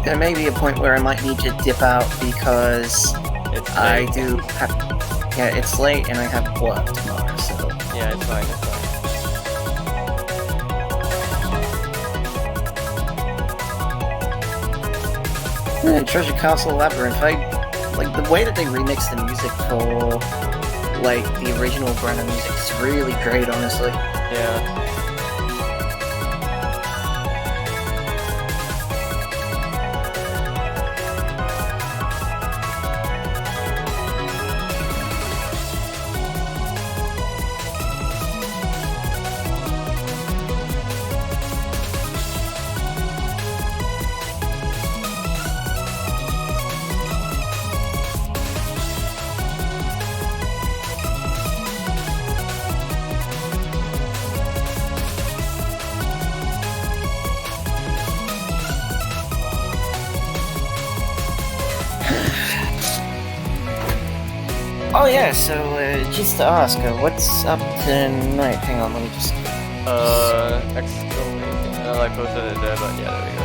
There may be a point where I might need to dip out because I do have... Yeah, it's late and I have work tomorrow, so... Yeah, it's fine, it's fine. Treasure Castle Labyrinth, like, the way that they remix the music for, like, the original Brenna music is really great, honestly. Yeah. Oh yeah, so just to ask, what's up tonight? Hang on, let me just... exclamation. I posted it there, but yeah, there we go.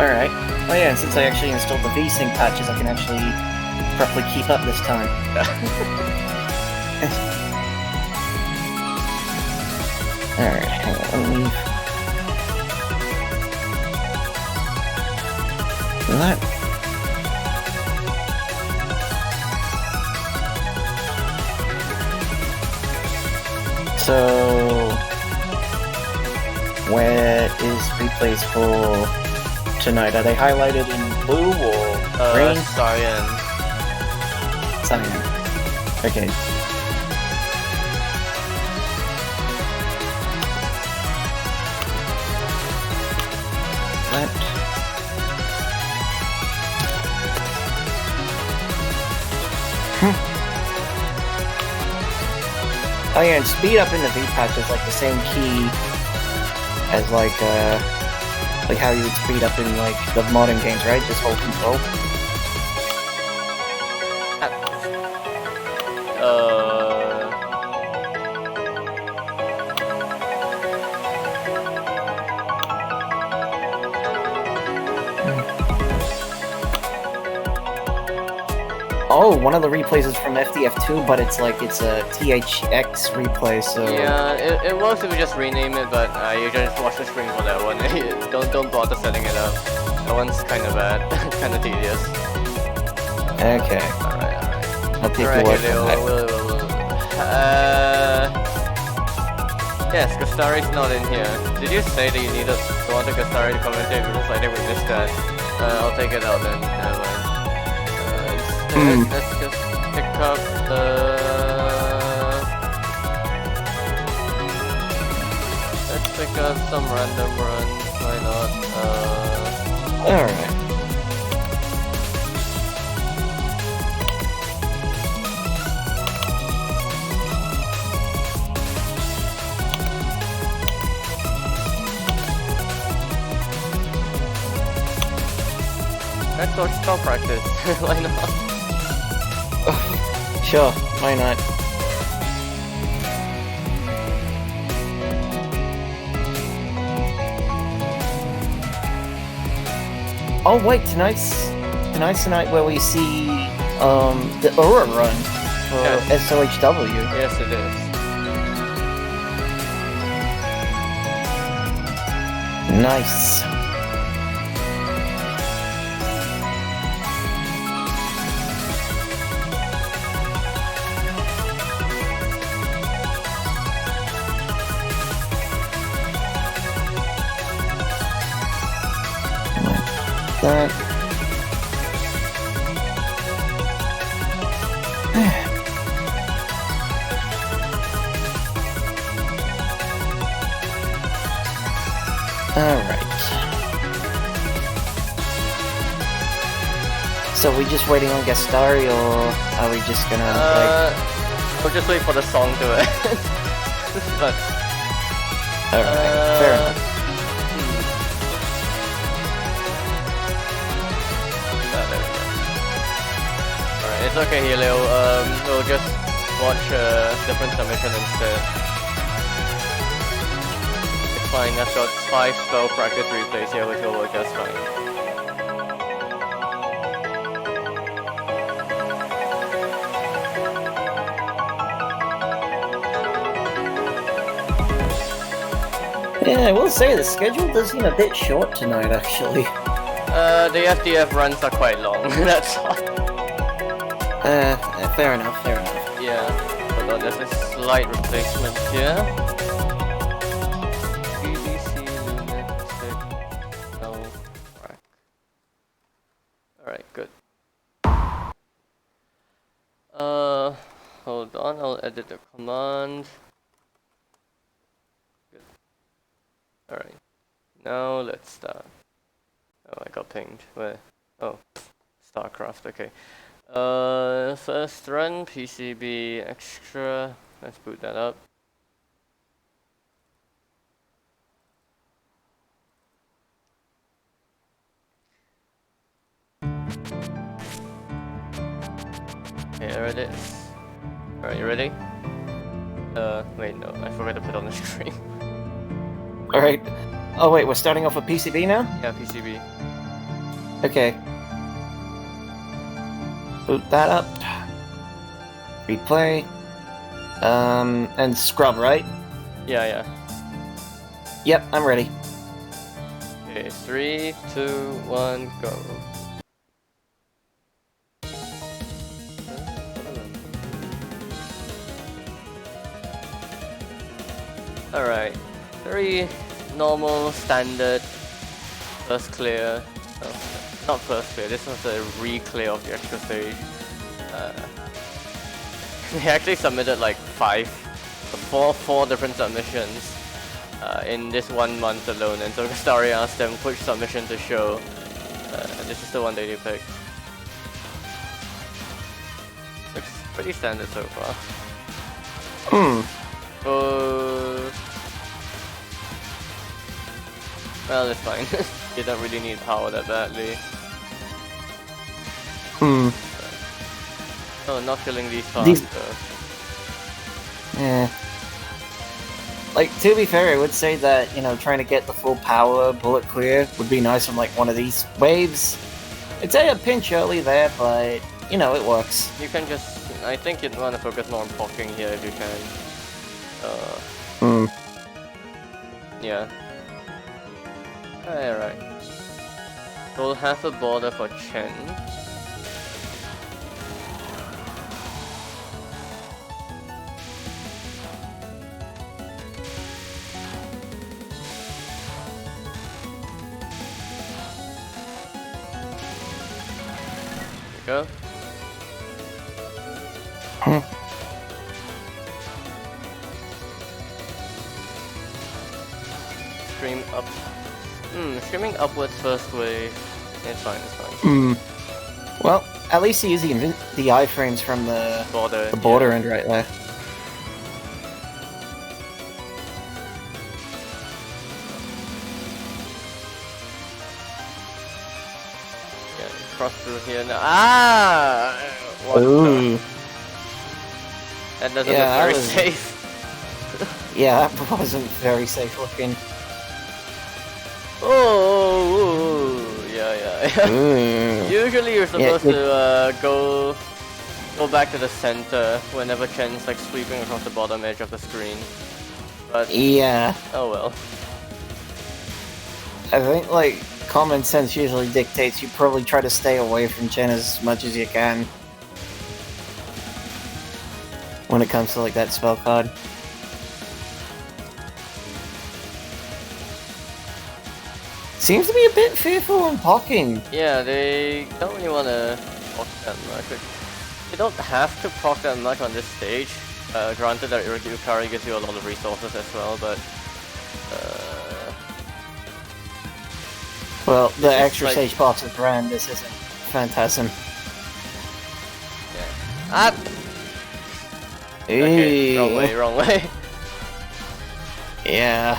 Alright. Oh yeah, and since I actually installed the VSync patches, I can actually properly keep up this time. Alright, hang on, let me leave. That... So... Where is replays for tonight? Are they highlighted in blue or green? Cyan. Cyan. Okay. That... Oh yeah, and speed up in the V-patch is like the same key as like how you would speed up in like the modern games, right? Just hold control. Oh, one of the replays is from FDF2, but it's like, it's a THX replay, so... Yeah, it works if you just rename it, but you just watch the screen for that one. don't bother setting it up. That one's kinda bad, kinda tedious. Okay. Alright. I'll take the word from that. Yes, Gastari's not in here. Did you say that you wanted Gastari to commentate? Because I think we missed that. I'll take it out then. Never mind. Let's just pick up let's pick up some random runs, why not? Alright. Let's go spell practice, why not? Sure, why not? Oh wait, tonight's the night where we see the Aura run for SOHW. Yes, it is. Nice. That. Alright. So are we just waiting on Gastari, or are we just gonna we'll just wait for the song to end. But alright, fair enough. It's okay, Helio. We'll just watch different submission instead. It's fine. I've got 5 spell practice replays here, which will work just fine. Yeah, I will say the schedule does seem a bit short tonight, actually. The FDF runs are quite long, that's all. Fair enough, fair enough. Yeah, hold on, there's a slight replacement here. BBC lunatic, no rack. Alright, good. Hold on, I'll edit the command. Good. Alright, now let's start. Oh, I got pinged. Where? Oh, StarCraft, okay. First run, PCB extra. Let's boot that up. Okay, there it is. Alright, you ready? Wait, no, I forgot to put on the screen. Alright. Oh wait, we're starting off with PCB now? Yeah, PCB. Okay. Boot that up. Replay. And scrub, right? Yeah. Yep, I'm ready. Okay, 3, 2, 1, go. Alright, very normal, standard, first clear. Oh, not first clear, this was a re-clear of the extra stage. They actually submitted like four different submissions in this 1 month alone, and so Gastari asked them which submission to show, and this is the one they picked. Looks pretty standard so far. Well, it's fine. You don't really need power that badly. Oh, not killing these fast though. Yeah. Like, to be fair, I would say that, you know, trying to get the full power bullet clear would be nice on, like, one of these waves. I'd say a pinch early there, but, you know, it works. You can just... I think you'd want to focus more on blocking here if you can. Yeah. Alright. We'll have a border for Chen. There we go. Stream up. Streaming upwards first wave. It's fine, it's fine. Well, at least he's using the iframes from the border end right there. Yeah, cross through here now. Ah! What the? That doesn't look very safe. Yeah, that wasn't very safe looking. Oh, yeah. Usually you're supposed to go back to the center whenever Chen's like sweeping across the bottom edge of the screen. But yeah. Oh well. I think like common sense usually dictates you probably try to stay away from Chen as much as you can when it comes to like that spell card. Seems to be a bit fearful on pocking. Yeah, they don't really want to proc that much. You don't have to proc that much on this stage. Granted that Yukari gives you a lot of resources as well, but... well, the extra like... stage box is grand, this isn't Phantasm. Yeah. Ah! Okay, wrong way. Yeah.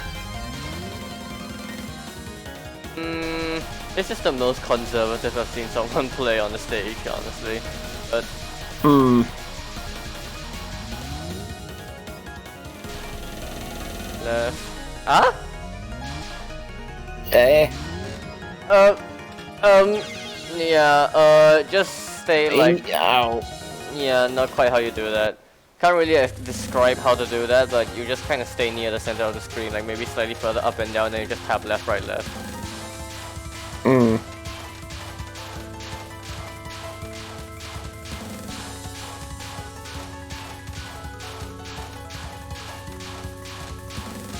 This is the most conservative I've seen someone play on the stage, honestly. But... Left... Ah? Eh? Uh, yeah, just stay like, Ow. yeah, not quite how you do that. Can't really describe how to do that, but you just kind of stay near the center of the screen, like maybe slightly further up and down, then you just tap left, right, left. Hmm.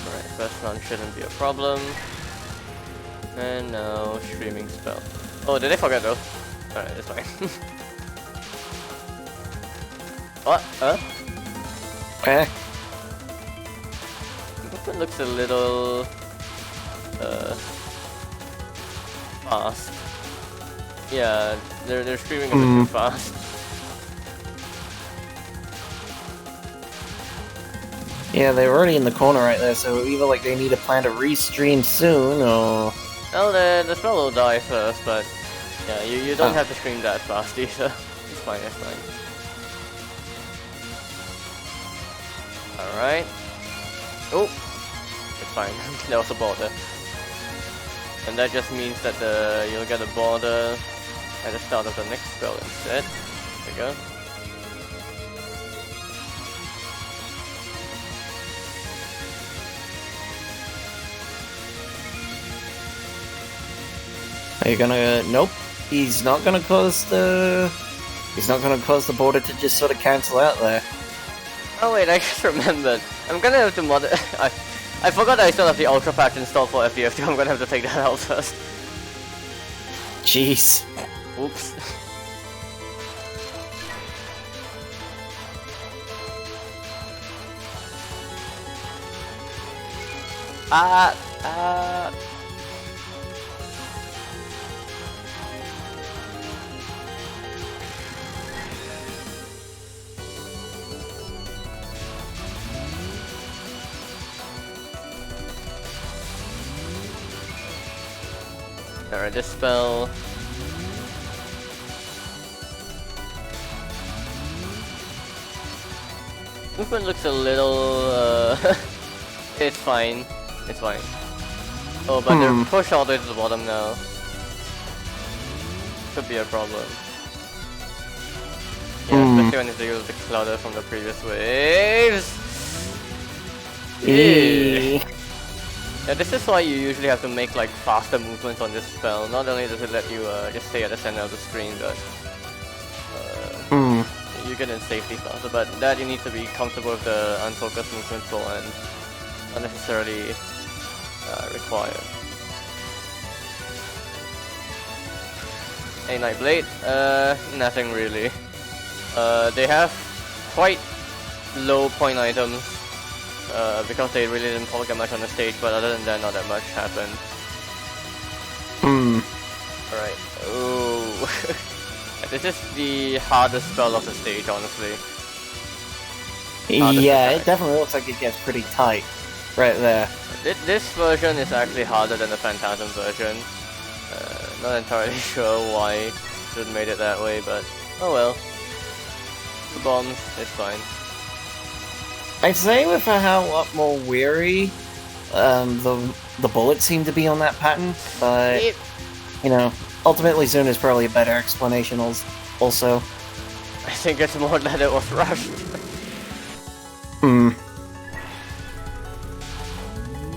Alright, first run shouldn't be a problem. And now, streaming spell. Oh, did I forget though? Alright, it's fine. What? Huh? Eh? It looks a little fast. Yeah, they're screaming a bit too fast. Yeah, they're already in the corner right there, so either like they need to plan to restream soon, or... Well, the spell will die first, but yeah, you don't have to scream that fast either. It's fine, it's fine. Alright. Oh! It's fine. There was a border. And that just means that you'll get a border at the start of the next spell instead. There we go. Are you gonna... Nope. He's not gonna cause the... He's not gonna cause the border to just sort of cancel out there. Oh wait, I just remembered. I'm gonna have to mod it. I forgot I still have the Ultra Patch installed for FDF2. I'm gonna have to take that out first. Jeez. Oops. Alright, this spell. Movement looks a little, it's fine. It's fine. Oh, but they're pushed all the way to the bottom now. Could be a problem. Yeah, especially when they use the clutter from the previous waves. Yeah, this is why you usually have to make like faster movements on this spell. Not only does it let you just stay at the center of the screen, but you get in safety faster. But that you need to be comfortable with the unfocused movement flow and not necessarily required. A Nightblade? Nothing really. They have quite low point items. Because they really didn't focus much on the stage, but other than that, not that much happened. Alright. Oh. This is the hardest spell of the stage, honestly. Yeah, it definitely looks like it gets pretty tight right there. This version is actually harder than the Phantasm version. Not entirely sure why it made it that way, but oh well. The bombs, it's fine. I'd say with how a lot more weary the bullets seem to be on that pattern, but you know, ultimately Zune is probably a better explanation also. I think it's more that it was rushed.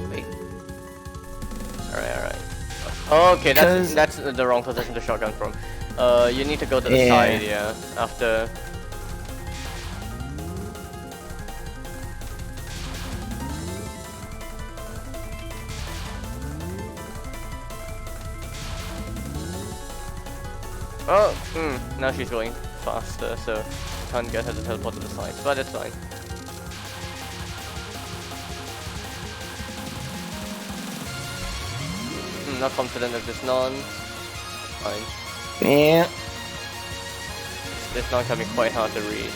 Wait. Alright. Okay, that's the wrong position to shotgun from. You need to go to the side, yeah, after. Oh, now she's going faster, so can't get her to teleport to the side, but it's fine. Not confident of this non. Fine. Yeah. This non can be quite hard to read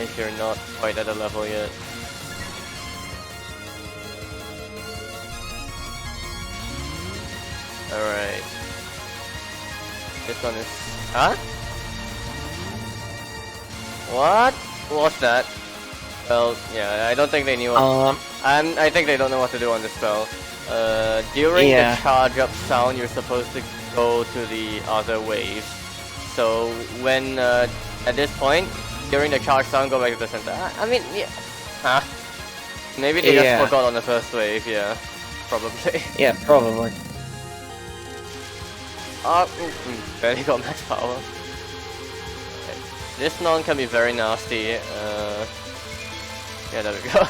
if you're not quite at a level yet. Alright. This one is... Huh? What? What's that? Well, yeah, I don't think they knew what... I think they don't know what to do on this spell. During Yeah. the charge up sound, you're supposed to go to the other waves. So when at this point, during the charge sound, go back to the center. I mean, yeah. Huh? Maybe they just Yeah. forgot on the first wave. Yeah, probably. Yeah, probably. Barely got max power. Okay. This non can be very nasty. Yeah, there we go.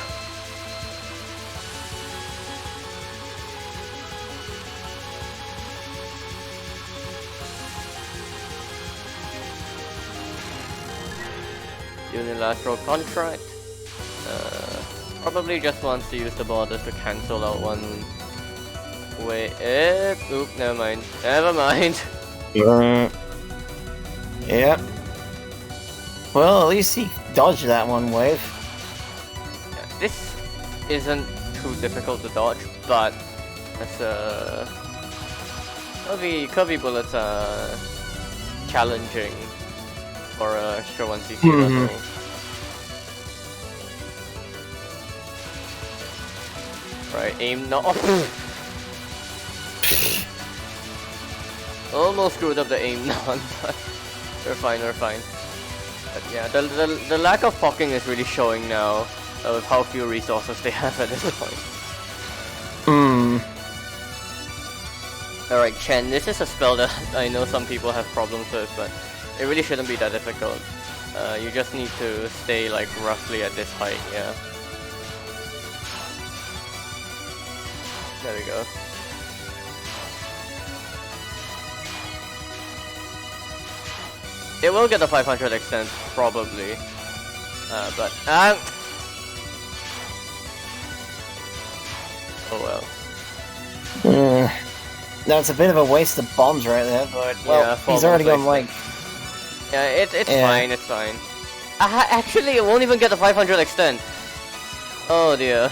Unilateral contract. Probably just wants to use the borders to cancel out one way. Oop, never mind. Never mind. Yep. Well, at least he dodged that one wave. Yeah, this isn't too difficult to dodge, but that's Kirby bullets are challenging for extra 1cc level. Right, aim no. Almost screwed up the aim non, but we're fine, we're fine. But yeah, the lack of pocking is really showing now with how few resources they have at this point. Alright, Chen, this is a spell that I know some people have problems with, but it really shouldn't be that difficult. You just need to stay like roughly at this height, yeah. There we go. It will get the 500 extent, probably. But... oh well. That's a bit of a waste of bombs right there, but well, Yeah, he's already on like... Yeah, it's fine, it's fine. Actually, it won't even get the 500 extent. Oh dear.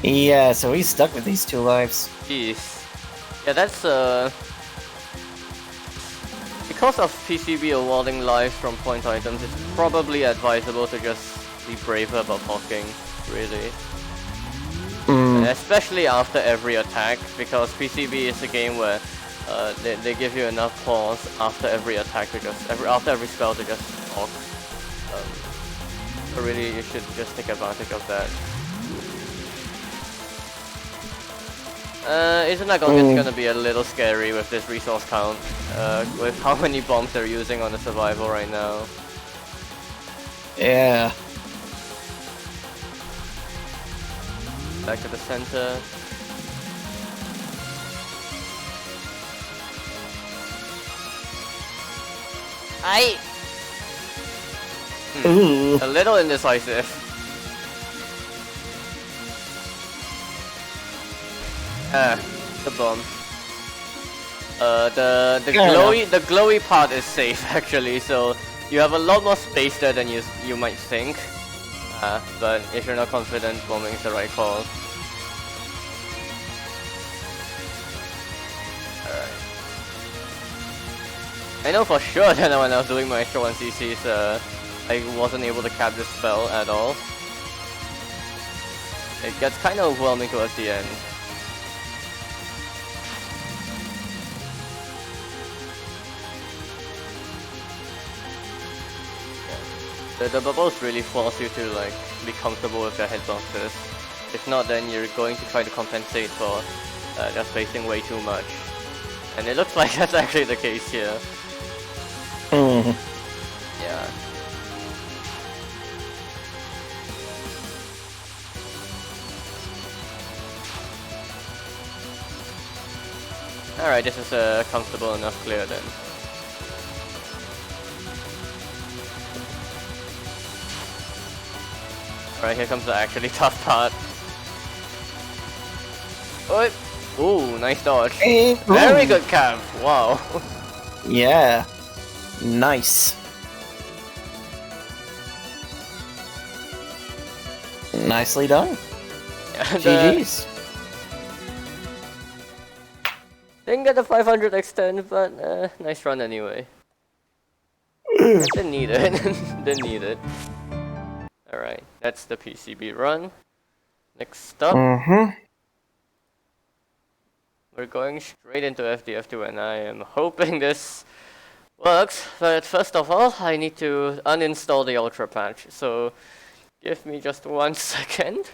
Yeah, so he's stuck with these 2 lives. Jeez. Yeah, that's because of PCB awarding lives from point items, it's probably advisable to just be braver about blocking, really. Especially after every attack, because PCB is a game where they give you enough pause after every attack to just after every spell to just block. So really, you should just take advantage of that. Isn't that gonna be a little scary with this resource count, with how many bombs they're using on the survival right now. Yeah. Back to the center. A little indecisive. The bomb. The glowy part is safe actually, so you have a lot more space there than you might think. But if you're not confident, bombing is the right call. Alright. I know for sure that when I was doing my extra 1cc's, I wasn't able to cap this spell at all. It gets kind of overwhelming towards the end. The bubbles really force you to like be comfortable with their hitboxes. If not, then you're going to try to compensate for just facing way too much. And it looks like that's actually the case here. Yeah. Alright, this is a comfortable enough clear then. Alright, here comes the actually tough part. Oh, ooh, nice dodge. Very good cap. Wow. Yeah. Nice. Nicely done. Yeah, GG's. Didn't get the 500 extend, but nice run anyway. Didn't need it. Didn't need it. Alright, that's the PCB run. Next up, we're going straight into FDF2 and I am hoping this works. But first of all, I need to uninstall the Ultra patch. So give me just 1 second.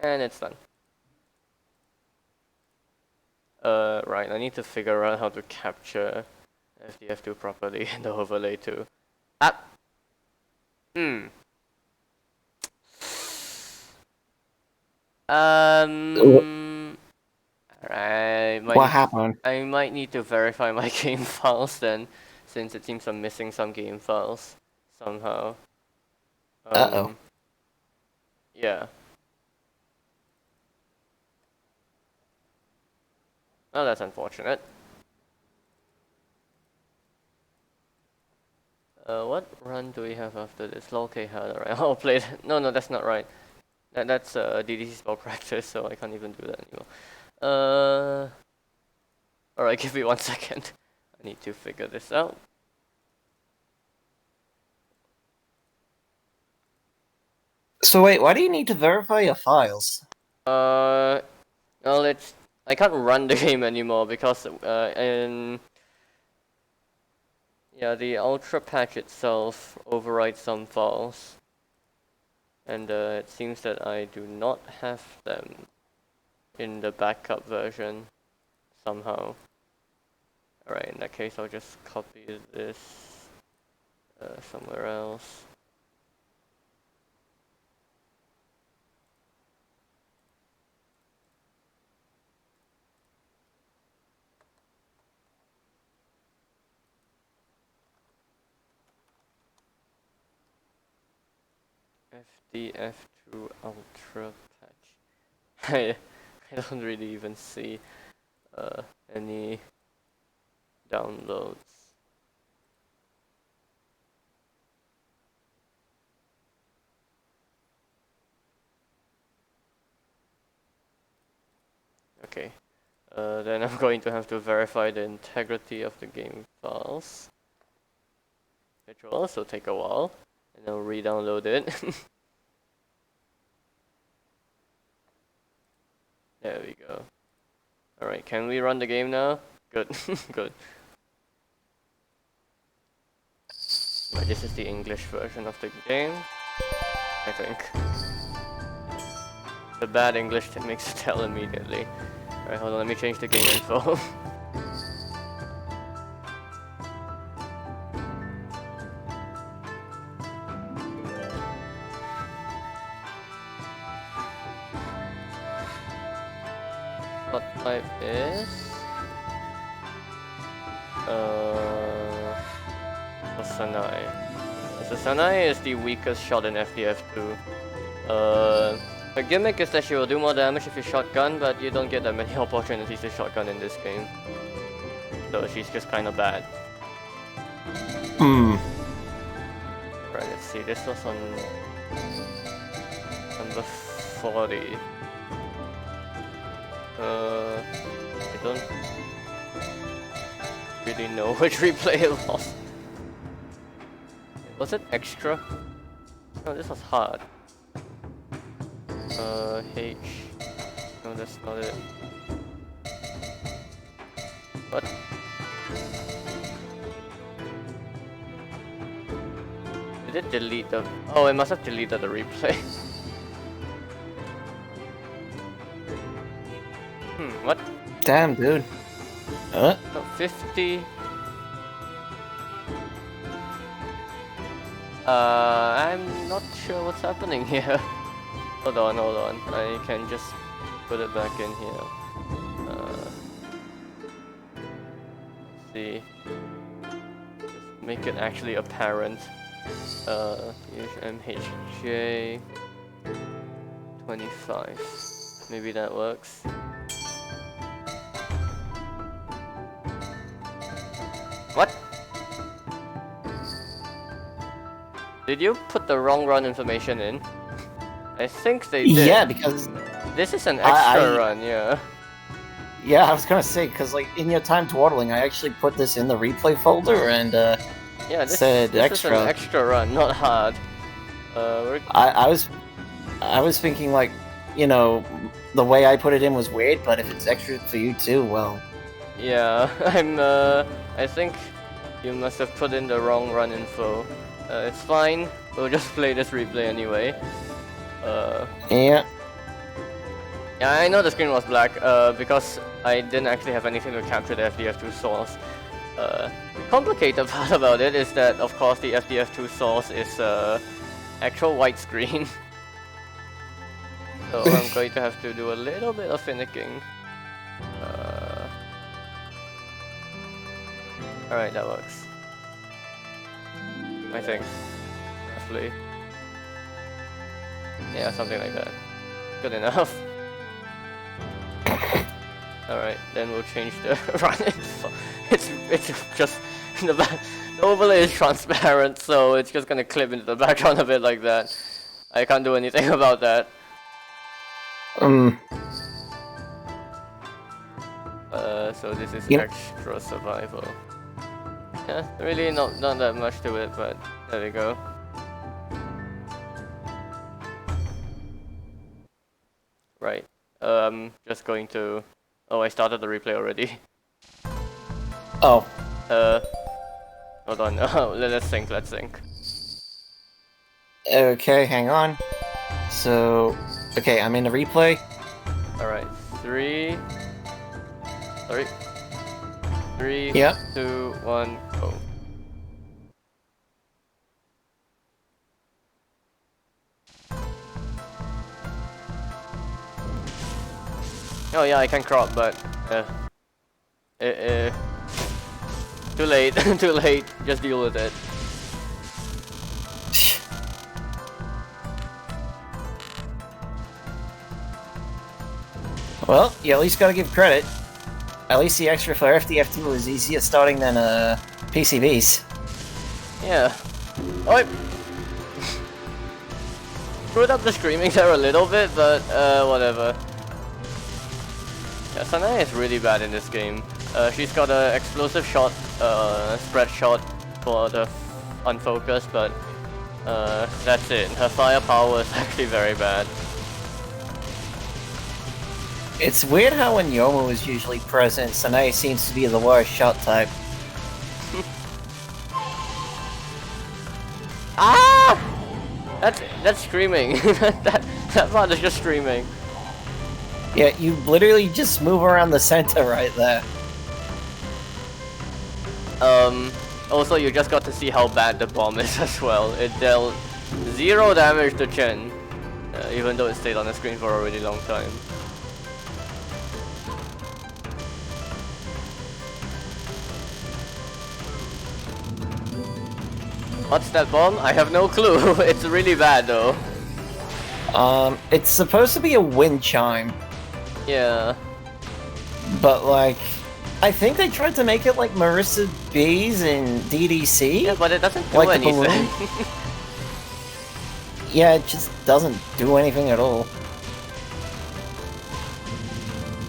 And it's done. Right, I need to figure out how to capture FDF2 properly in the overlay too. Ah! What happened? I might need to verify my game files then, since it seems I'm missing some game files somehow. Uh-oh. Yeah. Oh, that's unfortunate. What run do we have after this? Lol-K had, alright. I'll play that. No, that's not right. That's DDC spell practice, so I can't even do that anymore. Alright, give me 1 second. I need to figure this out. So wait, why do you need to verify your files? Well, I can't run the game anymore because the Ultra patch itself overrides some files, and it seems that I do not have them in the backup version somehow. Alright, in that case I'll just copy this somewhere else. FDF2 Ultra patch. I don't really even see any downloads. Okay, then I'm going to have to verify the integrity of the game files, which will also take a while, and I'll re-download it. There we go. Alright, can we run the game now? Good, good. Right, this is the English version of the game, I think. The bad English that makes it tell immediately. Alright, hold on, let me change the game info. What type is Sanai. So Sanai is the weakest shot in FDF2. Her gimmick is that she will do more damage if you shotgun, but you don't get that many opportunities to shotgun in this game. So she's just kind of bad. Right, let's see, this was on number 40. I don't really know which replay it was. Was it extra? No, this was hard. H. No, that's not it. What? Did it delete the... Oh, it must have deleted the replay. What? Damn, dude. No, 50... I'm not sure what's happening here. Hold on. I can just put it back in here. Let's see. Just make it actually apparent. Use MHJ 25. Maybe that works. What? Did you put the wrong run information in? I think they did. Yeah, because this is an extra run, yeah. Yeah, I was gonna say, because like in your time dawdling, I actually put this in the replay folder and yeah, said this extra. is an extra run, not hard. I was thinking like, you know, the way I put it in was weird, but if it's extra for you too, well. Yeah, I think you must have put in the wrong run info. It's fine. We'll just play this replay anyway. Yeah. Yeah, I know the screen was black, because I didn't actually have anything to capture the FDF2 source. The complicated part about it is that, of course, the FDF2 source is actual widescreen. So I'm going to have to do a little bit of finicking. Alright, that works. I think. Roughly. Yeah, something like that. Good enough. Alright, then we'll change the run info. It's just the overlay is transparent, so it's just gonna clip into the background a bit like that. I can't do anything about that. So this is extra survival. Yeah, really not that much to it, but there we go. Right. Just going to. Oh, I started the replay already. Oh. Hold on. Let's sync. Let's sync. Okay, hang on. So, okay, I'm in the replay. All right. 3. Sorry. 3. Yep. 2. 1. Go. Oh yeah, I can crop, but too late. Too late. Just deal with it. Well, you at least gotta give credit. At least the extra for FDF2 was easier starting than PCBs. Yeah. Oh, screwed up the screaming there a little bit, but whatever. Yeah, Sanae is really bad in this game. She's got an explosive shot, spread shot for the unfocused, but that's it. Her firepower is actually very bad. It's weird how when Yomu is usually present, Sanae seems to be the worst shot type. Ah! That's screaming. that part is just screaming. Yeah, you literally just move around the center right there. Also, you just got to see how bad the bomb is as well. It dealt 0 damage to Chen, even though it stayed on the screen for a really long time. What's that bomb? I have no clue. It's really bad though. It's supposed to be a wind chime. Yeah. But like, I think they tried to make it like Marissa B's in DDC. Yeah, but it doesn't do like anything. Yeah, it just doesn't do anything at all.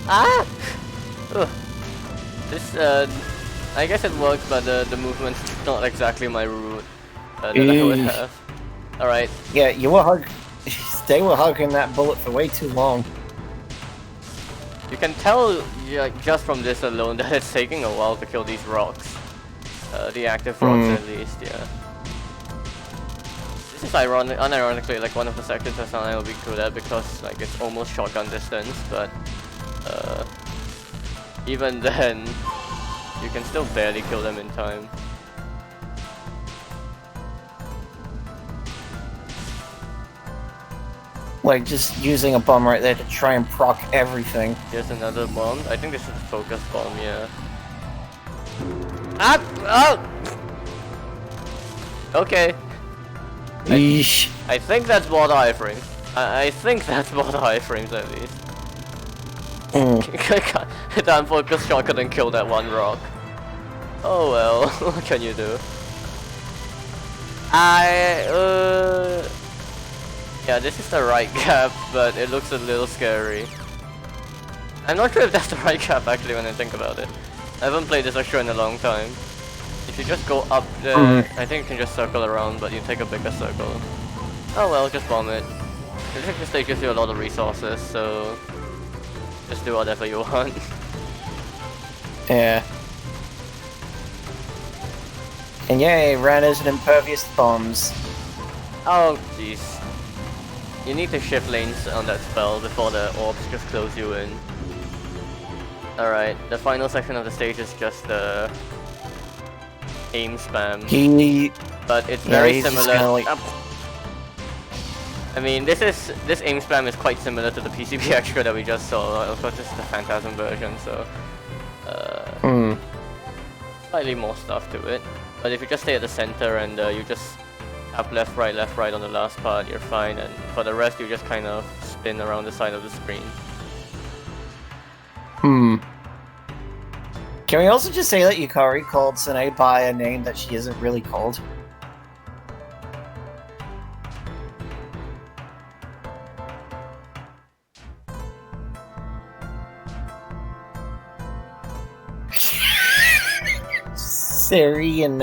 Ah! Ugh. This, I guess it works, but the movement's not exactly my route that I would have. Alright. Yeah, you were they were hugging that bullet for way too long. You can tell, just from this alone, that it's taking a while to kill these rocks. The active rocks at least, yeah. This is unironically like one of the sections that Sanai will be good at because like it's almost shotgun distance, but even then, you can still barely kill them in time. Like just using a bomb right there to try and proc everything. Here's another bomb. I think this is a focus bomb, yeah. Ah! Oh! Okay. Yeesh. I think that's border iframes. I think that's border iframes at least. The unfocused shot couldn't kill that one rock. Oh well, what can you do? Yeah, this is the right gap, but it looks a little scary. I'm not sure if that's the right gap actually when I think about it. I haven't played this extra in a long time. If you just go up there, I think you can just circle around, but you take a bigger circle. Oh well, just bomb it. The stage gives you a lot of resources, so just do whatever you want. Yeah. And yay, Ren isn't impervious to bombs. Oh jeez. You need to shift lanes on that spell before the orbs just close you in. Alright, the final section of the stage is just the aim spam. But it's very similar. Like... I mean, this aim spam is quite similar to the PCB extra that we just saw. Of course, this is the Phantasm version, so slightly more stuff to it. But if you just stay at the center and you just tap left, right on the last part, you're fine. And for the rest, you just kind of spin around the side of the screen. Can we also just say that Yukari called Sanae by a name that she isn't really called? Serene.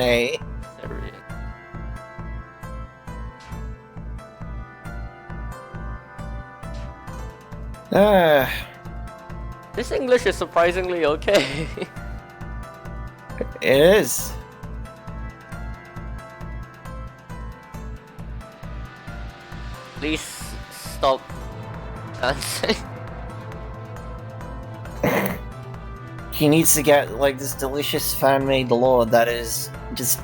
This English is surprisingly okay. It is. Please stop dancing. He needs to get like this delicious fan-made lore that is just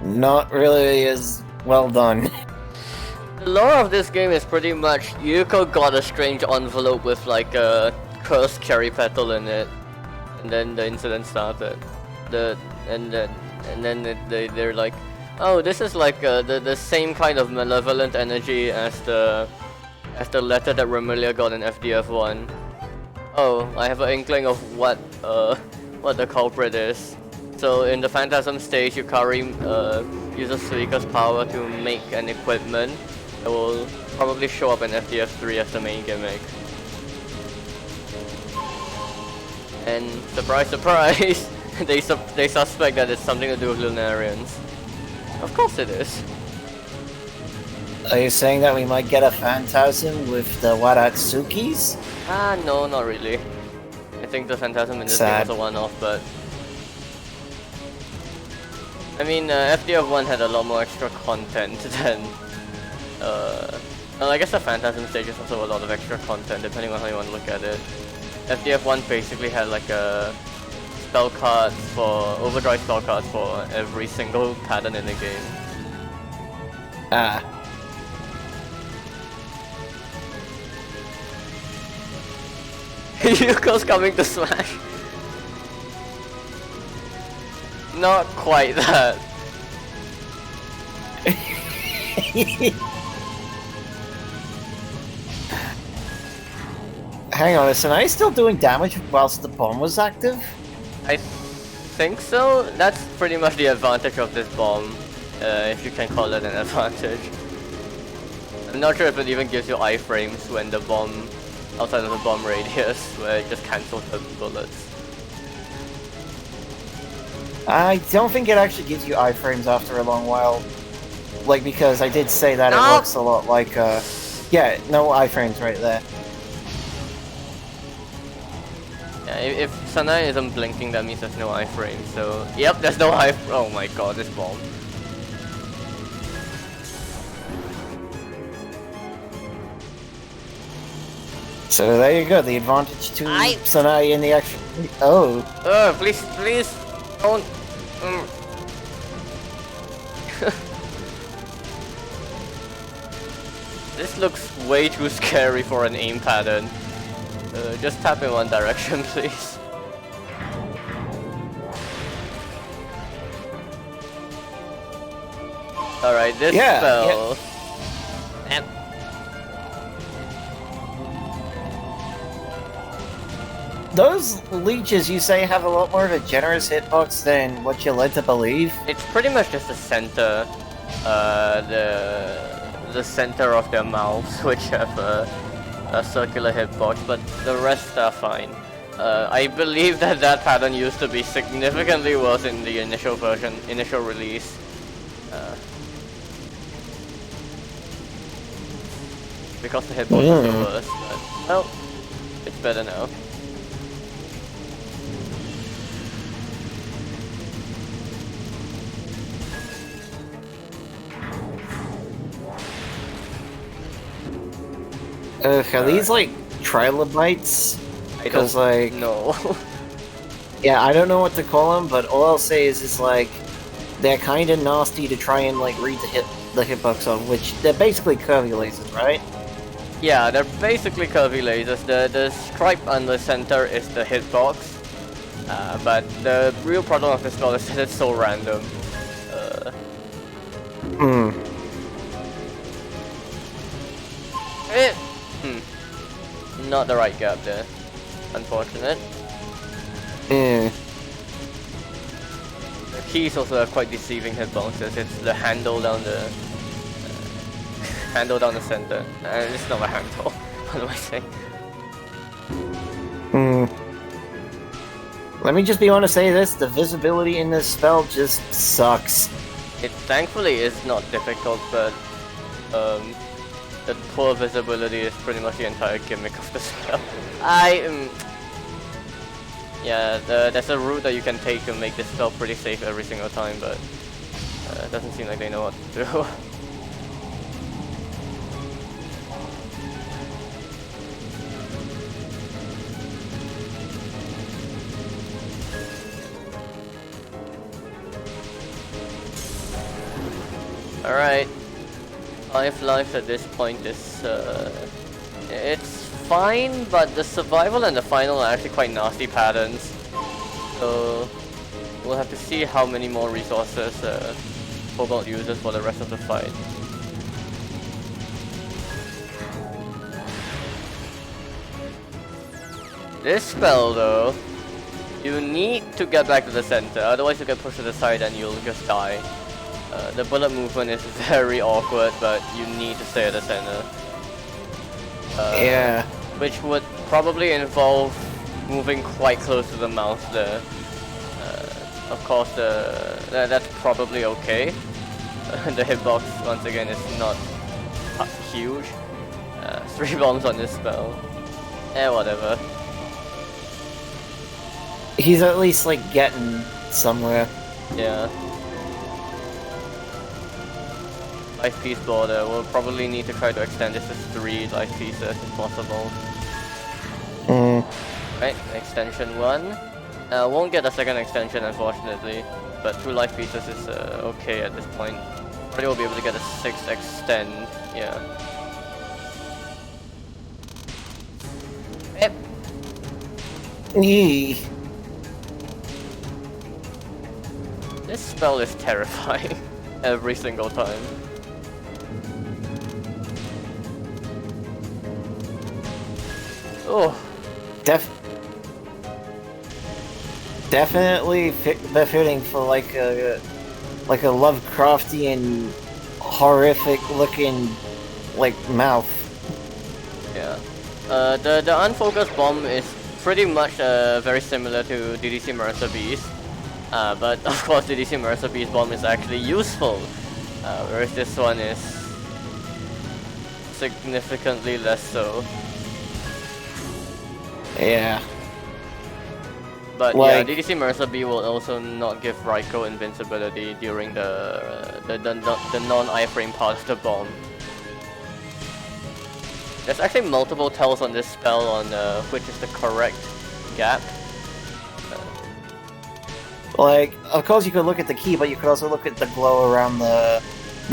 not really as well done. The lore of this game is pretty much Yuko got a strange envelope with like a cursed cherry petal in it, and then the incident started. They're like, oh, this is like the same kind of malevolent energy as the letter that Remilia got in FDF1. Oh, I have an inkling of what the culprit is. So in the Phantasm stage, Yukari uses Suika's power to make an equipment that will probably show up in FDF3 as the main gimmick. And surprise, surprise, they suspect that it's something to do with Lunarians. Of course it is. Are you saying that we might get a Phantasm with the Waratsukis? Ah, no, not really. I think the Phantasm in this game was a one-off, but... I mean, FDF1 had a lot more extra content than... well, I guess the Phantasm stage is also a lot of extra content, depending on how you want to look at it. FDF1 basically had like a spell cards for... overdrive spell cards for every single pattern in the game. Ah. Yuko's coming to smash. Not quite that. Hang on, is Sanae still doing damage whilst the bomb was active? I think so. That's pretty much the advantage of this bomb, if you can call it an advantage. I'm not sure if it even gives you iframes when the bomb outside of the bomb radius, where it just cancels the bullets. I don't think it actually gives you iframes after a long while. Like, because I did say that it looks a lot like, yeah, no iframes right there. Yeah, if Sanae isn't blinking, that means there's no iframe, so... Yep, there's no iframe. Oh my god, this bomb. So there you go, the advantage to Sanae in the action. Oh. Please, don't. This looks way too scary for an aim pattern. Just tap in one direction, please. Alright, this spell. Yeah. Those leeches you say have a lot more of a generous hitbox than what you're led to believe? It's pretty much just the center, the center of their mouths, which have a circular hitbox, but the rest are fine. I believe that pattern used to be significantly worse in the initial version, initial release. because the hitbox is so burst, but well, it's better now. Are these like trilobites? Because like no. Yeah, I don't know what to call them, but all I'll say is it's like they're kind of nasty to try and like read the hitbox of, which they're basically curvy lasers, right? Yeah, they're basically curvy lasers. The stripe on the center is the hitbox, but the real problem of this spell is that it's so random. Not the right gap there. Unfortunate. Yeah. The keys also have quite deceiving hitboxes. It's the handle down the center. It's not a handle. What am I saying? Let me just be honest, say this: the visibility in this spell just sucks. It thankfully is not difficult, but the poor visibility is pretty much the entire gimmick of the spell. Yeah, there's a route that you can take to make this spell pretty safe every single time, but it doesn't seem like they know what to do. Alright, 5 lives at this point is, it's fine, but the survival and the final are actually quite nasty patterns. So, we'll have to see how many more resources Cobalt uses for the rest of the fight. This spell though, you need to get back to the center, otherwise you get pushed to the side and you'll just die. The bullet movement is very awkward, but you need to stay at the center. Yeah. Which would probably involve moving quite close to the mouse there. Of course, that's probably okay. The hitbox, once again, is not huge. 3 bombs on this spell. Whatever. He's at least like getting somewhere. Yeah. 5-piece border. We'll probably need to try to extend this to 3 life pieces if possible. Right, extension 1. Won't get a second extension unfortunately, but 2 life pieces is okay at this point. Probably will be able to get a 6th extend, yeah. Yep. Eee. This spell is terrifying every single time. Oh. Definitely befitting for like a Lovecraftian, horrific looking like mouth. Yeah. The unfocused bomb is pretty much very similar to DDC Mercer Beast, but of course DDC Mercer Beast bomb is actually useful, whereas this one is significantly less so. Yeah. But like, yeah, DDC Mercer B will also not give Raiko invincibility during the non-iframe part of the bomb. There's actually multiple tells on this spell on which is the correct gap. Like, of course you could look at the key, but you could also look at the glow around the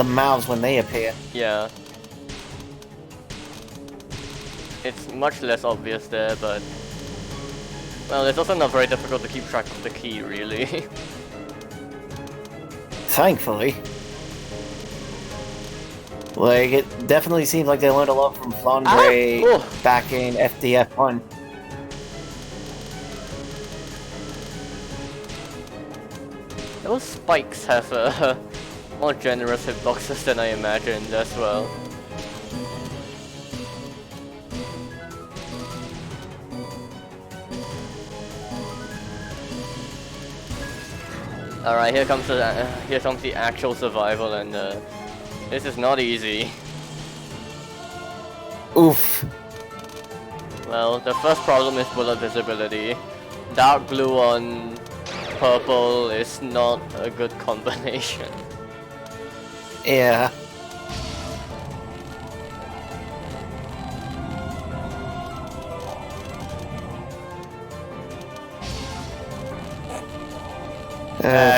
mouths when they appear. Yeah. It's much less obvious there, but well, it's also not very difficult to keep track of the key, really. Thankfully. Like, it definitely seems like they learned a lot from Flandre back in FDF1. Those spikes have more generous hitboxes than I imagined as well. Alright, here comes the actual survival, and this is not easy. Oof. Well, the first problem is bullet visibility. Dark blue on purple is not a good combination. Yeah.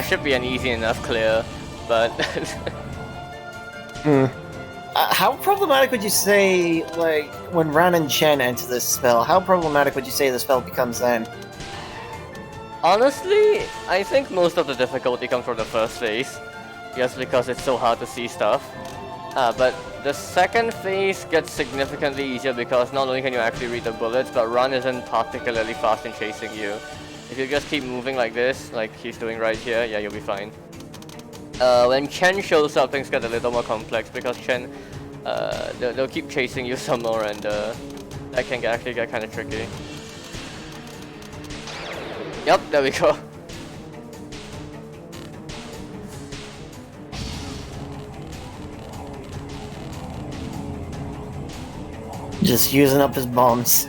Should be an easy enough clear, but... How problematic would you say, like, when Ran and Chen enter this spell, how problematic would you say the spell becomes then? Honestly, I think most of the difficulty comes from the first phase, just because it's so hard to see stuff. But the second phase gets significantly easier because not only can you actually read the bullets, but Ran isn't particularly fast in chasing you. If you just keep moving like this, like he's doing right here, yeah, you'll be fine. When Chen shows up, things get a little more complex because Chen, they'll keep chasing you some more, and that can actually get kind of tricky. Yep, there we go. Just using up his bombs.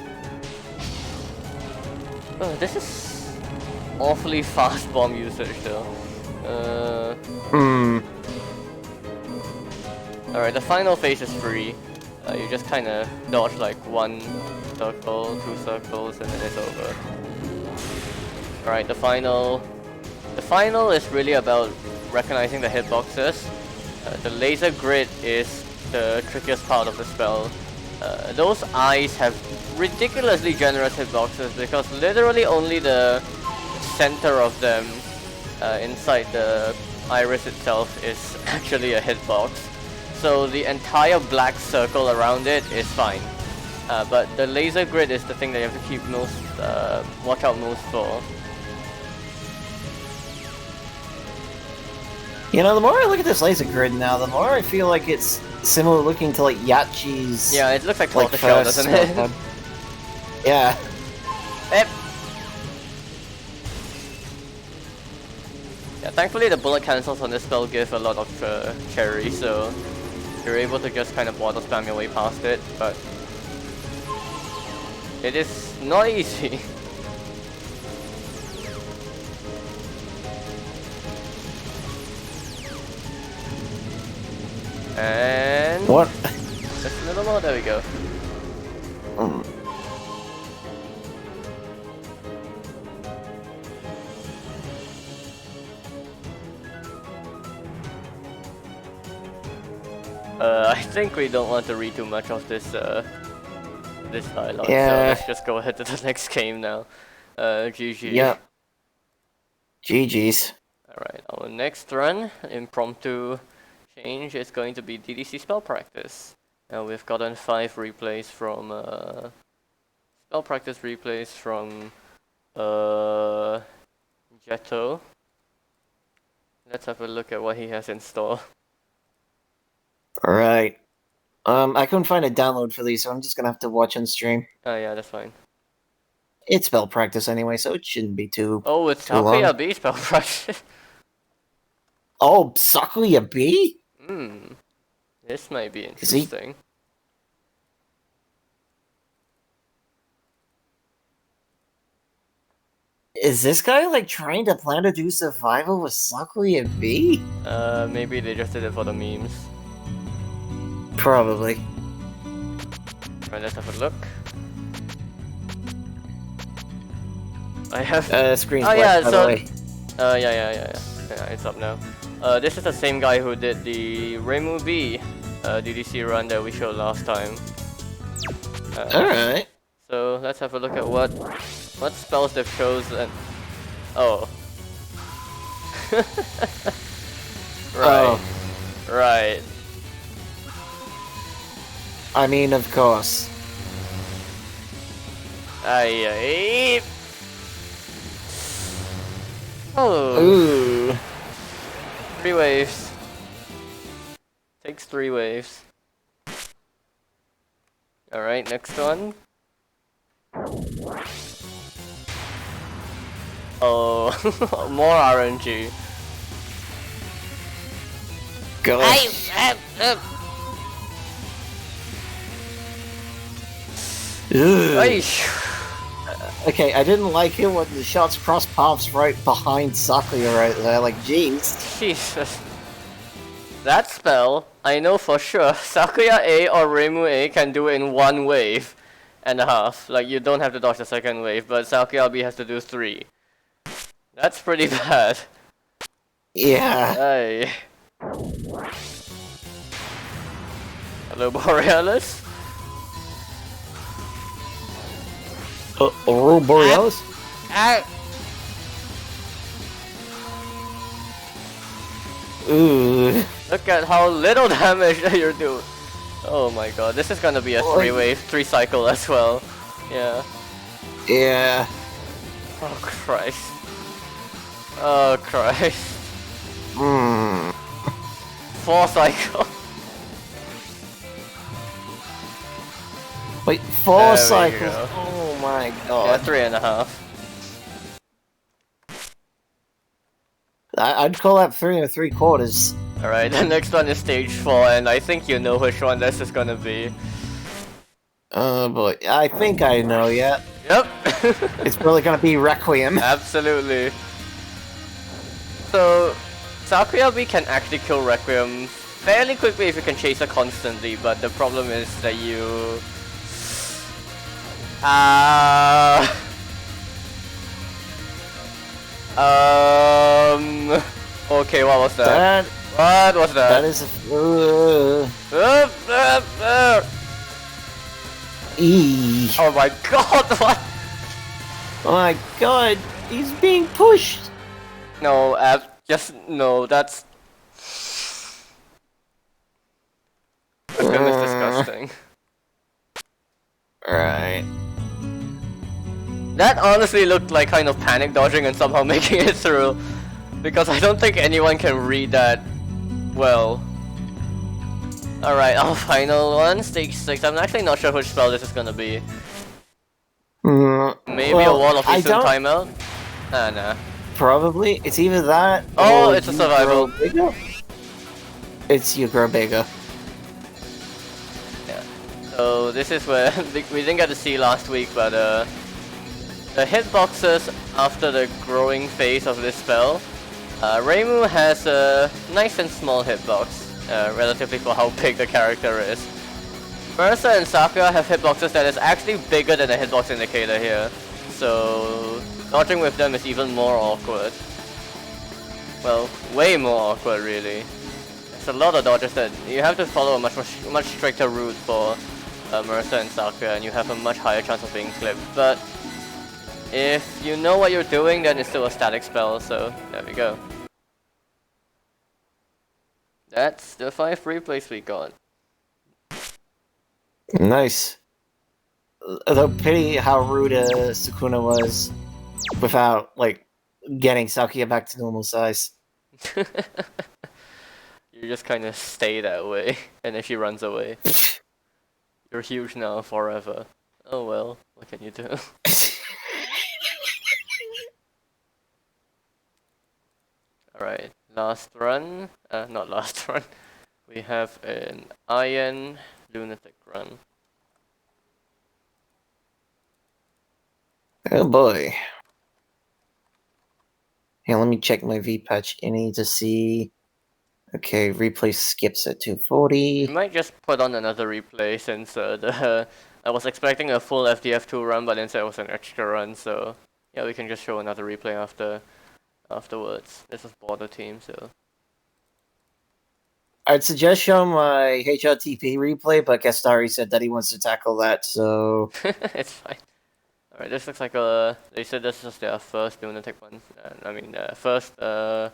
Oh, this is awfully fast bomb usage though. Alright, the final phase is free. You just kinda dodge like one circle, two circles, and then it's over. Alright, the final is really about recognizing the hitboxes. The laser grid is the trickiest part of the spell. Those eyes have ridiculously generous hitboxes because literally only the center of them inside the iris itself is actually a hitbox. So the entire black circle around it is fine. But the laser grid is the thing that you have to keep most, watch out most for. You know, the more I look at this laser grid now, the more I feel like it's similar looking to like Yachi's. Yeah, it looks like Tortoise Shell, doesn't it? Yeah. Yep. Yeah, thankfully the bullet cancels on this spell give a lot of cherry, so you're able to just kind of water spam your way past it, but it is not easy. And what? Just a little more. There we go. I think we don't want to read too much of this this dialogue. Yeah. So let's just go ahead to the next game now. GG. Yep. GG's. Alright, our next run, impromptu change, is going to be DDC spell practice. We've gotten 5 replays from spell practice replays from Jetto. Let's have a look at what he has in store. Alright. I couldn't find a download for these, so I'm just gonna have to watch and stream. Oh yeah, that's fine. It's spell practice anyway, so it shouldn't be too. Oh, it's too long. Takuya B spell practice. Oh, Sakuya B? This might be interesting. Is this guy like trying to plan to do survival with Sakuya B? Maybe they just did it for the memes. Probably. Alright, let's have a look. I have screen's oh black, yeah, by so the way. yeah, it's up now. This is the same guy who did the Reimu B DDC run that we showed last time. Alright. So let's have a look at what spells they've chosen. Oh. Right. Oh. Right. I mean, of course. Aye. Oh. Ooh. 3 waves. Takes 3 waves. Alright, next one. Oh, more RNG. Go. Ugh. Aish. Okay, I didn't like it when the shots crossed paths right behind Sakuya right there. Like, jeez. Jesus. That spell, I know for sure, Sakuya A or Reimu A can do it in 1.5 waves. Like, you don't have to dodge the second wave, but Sakuya B has to do 3. That's pretty bad. Yeah. Hey. Hello, Borealis? Aurora Borealis? Ooh. Look at how little damage that you're doing. Oh my god, this is gonna be a 3-wave, 3-cycle as well. Yeah. Yeah. Oh Christ. Oh Christ. Hmm. 4-cycle. Wait, 4 There we cycles? go. Oh my Yeah, god. 3.5. I'd call that 3 3/4. Alright, the next one is stage 4, and I think you know which one this is gonna be. Oh boy, I think I know yet. Yep. It's probably gonna be Requiem. Absolutely. So, Sakuya B can actually kill Requiem fairly quickly if you can chase her constantly, but the problem is that you... Okay, what was that? What was that? That is Oh my god, what? Oh my god, he's being pushed! No, just, no, that's... Requiem is disgusting. Right. That honestly looked like kind of panic dodging and somehow making it through. Because I don't think anyone can read that well. Alright, our final one, stage 6. I'm actually not sure which spell this is gonna be. Maybe well, a Wall of Instant don't... Timeout? Ah, nah. Probably. It's either that Oh, or it's a you survival. grow bigger. It's you grow bigger. Yeah. So this is where we didn't get to see last week, but the hitboxes after the growing phase of this spell, Reimu has a nice and small hitbox, relatively for how big the character is. Mercer and Sakura have hitboxes that is actually bigger than the hitbox indicator here, so dodging with them is even more awkward. Well, way more awkward really. There's a lot of dodges that you have to follow a much stricter route for Mercer and Sakura, and you have a much higher chance of being clipped. But if you know what you're doing, then it's still a static spell, so there we go. That's the 5 replays we got. Nice. Though pity how rude Sukuna was without, like, getting Sakuya back to normal size. You just kind of stay that way, and then she runs away. You're huge now, forever. Oh well, what can you do? Alright, last run. Not last run. We have an Iron Lunatic run. Oh boy. Yeah, let me check my V-patch any to see. Okay, replay skips at We 240. might just put on another replay since I was expecting a full FDF2 run, but instead it was an extra run, so yeah, we can just show another replay afterwards. This is border team, so I'd suggest show my HRTP replay, but Gastari said that he wants to tackle that, so... it's fine. Alright, this looks like they said this is their first lunatic one. First, what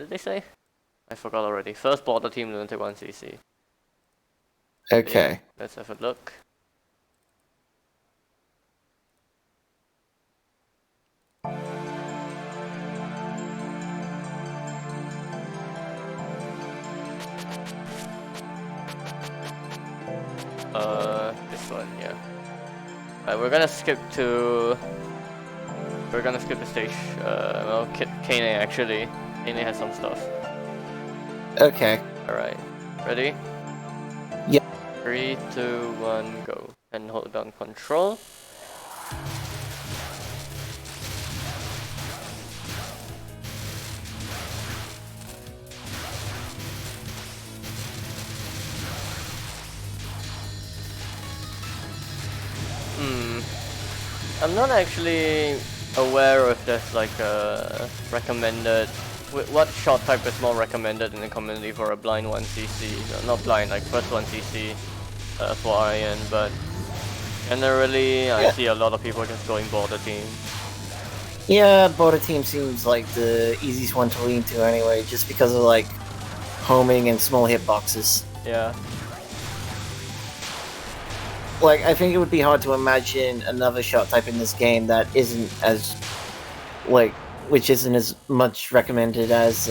did they say? I forgot already. First border team lunatic 1 CC. Okay. Yeah, let's have a look. This one, yeah. We're gonna skip to the stage. Well, Kane actually. Kane has some stuff. Okay. Alright, ready? Yep. 3, 2, 1, go. and hold down control. I'm not actually aware if there's like a recommended, what shot type is more recommended in the community for a blind 1cc, not blind, like first 1cc for Iron, but generally I see a lot of people just going border team. Yeah, border team seems like the easiest one to lean to anyway, just because of like homing and small hitboxes. Yeah. Like, I think it would be hard to imagine another shot type in this game that isn't as, like, which isn't as much recommended as,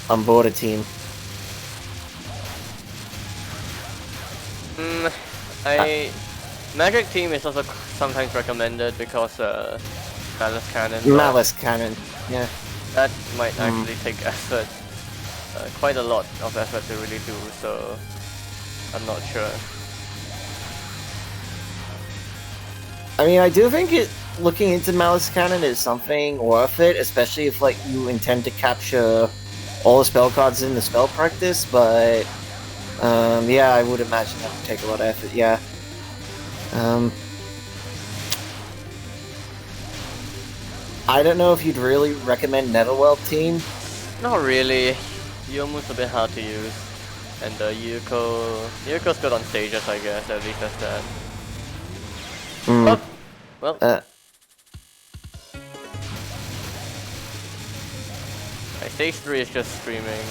on border team. Magic team is also sometimes recommended because, Malice Cannon. Malice Cannon, yeah. That might actually take effort, quite a lot of effort to really do, so I'm not sure. I mean, I do think looking into Malice Cannon is something worth it, especially if, like, you intend to capture all the spell cards in the spell practice, but, yeah, I would imagine that would take a lot of effort, yeah. I don't know if you'd really recommend Netherworld team. Not really. Yomu's a bit hard to use. And Yuko's good on stages, I guess, at least that's that. Oh, well. Right, stage 3 is just streaming,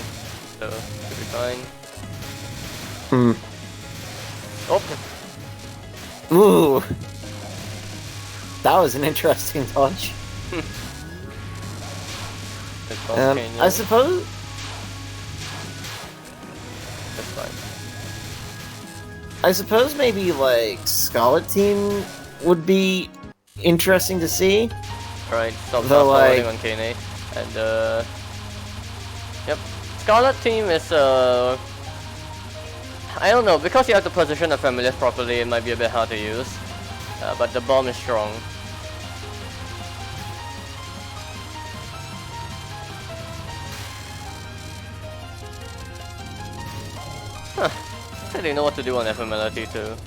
so should be fine. Oh! Ooh! That was an interesting dodge. I suppose... That's fine. I suppose maybe, like, Scarlet team would be interesting to see. Alright, stop forwarding on Kane. And, yep. Scarlet team is, I don't know, because you have to position the familiars properly, it might be a bit hard to use. But the bomb is strong. Huh. So they know what to do on FMLT too.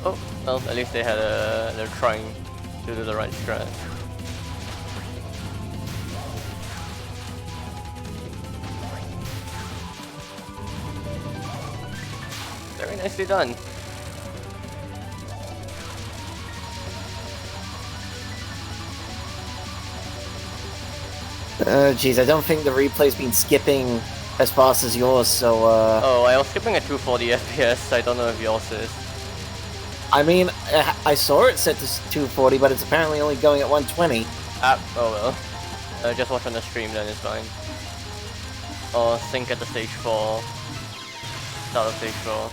Oh, well, at least they had they're trying to do the right strat. Very nicely done. Geez, I don't think the replay's been skipping as fast as yours, so, Oh, I was skipping at 240 FPS, I don't know if yours is. I mean, I saw it set to 240, but it's apparently only going at 120. Oh well. Just watch on the stream, then it's fine. Or sync at the stage 4. Start of stage 4.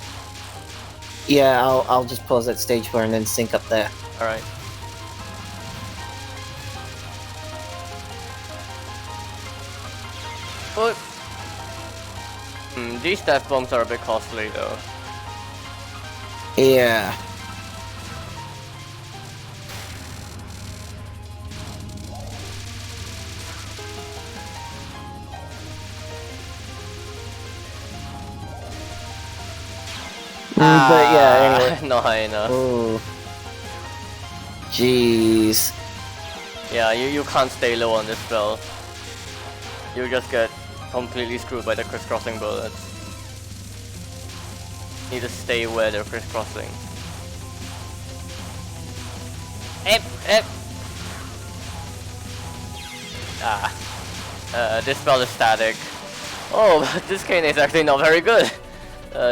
Yeah, I'll just pause at stage 4 and then sync up there. Alright. But these death bombs are a bit costly though. Yeah. But yeah, anyway. Not high enough. Ooh. Jeez. Yeah, you can't stay low on this spell. You just get completely screwed by the crisscrossing bullets. Need to stay where they're crisscrossing. This spell is static. Oh, this cane is actually not very good.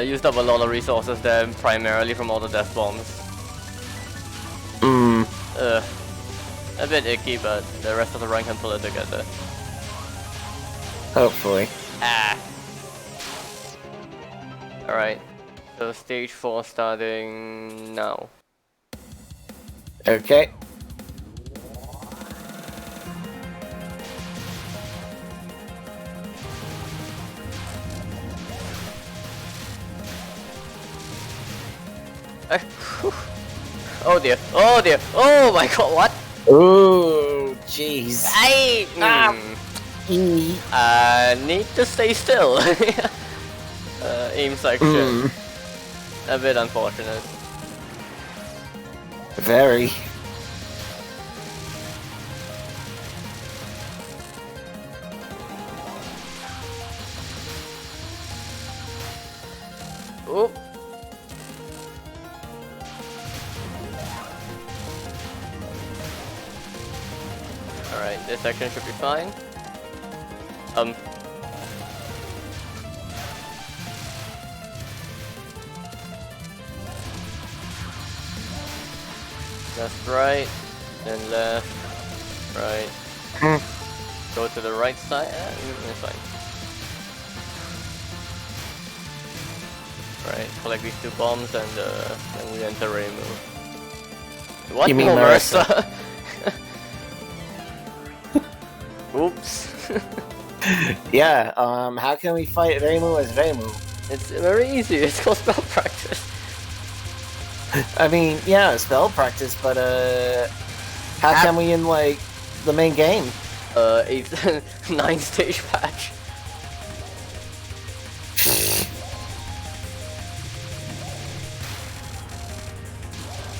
Used up a lot of resources there, primarily from all the death bombs. A bit icky, but the rest of the run can pull it together. Hopefully. Alright, so stage 4 starting now. Okay. Oh dear. Oh dear. Oh my god, what? Ooh, jeez. I need to stay still. Aim section. A bit unfortunate. Very. Oop. Alright, this section should be fine. Left, right, then left, right. Go to the right side. It's fine. Right, collect these 2 bombs and then we enter Reimu. What? You mean Marissa? Oops. Yeah, how can we fight Reimu as Reimu? It's very easy, it's called spell practice. I mean, yeah, spell practice, but how can we in like the main game? 9 stage patch.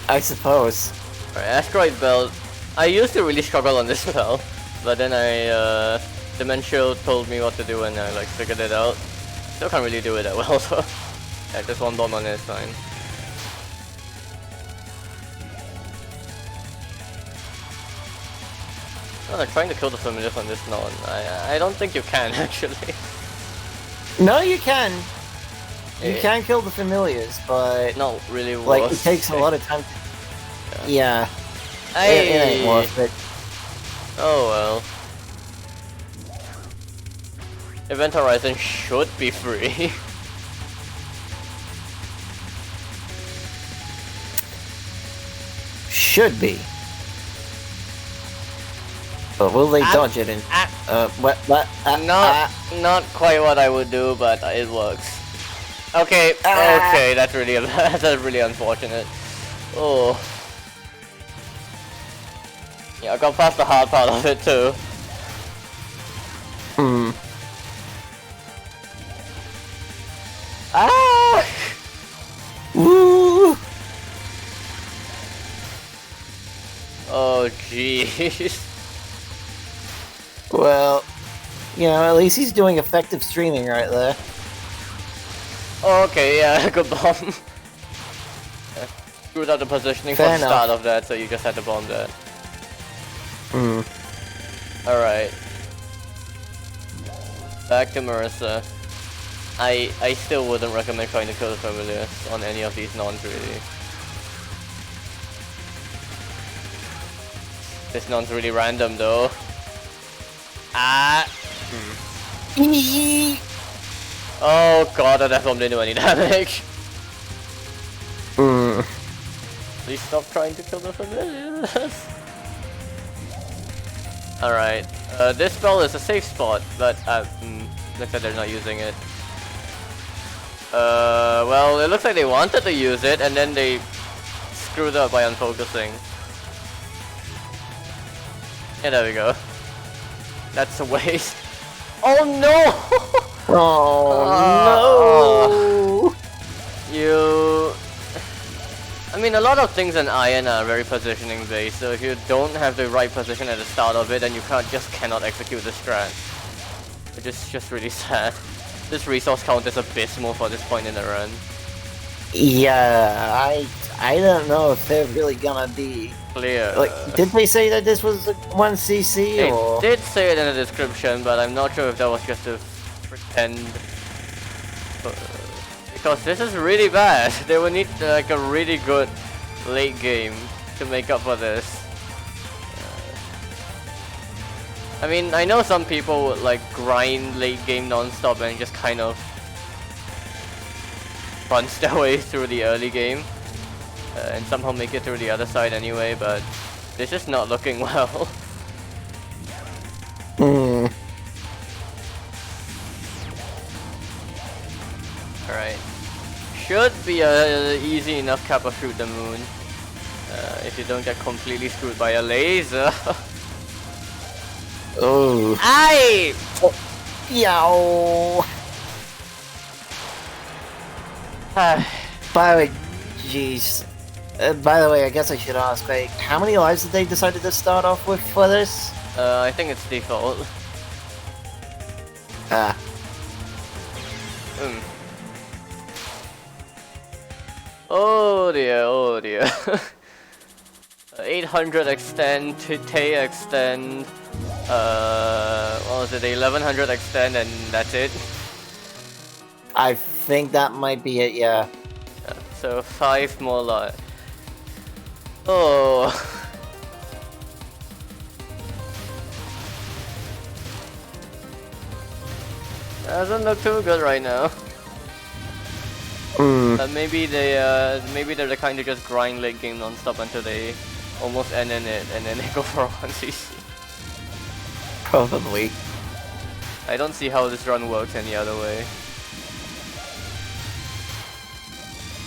I suppose. Alright, Asteroid Belt. I used to really struggle on this spell, but then Dementio told me what to do and I like figured it out. Still can't really do it that well, so yeah, just 1 bomb on it is fine. Oh, like trying to kill the familiars on this non. I don't think you can actually. No, you can. You Eh. can kill the familiars, but Not really worth like it takes a lot of time. Yeah, it ain't worth it. Oh well. Event Horizon should be free. Should be. But will they dodge it? And what? Not quite what I would do, but it works. Okay, okay, that's really that's really unfortunate. Oh. Yeah, I got past the hard part of it too. Ah! Woo! Oh jeez. Well, you know, at least he's doing effective streaming right there. Okay, yeah, good bomb. Screwed up the positioning Fair from the enough. start of that, so you just had to bomb that. Alright. Back to Marissa. I still wouldn't recommend trying to kill the familiars on any of these nons really. This non's really random though. Ah! Oh god, that bomb didn't do any damage. Please stop trying to kill the familiars. Alright, this spell is a safe spot, but looks like they're not using it. Well, it looks like they wanted to use it, and then they screwed up by unfocusing. Yeah, there we go. That's a waste. Oh no! Oh no! You... I mean, a lot of things in Iron are very positioning based, so if you don't have the right position at the start of it, then you cannot execute the strat. Which is just really sad. This resource count is abysmal for this point in the run. Yeah, I don't know if they're really gonna be Clear. like. Did they say that this was 1cc They or? did say it in the description, but I'm not sure if that was just to pretend. Because this is really bad. They will need like a really good late game to make up for this. I mean, I know some people would like grind late game non-stop and just kind of punch their way through the early game and somehow make it through the other side anyway, but this is not looking well. Alright. Should be a easy enough cap of Shoot the Moon. If you don't get completely screwed by a laser. Oh. Aye! Yow. By the way, jeez. By the way, I guess I should ask, like, how many lives did they decided to start off with for this? I think it's default. Ah. Oh dear, oh dear. 800 extend, Tay extend, what was it, 1100 extend, and that's it. I think that might be it, yeah. So 5 more lives. Oh. Doesn't look too good right now. Maybe they're the kind to just grind late game non-stop until they almost end in it, and then they go for a 1cc. Probably. I don't see how this run works any other way.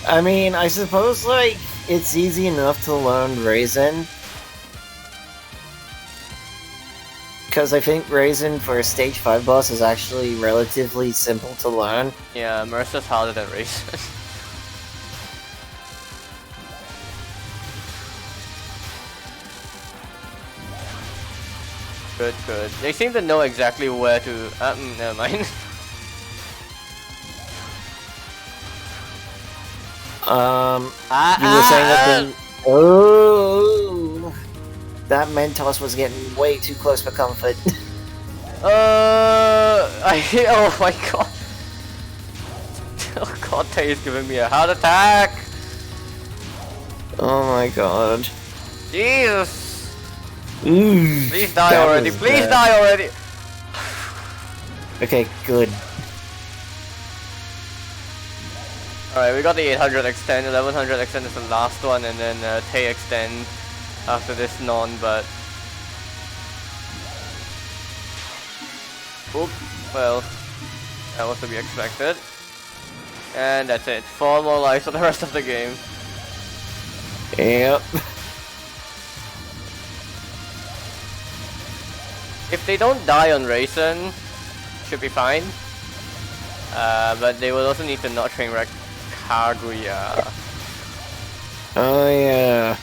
I mean, I suppose, like, it's easy enough to learn Raisin. Because I think Raisin for a stage 5 boss is actually relatively simple to learn. Yeah, Mercer's harder than Raisin. Good, good. They seem to know exactly where to... never mind. You were saying that the... Oh! That Mentos was getting way too close for comfort. Oh my god. Oh god, Tay is giving me a heart attack! Oh my god. Jesus! Ooh, Please die already, please die already! Okay, good. Alright, we got the 800 extend, 1100 extend is the last one, and then Tay extend after this non, but... Oop, well, that was to be expected. And that's it, 4 more lives for the rest of the game. Yep. If they don't die on Raisin, should be fine. But they will also need to not train wreck Kaguya. Oh yeah.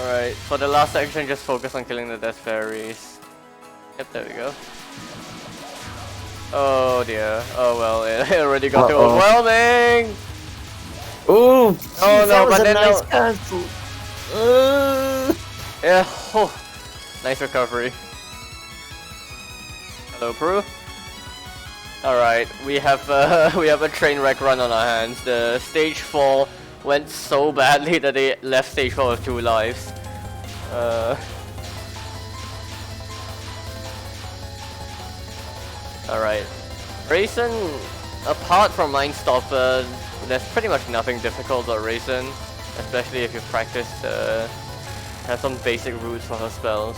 Alright, for the last section, just focus on killing the Death Fairies. Yep, there we go. Oh dear. Oh well, it already got too overwhelming! Ooh! Geez, Oh no, that was but a then nice no. cancel. Yeah, oh, nice recovery. Hello, Prue. Alright, we have a train wreck run on our hands. The stage 4 went so badly that they left stage 4 with 2 lives. Alright. Raisin, apart from Mindstopper, there's pretty much nothing difficult about Raisin, especially if you've practiced have some basic roots for her spells.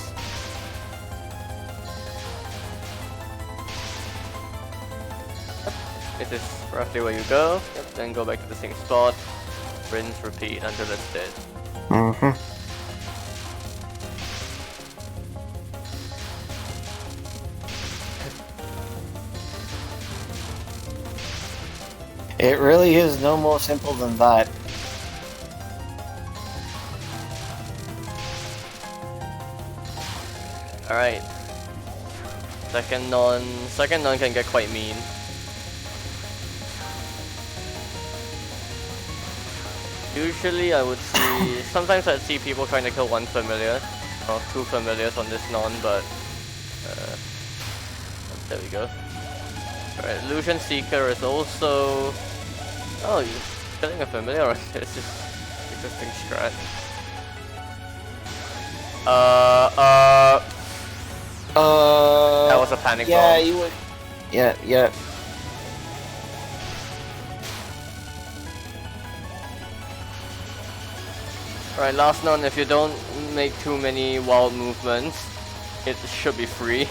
This is roughly where you go. Yep, then go back to the same spot. Rinse, repeat until it's dead. It really is no more simple than that. Alright. Second non can get quite mean. Usually I would see, sometimes I'd see people trying to kill 1 familiar, or 2 familiars on this non, but there we go. Alright, Illusion Seeker is also... Oh, you're killing a familiar on this is interesting strat. That was a panic bomb. Yeah, you would... Yeah. Alright, last non, if you don't make too many wild movements, it should be free.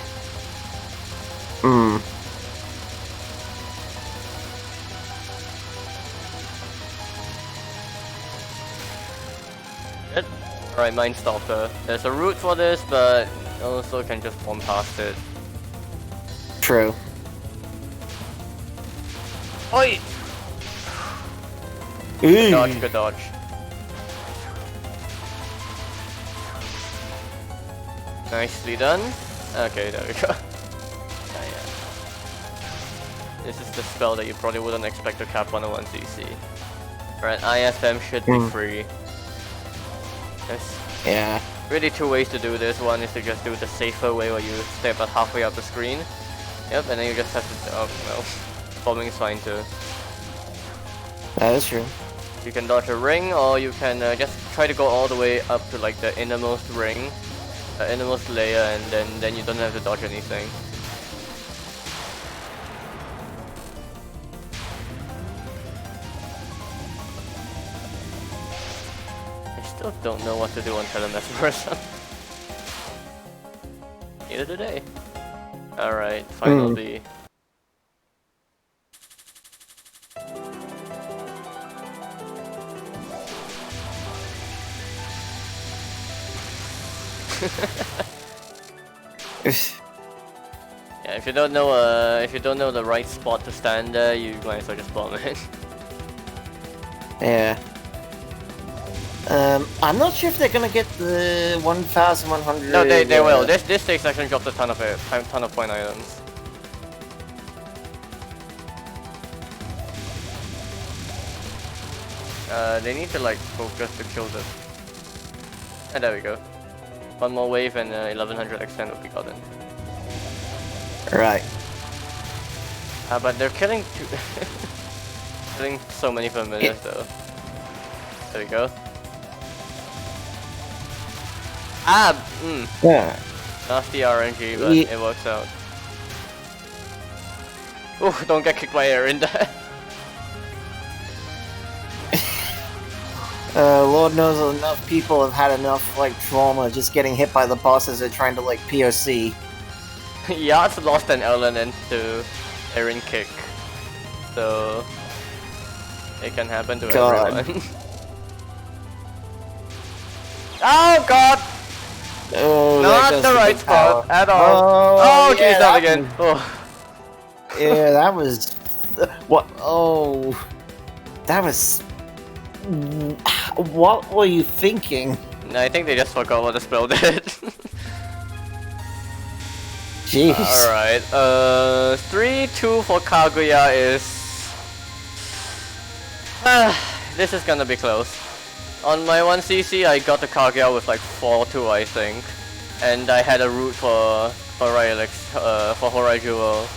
Alright, Mind Stalker. There's a route for this, but also can just bomb past it. True. Oi! Ooh. Dodge, good dodge. Nicely done. Okay, there we go. Yeah. This is the spell that you probably wouldn't expect to cap 101 CC. Right, IFM should be free. There's really two ways to do this. One is to just do it the safer way where you stay about halfway up the screen. Yep, and then you just have to... oh, no. Bombing is fine too. That is true. You can dodge a ring, or you can just try to go all the way up to like the innermost ring, innermost layer, and then you don't have to dodge anything. I still don't know what to do on Telemesmerism. Neither do they. Alright, final B. Yeah, if you don't know the right spot to stand there, you might as well just bomb it. Yeah. I'm not sure if they're gonna get the 1,100. No, they will. This stage section drops a ton of point items. They need to like focus to kill this. And there we go. One more wave and 1100 extend will be gotten. Right. But they're killing killing so many familiars though. There we go. Yeah. Nasty RNG, but it works out. Ooh, don't get kicked by air in there. Lord knows enough people have had enough, like, trauma just getting hit by the bosses they're trying to, like, POC. Yacht's lost an element to Aaron kick. So... it can happen to everyone. Oh god! Oh, not the right spot at all. Oh, geez, yeah, not again. Oh. Yeah, that was... What? Oh... That was... What were you thinking? No, I think they just forgot what the spell did. Jeez. Alright, 3-2 for Kaguya is... this is gonna be close. On my 1cc, I got the Kaguya with like 4-2, I think. And I had a route for Rylix, for Horai Jewel.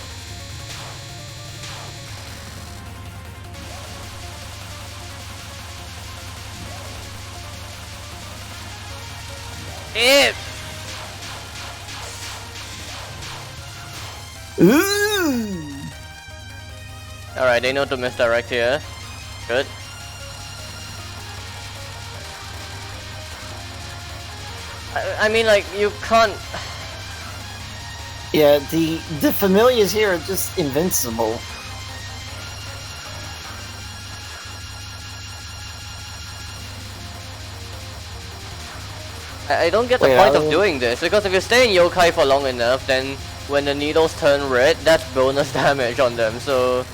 Ooh. Alright, they know to misdirect here. Good. I mean, like, you can't... Yeah, the familiars here are just invincible. I don't get the point of doing this, because if you stay in yokai for long enough, then when the needles turn red, that's bonus damage on them, so...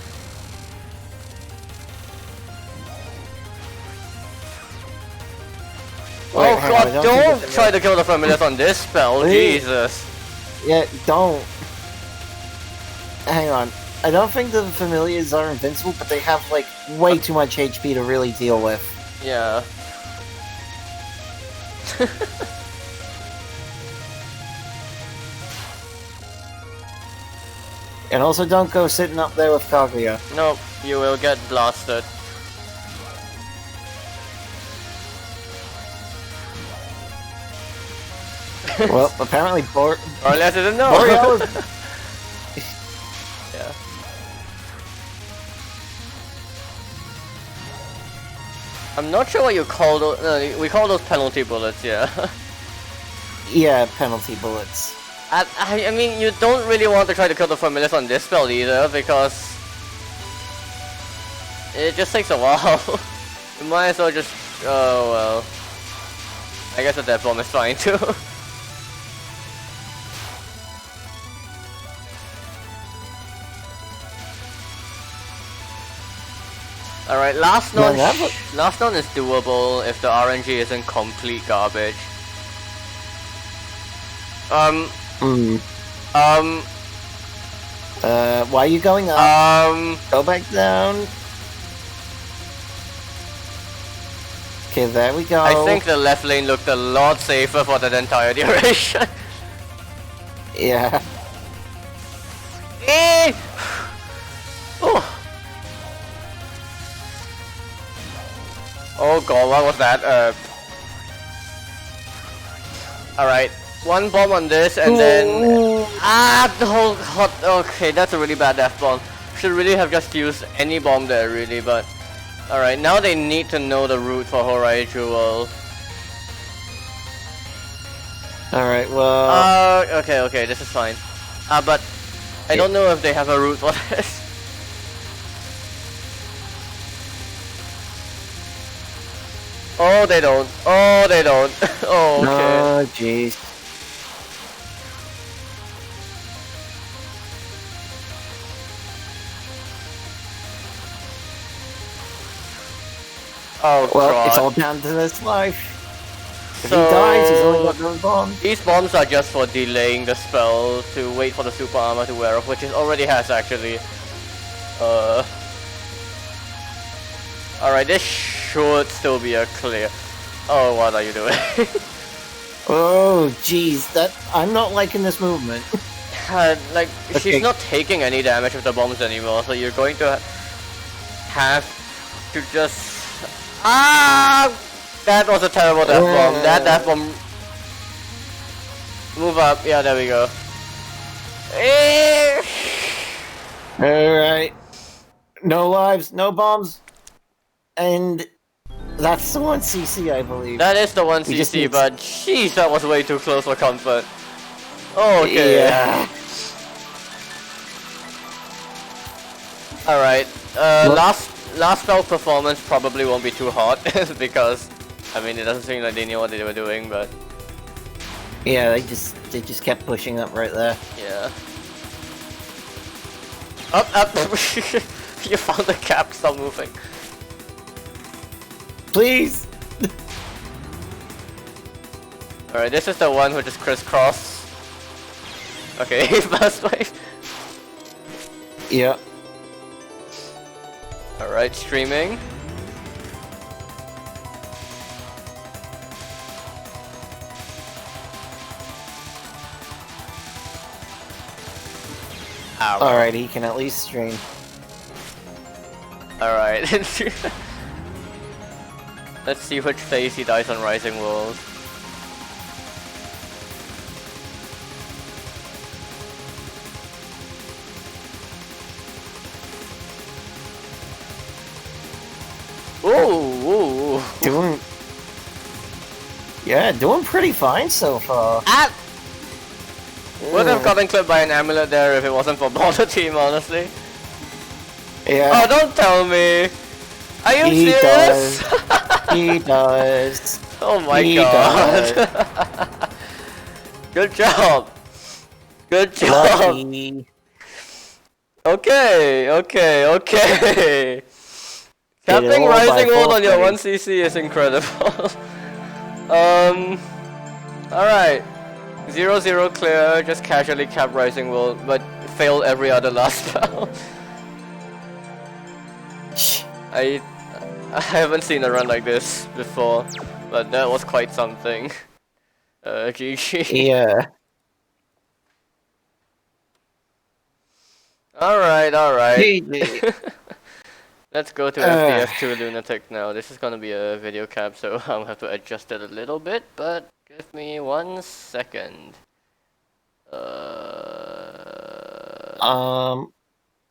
Wait, oh god, don't try to kill the familiars on this spell, Jesus! Yeah, don't. Hang on. I don't think the familiars are invincible, but they have, like, way too much HP to really deal with. Yeah. And also don't go sitting up there with Kaguya. Nope, you will get blasted. Well, apparently or unless it didn't know. Yeah. I'm not sure what you call those. We call those penalty bullets, yeah. Yeah, penalty bullets. I mean, you don't really want to try to kill the familiars on this spell either, because it just takes a while. You might as well just... oh well. I guess a death bomb is fine too. Alright, last Man, known is doable if the RNG isn't complete garbage. Why are you going up? Go back down. Okay, there we go. I think the left lane looked a lot safer for that entire duration. Yeah. Oh. Oh god, what was that? Alright, one bomb on this and then... the whole hot... Okay, that's a really bad death bomb. Should really have just used any bomb there really, but... Alright, now they need to know the route for Horai Jewel. Alright, well... okay, this is fine. But... I don't know if they have a route for this. Oh, they don't. Oh, they don't. Oh, okay. Oh, jeez. Oh, well, god. it's all down to this life. If So, he dies, he's only got those bombs. These bombs are just for delaying the spell to wait for the super armor to wear off, which it already has actually. Alright, this should still be a clear. Oh, what are you doing? Oh, jeez, I'm not liking this movement. Like, Okay. she's not taking any damage with the bombs anymore, so you're going to have to just... That was a terrible death bomb. That death bomb... Move up. Yeah, there we go. Alright. No lives, no bombs. And that's the 1cc, I believe. That is the one We just CC, need- but jeez, that was way too close for comfort. Okay. Yeah. Alright. What? Last spell performance probably won't be too hot because I mean it doesn't seem like they knew what they were doing, but Yeah, they just kept pushing up right there. yeah. Up. You found the cap, stop moving. Please! Alright, this is the one who just crisscross. Okay, fast wave. Yeah. Alright, streaming. Ow. Alright, he can at least stream. Alright. Let's see which phase he dies on Rising World. Ooh. Doing... Yeah, doing pretty fine so far. Would have gotten clipped by an amulet there if it wasn't for Border Team, honestly. Yeah. Oh, don't tell me! Are you He serious? He does. Oh my He god. does. Good job. Good job. Lucky. Okay. Capping all by Rising World on your forfeit. 1cc is incredible. Alright. 0-0 clear, just casually cap Rising World, but fail every other last spell. I haven't seen a run like this before, but that was quite something. GG. Yeah. Alright. GG. Let's go to FPS2 Lunatic now. This is gonna be a video cap, so I'll have to adjust it a little bit, but give me 1 second.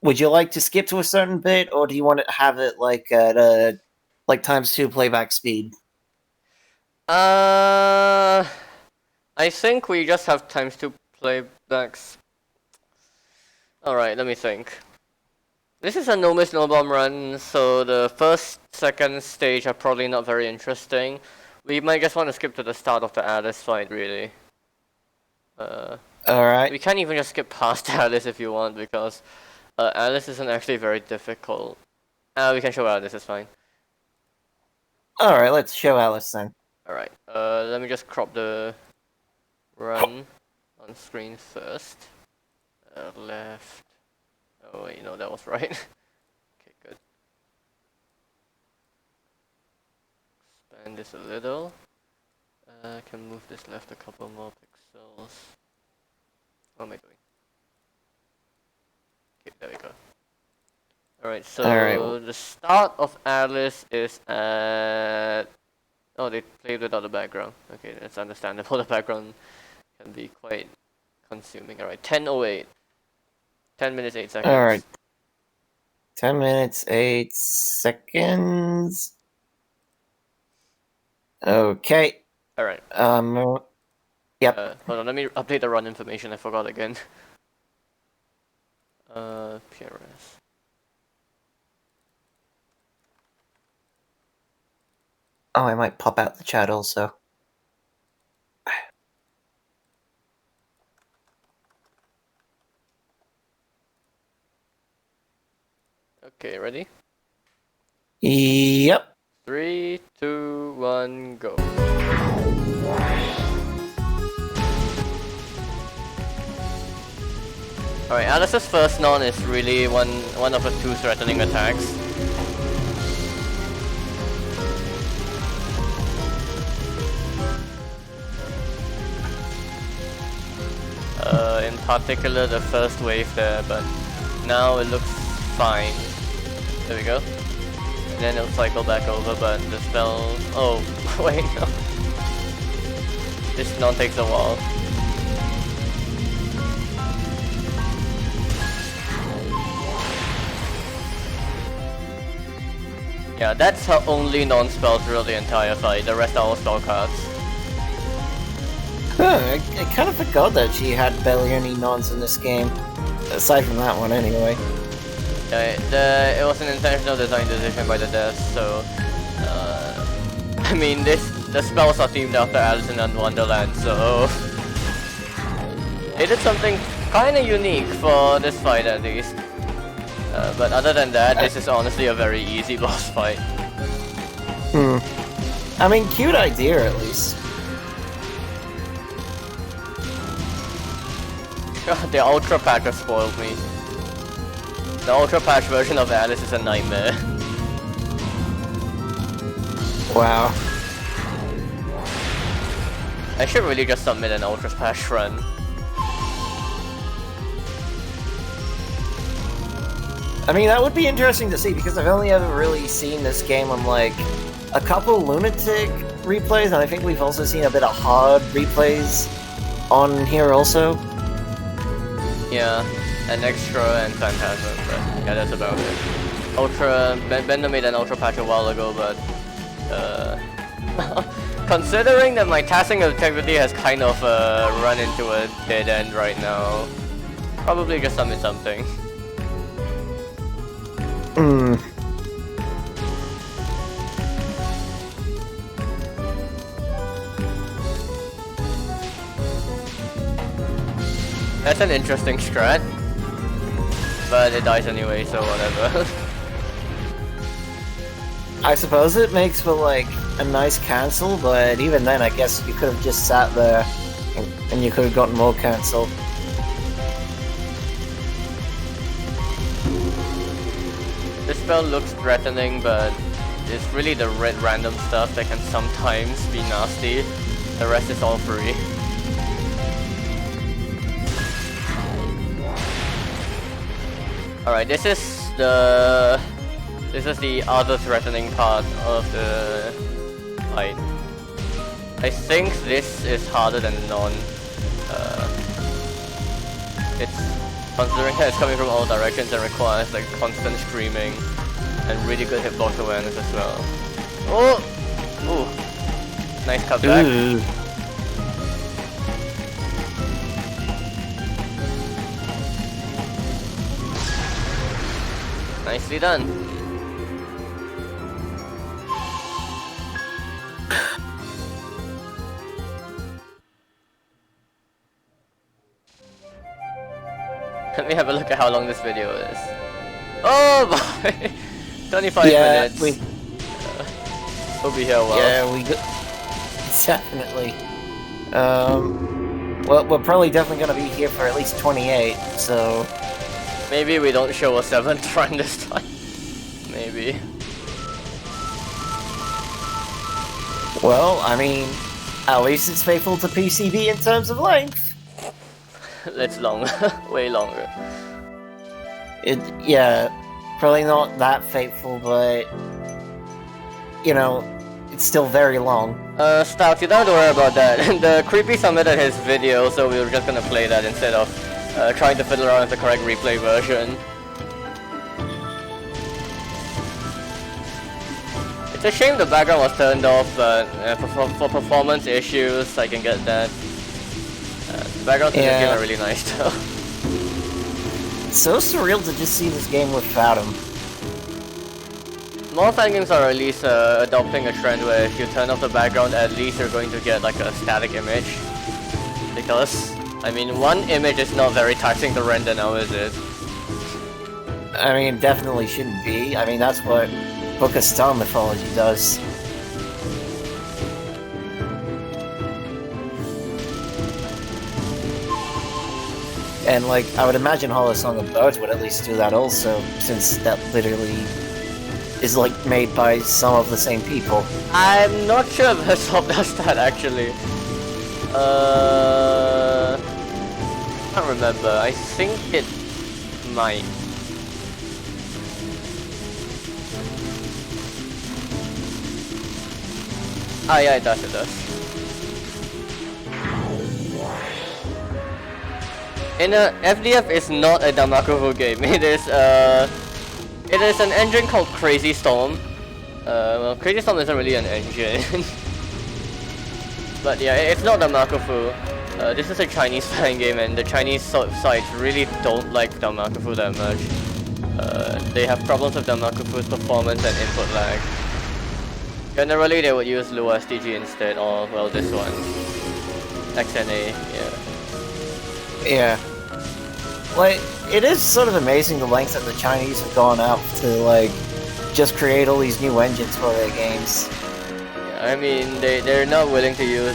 Would you like to skip to a certain bit, or do you want to have it like at like ×2 playback speed? I think we just have ×2 playbacks. Alright, let me think. This is a no miss no bomb run, so the first, second stage are probably not very interesting. We might just want to skip to the start of the Alice fight, really. Alright. We can't even just skip past Alice if you want, because Alice isn't actually very difficult. We can show Alice, it's fine. Alright, let's show Alice then. Alright, let me just crop the run on screen first. Left. Oh wait, no, that was right. Okay, good. Expand this a little. I can move this left a couple more pixels. What am I doing? Okay, there we go. Alright, so the start of Alice is at... Oh, they played without the background. Okay, that's understandable. The background can be quite consuming. Alright, 10:08. 10 minutes, 8 seconds. Alright. 10 minutes, 8 seconds. Okay. Alright. Yep. Hold on, let me update the run information. I forgot again. PRS. Oh, I might pop out the chat also. Okay, ready? Yep. 3, 2, 1, go. Alright, Alice's first non is really one of the 2 threatening attacks. In particular the first wave there, but now it looks fine. There we go. And then it'll cycle back over, but the spell... Oh, wait, no. This non takes a while. Yeah, that's her only non-spell throughout the entire fight. The rest are all spell cards. Huh, I kind of forgot that she had barely any nons in this game. Aside from that one, anyway. Yeah, it was an intentional design decision by the devs, so... I mean, the spells are themed after Alice in Wonderland, so... They did something kinda unique for this fight, at least. But other than that, this is honestly a very easy boss fight. I mean, cute idea, at least. The Ultra Patch has spoiled me. The Ultra Patch version of Alice is a nightmare. Wow. I should really just submit an Ultra Patch run. I mean, that would be interesting to see, because I've only ever really seen this game on, like, a couple Lunatic replays, and I think we've also seen a bit of hard replays on here also. Yeah, an Extra and Phantasm, but yeah, that's about it. Ultra... Bender made an Ultra Patch a while ago, but... considering that my tasking integrity has kind of run into a dead end right now, probably just submit something. That's an interesting strat, but it dies anyway, so whatever. I suppose it makes for, like, a nice cancel, but even then I guess you could have just sat there and you could have gotten more cancel. This spell looks threatening, but it's really the red random stuff that can sometimes be nasty. The rest is all free. Alright, this is the other threatening part of the fight. I think this is harder than non. It's considering that it's coming from all directions and requires like constant screaming and really good hitbox awareness as well. Oh! Ooh. Nice cutback. Ooh. Nicely done. Let me have a look at how long this video is. Oh boy! 25 minutes. We'll be here a while. Yeah, definitely. Well, we're probably definitely gonna be here for at least 28, so... Maybe we don't show a 7th run this time. Maybe. Well, I mean, at least it's faithful to PCB in terms of length. It's longer. Way longer. Yeah, probably not that faithful, but... You know, it's still very long. Stout, you don't have to worry about that. The Creepy submitted his video, so we were just gonna play that instead of trying to fiddle around with the correct replay version. It's a shame the background was turned off, but for performance issues, I can get that. The backgrounds in this game are really nice though. It's so surreal to just see this game without him. More fan games are at least adopting a trend where if you turn off the background, at least you're going to get like a static image. Because, I mean, one image is not very taxing to render now, is it? I mean, definitely shouldn't be. I mean, that's what Book of Star Mythology does. And, like, I would imagine Hollow Song of Birds would at least do that also, since that literally is, like, made by some of the same people. I'm not sure if Hershop does that, actually. I can't remember. I think it might. Ah, yeah, it does, it does. FDF is not a Damakufu game. It is an engine called Crazy Storm. Well, Crazy Storm isn't really an engine. But yeah, it's not Damakufu. This is a Chinese fan game, and the Chinese sites really don't like Damakufu that much. They have problems with Damakufu's performance and input lag. Generally, they would use Lua SDG instead, or, well, this one. XNA, yeah. Yeah. Like, it is sort of amazing the lengths that the Chinese have gone out to, like, just create all these new engines for their games. Yeah, I mean, they're not willing to use,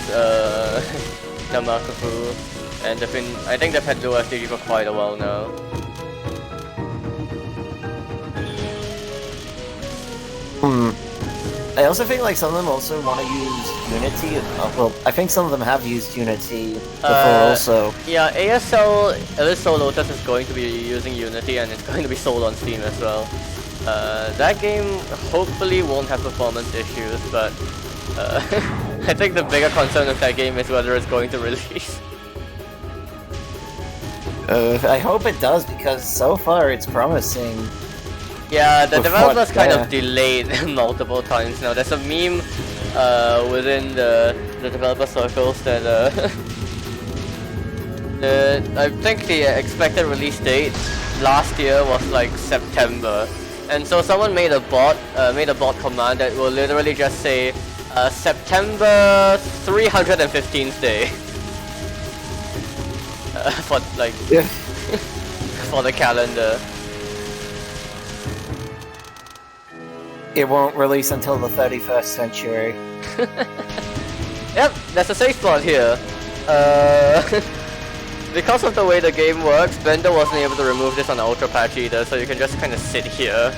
Damakufu, and I think they've had Lua SDG for quite a while now. I also think like some of them also want to use Unity. Well, I think some of them have used Unity before also. Yeah, ASL, Alysso Lotus is going to be using Unity, and it's going to be sold on Steam as well. That game hopefully won't have performance issues, but I think the bigger concern of that game is whether it's going to release. I hope it does, because so far it's promising. Yeah, the developers kind of delayed multiple times now. There's a meme within the developer circles that I think the expected release date last year was like September, and so someone made a bot command that will literally just say September 315th day for like for the calendar. It won't release until the 31st century. Yep, there's a safe spot here. Because of the way the game works, Bender wasn't able to remove this on the Ultra patch either, so you can just kind of sit here.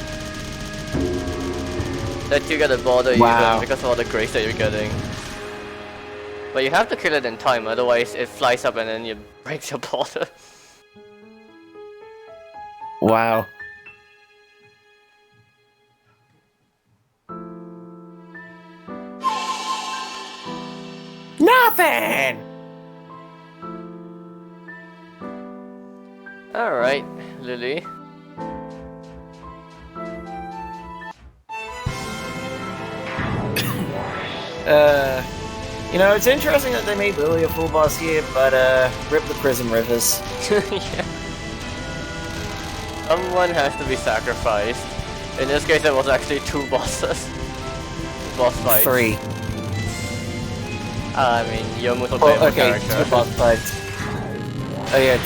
Let you get a border even because of all the grace that you're getting. But you have to kill it in time, otherwise it flies up and then it breaks your border. Wow. Nothing! Alright, Lily. You know, it's interesting that they made Lily a full boss here, but rip the Prism Rivers. Yeah. Someone has to be sacrificed. In this case, it was actually 2 bosses. Boss fights. 3. I mean, Yomu's a playable character. 2 boss fights. Oh yeah,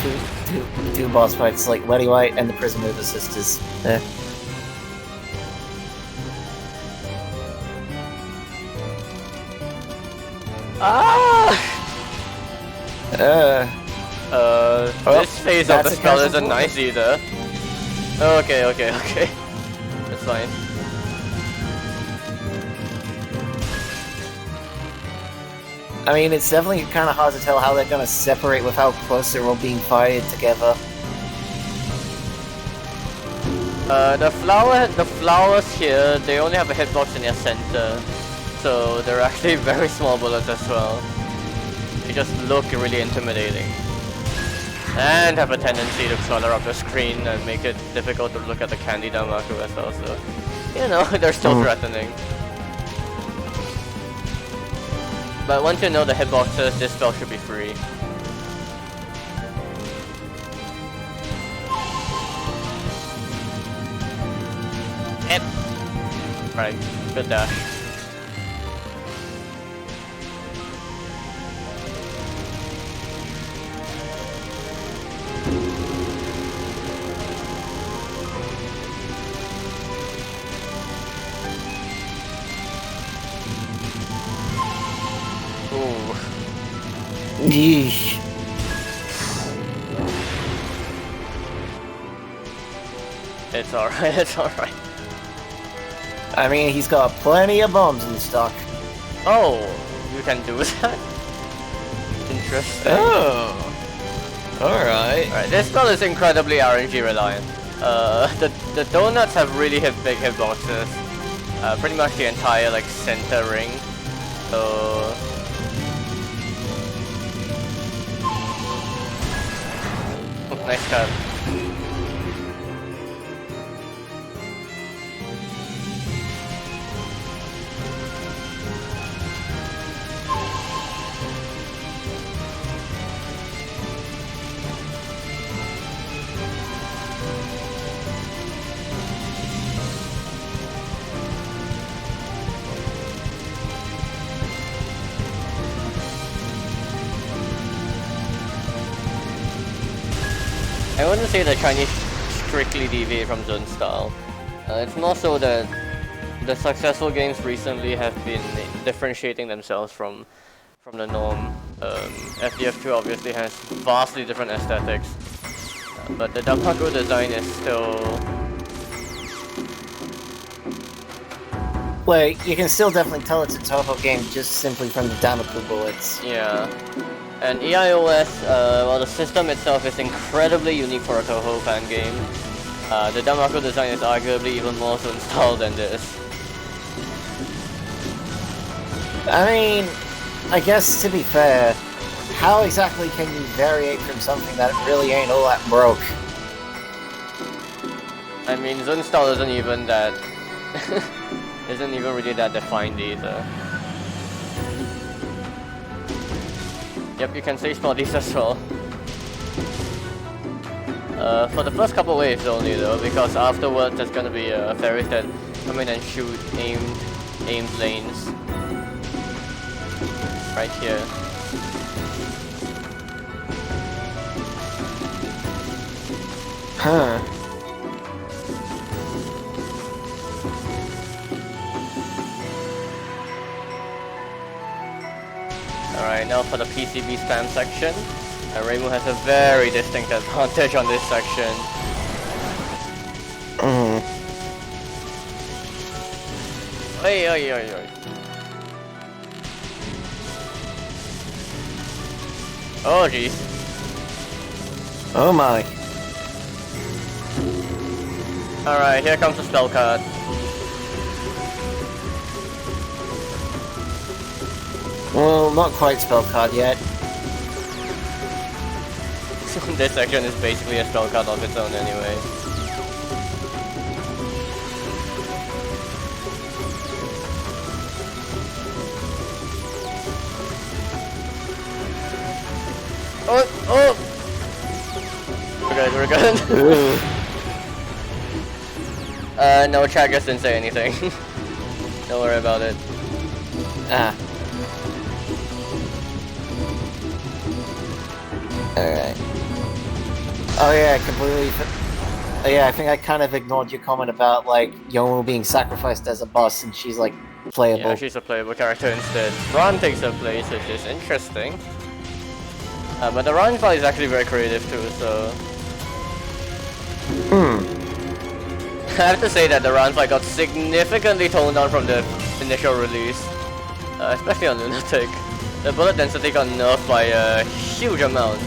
two boss fights, like Letty White and the Prison Mover sisters. There. This phase of the spell isn't nice either. Okay. That's fine. I mean, it's definitely kind of hard to tell how they're going to separate with how close they're all being fired together. The flowers here, they only have a hitbox in their center, so they're actually very small bullets as well. They just look really intimidating. And have a tendency to clutter up the screen and make it difficult to look at the candy Damaku as well, so, you know, they're still threatening. But once you know the hitboxes, this spell should be free. Yep. Right, good dash. Yeesh. It's alright, it's alright. I mean, he's got plenty of bombs in stock. Oh, you can do that? Interesting. Oh. Alright. Alright, this spell is incredibly RNG reliant. The donuts have really big hitboxes. Pretty much the entire, like, center ring. So... nice cut. I wouldn't say the Chinese strictly deviate from Zun style. It's more so that the successful games recently have been differentiating themselves from the norm. FDF2 obviously has vastly different aesthetics, but the Damaku design is still... Like, you can still definitely tell it's a Touhou game just simply from the Damaku bullets. Yeah. And EIOS, well, the system itself is incredibly unique for a Touhou fan game. The Damaku design is arguably even more so installed than this. I mean, I guess to be fair, how exactly can you variate from something that really ain't all that broke? I mean, Zun style isn't even that... isn't even really that defined either. Yep, you can save these as well. For the first couple waves only though, because afterwards there's gonna be fairies that come in and shoot aimed lanes. Right here. Huh. Alright, now for the PCB spam section. Reimu has a very distinct advantage on this section. Oi, oi, oi, oi. Oh jeez. Oh my. Alright, here comes the spell card. Well, not quite spell card yet. This section is basically a spell card of its own anyway. Oh! We're good. No, Chagas didn't say anything. Don't worry about it. Ah. Alright. Oh yeah, I completely. Oh yeah, I think I kind of ignored your comment about like Yomu being sacrificed as a boss, and she's like playable. Yeah, she's a playable character instead. Ron takes her place, which is interesting. But the Ron fight is actually very creative too, so... I have to say that the Ron fight got significantly toned down from the initial release. Especially on Lunatic. The bullet density got nerfed by a huge amount.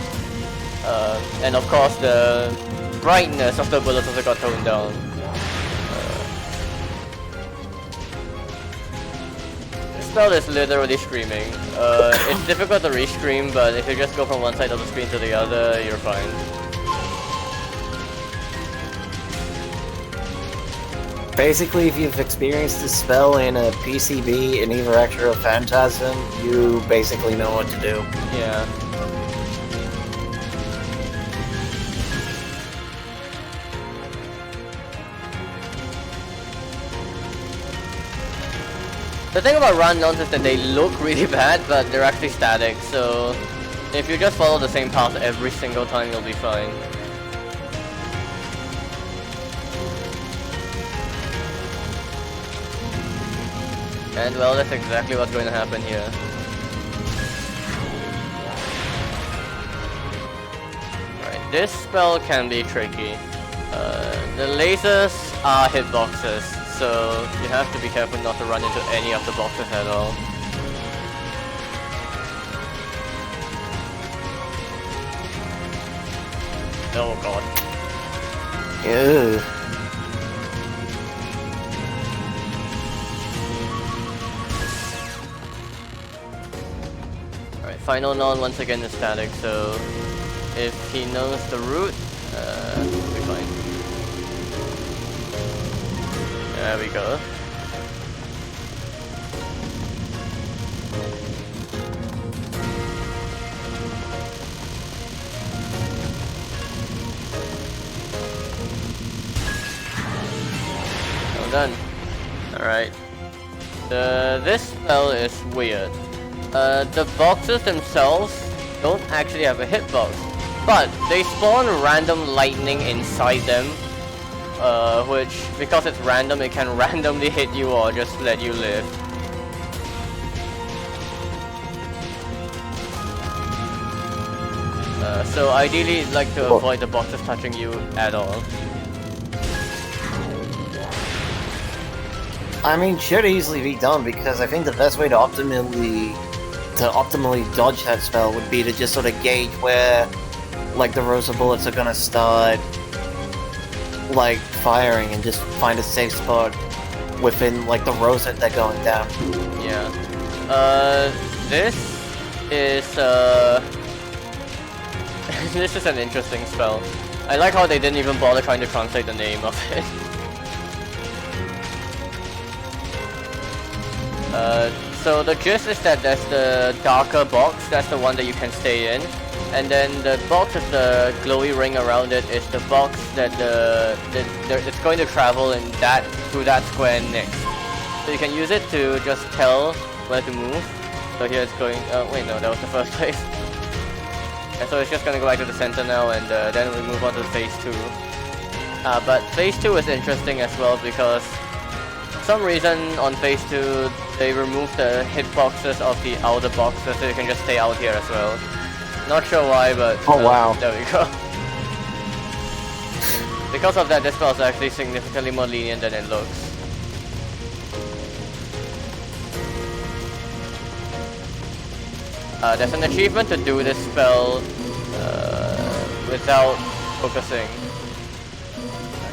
And of course the brightness of the bullets also got toned down. This spell is literally screaming. It's difficult to re-scream, but if you just go from one side of the screen to the other, you're fine. Basically, if you've experienced this spell in a PCB, in either Extra or Phantasm, you basically know what to do. Yeah. The thing about run-downs is that they look really bad, but they're actually static, so if you just follow the same path every single time, you'll be fine. And well, that's exactly what's going to happen here. Right, this spell can be tricky. The lasers are hitboxes, so you have to be careful not to run into any of the boxes at all. Oh god. Ew. Alright, final null once again is static, so if he knows the route, we'll be fine. There we go. Well done. Alright. This spell is weird. The boxes themselves don't actually have a hitbox, but they spawn random lightning inside them, which, because it's random, it can randomly hit you or just let you live. So ideally, you'd like to avoid the boxes touching you at all. I mean, should easily be done, because I think the best way to optimally dodge that spell would be to just sort of gauge where, like, the rows of bullets are gonna start, like, firing, and just find a safe spot within, like, the rows that they're going down. Yeah. This is, this is an interesting spell. I like how they didn't even bother trying to translate the name of it. So the gist is that there's the darker box, that's the one that you can stay in. And then the box with the glowy ring around it is the box that it's going to travel in through that square next. So you can use it to just tell where to move. So here it's going, wait no, that was the first place. And so it's just gonna go back to the center now, and then we move on to phase 2. But phase 2 is interesting as well because for some reason on phase 2 they removed the hitboxes of the outer boxes, so you can just stay out here as well. Not sure why, but oh wow, there we go. Because of that, this spell is actually significantly more lenient than it looks. There's an achievement to do this spell without focusing.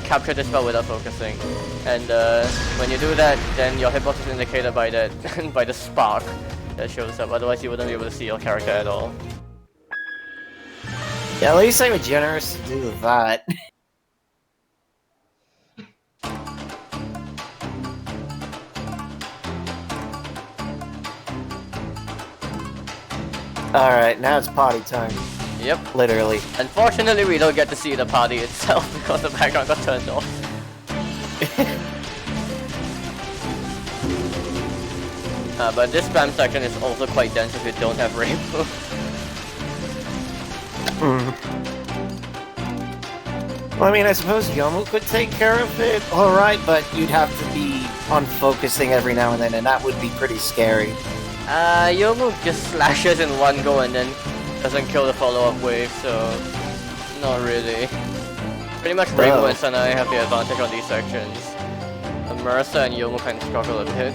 Capture this spell without focusing, and when you do that, then your hitbox is indicated by that by the spark that shows up. Otherwise, you wouldn't be able to see your character at all. Yeah, at least they were generous to do that. Alright, now it's party time. Yep. Literally. Unfortunately, we don't get to see the party itself because the background got turned off. But this spam section is also quite dense if you don't have rainbow. Well, I mean, I suppose Yomu could take care of it, alright, but you'd have to be unfocusing every now and then, and that would be pretty scary. Yomu just slashes in one go and then doesn't kill the follow-up wave, so not really. Pretty much Rainbow and Sanai have the advantage on these sections. Marissa and Yomu kind of struggle a bit.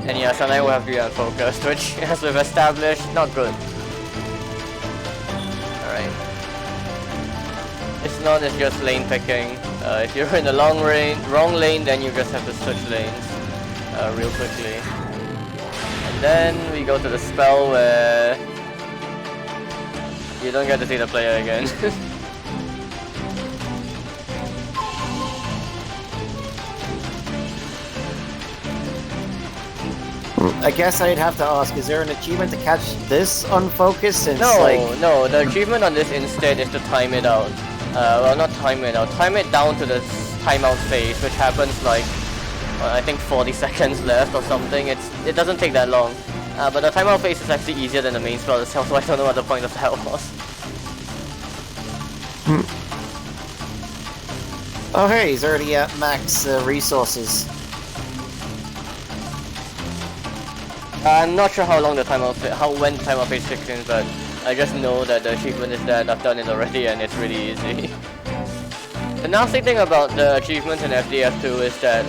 And yeah, Sanai will have to be unfocused, which, as we've established, not good. Alright. It's not as just lane picking. If you're in the wrong lane, then you just have to switch lanes real quickly. And then we go to the spell where you don't get to see the player again. I guess I'd have to ask, is there an achievement to catch this unfocused? Since, no, the achievement on this instead is to time it out. Well, not time it out, time it down to the timeout phase, which happens like, I think 40 seconds left or something. It doesn't take that long. But the timeout phase is actually easier than the main spell itself, so I don't know what the point of that was. Oh hey, he's already at max resources. I'm not sure how long the when the timeout phase kicks in, but I just know that the achievement is that I've done it already and it's really easy. The nasty thing about the achievements in FDF2 is that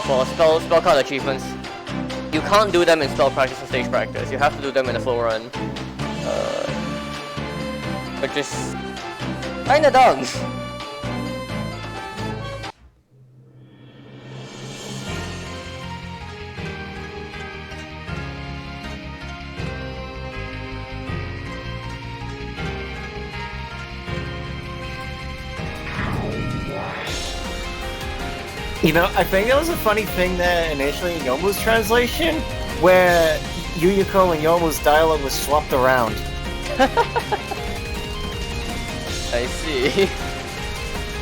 for spell card achievements, you can't do them in spell practice and stage practice. You have to do them in a full run, which is kinda dumb. You know, I think there was a funny thing there initially in Yomu's translation, where Yuyuko and Yomu's dialogue was swapped around. I see.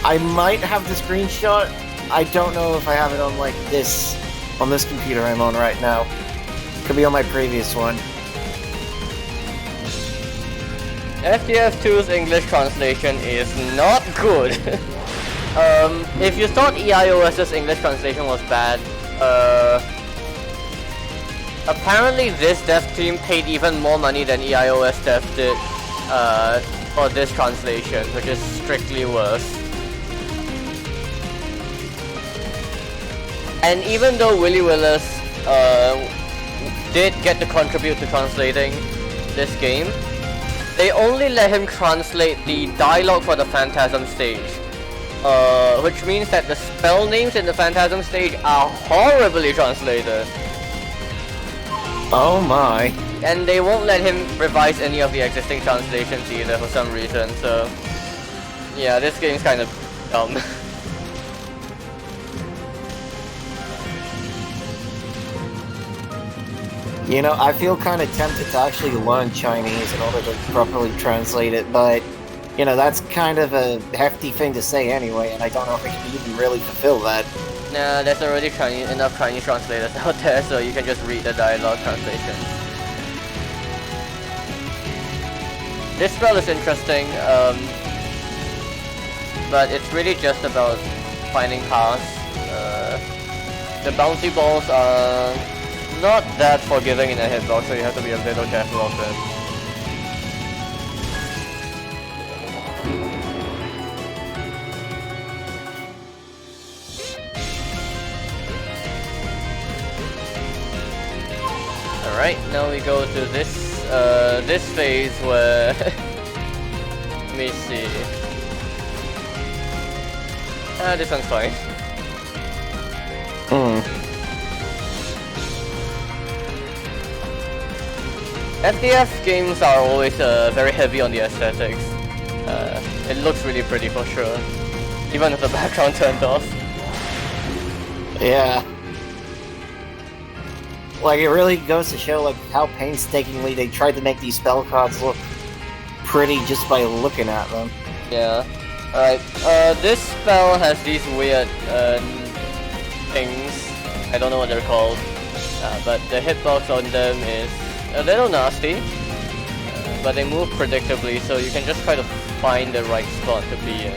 I might have the screenshot. I don't know if I have it on like this, on this computer I'm on right now. Could be on my previous one. FDF2's English translation is not good. If you thought EIOS's English translation was bad, apparently this dev team paid even more money than EIOS dev did for this translation, which is strictly worse. And even though Willy Willis did get to contribute to translating this game, they only let him translate the dialogue for the Phantasm stage. Which means that the spell names in the Phantasm stage are horribly translated. Oh my. And they won't let him revise any of the existing translations either for some reason, so yeah, this game's kind of dumb. You know, I feel kind of tempted to actually learn Chinese in order to properly translate it, but you know, that's kind of a hefty thing to say anyway, and I don't know if I can even really fulfill that. Nah, there's already enough Chinese translators out there, so you can just read the dialogue translation. This spell is interesting, but it's really just about finding paths. The bouncy balls are not that forgiving in a hitbox, so you have to be a little careful of them. Alright, now we go to this this phase where let me see. This one's fine. FDF games are always very heavy on the aesthetics. It looks really pretty for sure, even with the background turned off. Yeah. Like, it really goes to show, like, how painstakingly they tried to make these spell cards look pretty just by looking at them. Yeah. Alright, this spell has these weird, things. I don't know what they're called. But the hitbox on them is a little nasty. but they move predictably, so you can just try to find the right spot to be in.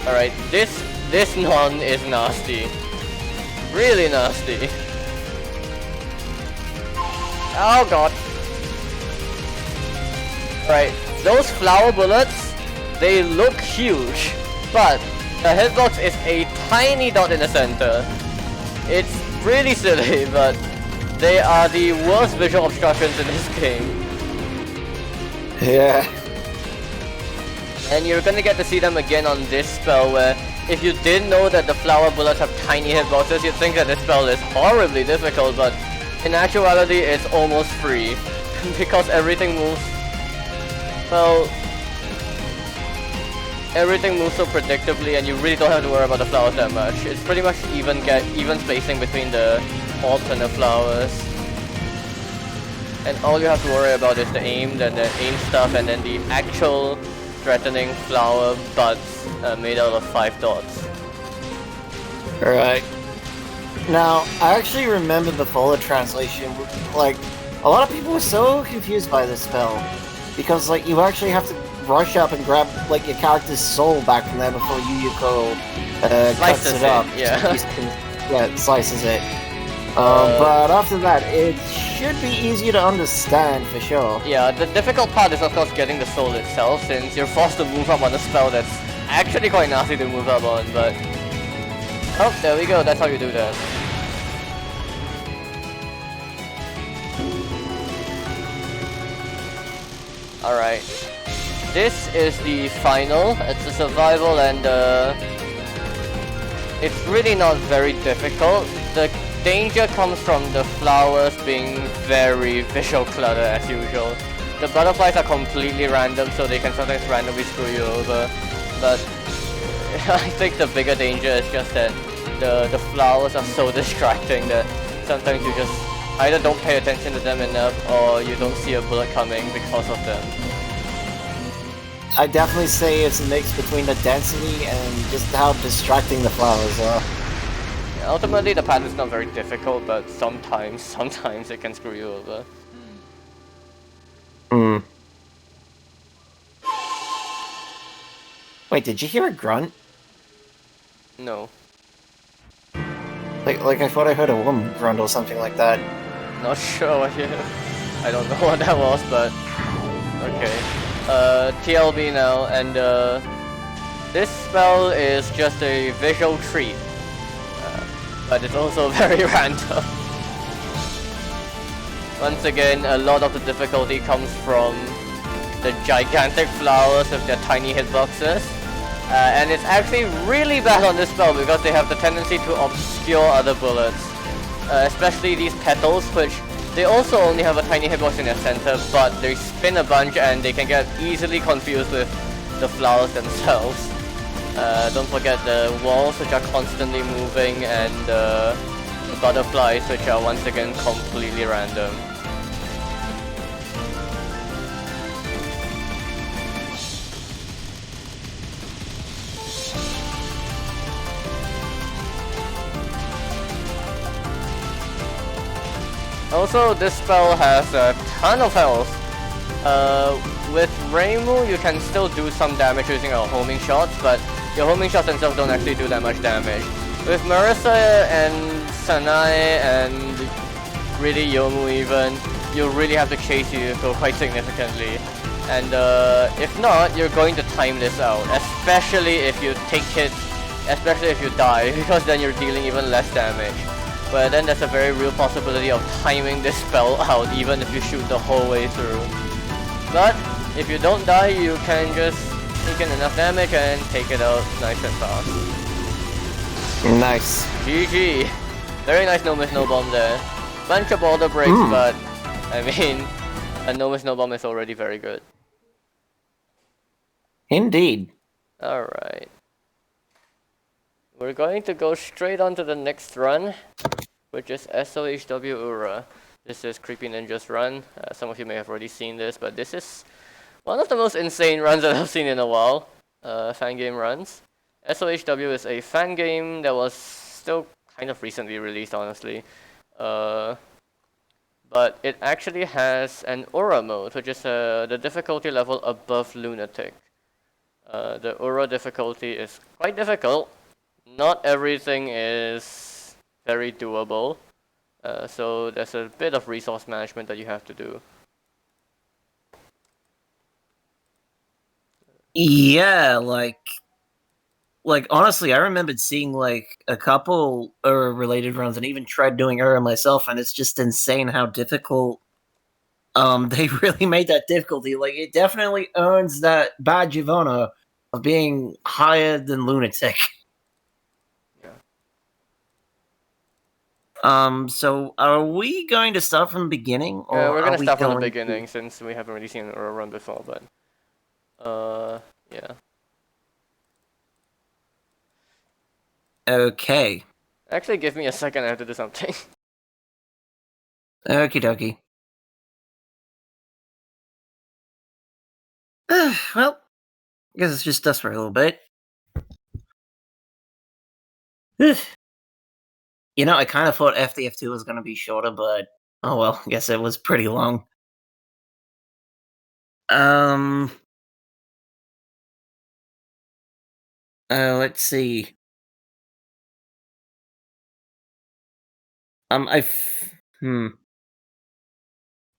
Alright, this non is nasty. Really nasty. Oh god. Right, those flower bullets, they look huge, but the hitbox is a tiny dot in the center. It's really silly, but they are the worst visual obstructions in this game. Yeah. And you're gonna get to see them again on this spell, where if you didn't know that the flower bullets have tiny hitboxes, you'd think that this spell is horribly difficult, but in actuality it's almost free. Because everything moves... well... everything moves so predictably and you really don't have to worry about the flowers that much. It's pretty much even spacing between the orbs and the flowers. And all you have to worry about is the aim, then the aim stuff, and then the actual threatening flower buds made out of 5 dots. Alright. Now, I actually remember the Fuller translation. Like, a lot of people were so confused by this spell. Because, like, you actually have to rush up and grab, like, your character's soul back from there before Yuyuko cuts it up. Yeah. Yeah, slices it. But after that, it should be easier to understand for sure. Yeah, the difficult part is of course getting the soul itself, since you're forced to move up on a spell that's actually quite nasty to move up on, but... oh, there we go, that's how you do that. Alright. This is the final. It's a survival and it's really not very difficult. The danger comes from the flowers being very visual clutter as usual. The butterflies are completely random, so they can sometimes randomly screw you over. But I think the bigger danger is just that the flowers are so distracting that sometimes you just either don't pay attention to them enough or you don't see a bullet coming because of them. I definitely say it's a mix between the density and just how distracting the flowers are. Ultimately, the pattern is not very difficult, but sometimes it can screw you over. Wait, did you hear a grunt? No. Like I thought I heard a woman grunt or something like that. Not sure what you... I don't know what that was, but... okay. TLB now, and this spell is just a visual treat. But it's also very random. Once again, a lot of the difficulty comes from the gigantic flowers with their tiny hitboxes. And it's actually really bad on this spell because they have the tendency to obscure other bullets. Especially these petals, which they also only have a tiny hitbox in their center, but they spin a bunch and they can get easily confused with the flowers themselves. Don't forget the walls, which are constantly moving, and the butterflies, which are once again completely random. Also, this spell has a ton of health. With Reimu, you can still do some damage using your homing shots, but your homing shots themselves don't actually do that much damage. With Marissa and Sanae and really Yomu even, you really have to chase Yuyuko quite significantly. And if not, you're going to time this out, especially if you take hits, especially if you die, because then you're dealing even less damage. But then there's a very real possibility of timing this spell out even if you shoot the whole way through. But if you don't die, you can just sneak in enough damage and take it out nice and fast. Nice. GG. Very nice no miss no bomb there. Bunch of border breaks, but I mean, a no miss no bomb is already very good. Indeed. Alright. We're going to go straight on to the next run, which is SOHW Ura. This is Creepy Ninja's run. Some of you may have already seen this, but this is one of the most insane runs that I've seen in a while. Fan game runs. SOHW is a fan game that was still kind of recently released, honestly. But it actually has an aura mode, which is the difficulty level above Lunatic. The aura difficulty is quite difficult. Not everything is very doable. So there's a bit of resource management that you have to do. Yeah, like honestly, I remembered seeing like a couple related runs, and even tried doing Ura myself, and it's just insane how difficult. They really made that difficulty. Like, it definitely earns that badge of honor of being higher than Lunatic. Yeah. So are we going to start from the beginning, or We're gonna are we start from the going beginning since we haven't really seen an aura run before, but yeah. Okay. Actually, give me a second. I have to do something. Okie dokie. Well, I guess it's just us for a little bit. You know, I kind of thought FDF2 was going to be shorter, but oh well, I guess it was pretty long. Let's see.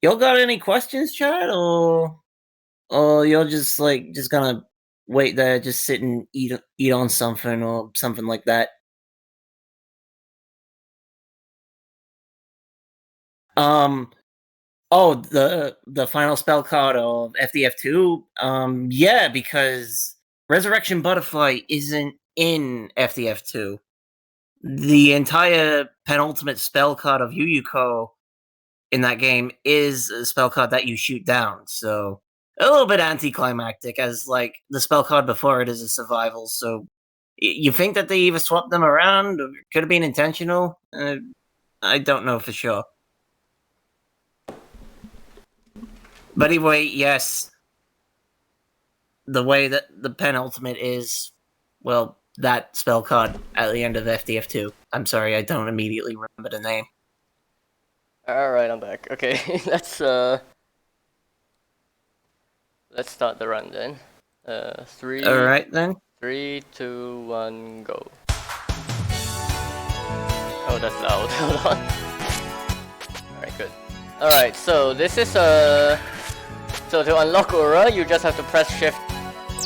Y'all got any questions, Chad, or you're just gonna wait there, just sit and eat on something or something like that? Oh, the final spell card of FDF2. Yeah, because Resurrection Butterfly isn't in FDF2. The entire penultimate spell card of Yuyuko in that game is a spell card that you shoot down, so a little bit anticlimactic, as like the spell card before it is a survival. So you think that they either swapped them around, or could have been intentional? I don't know for sure. But anyway, yes, the way that the penultimate is, well, that spell card at the end of FDF2. I'm sorry, I don't immediately remember the name. Alright, I'm back. Okay, let's start the run then. 3. Alright then. 3, 2, 1, go. Oh, that's loud. Hold on. Alright, good. Alright, so this is so to unlock Aura, you just have to press shift.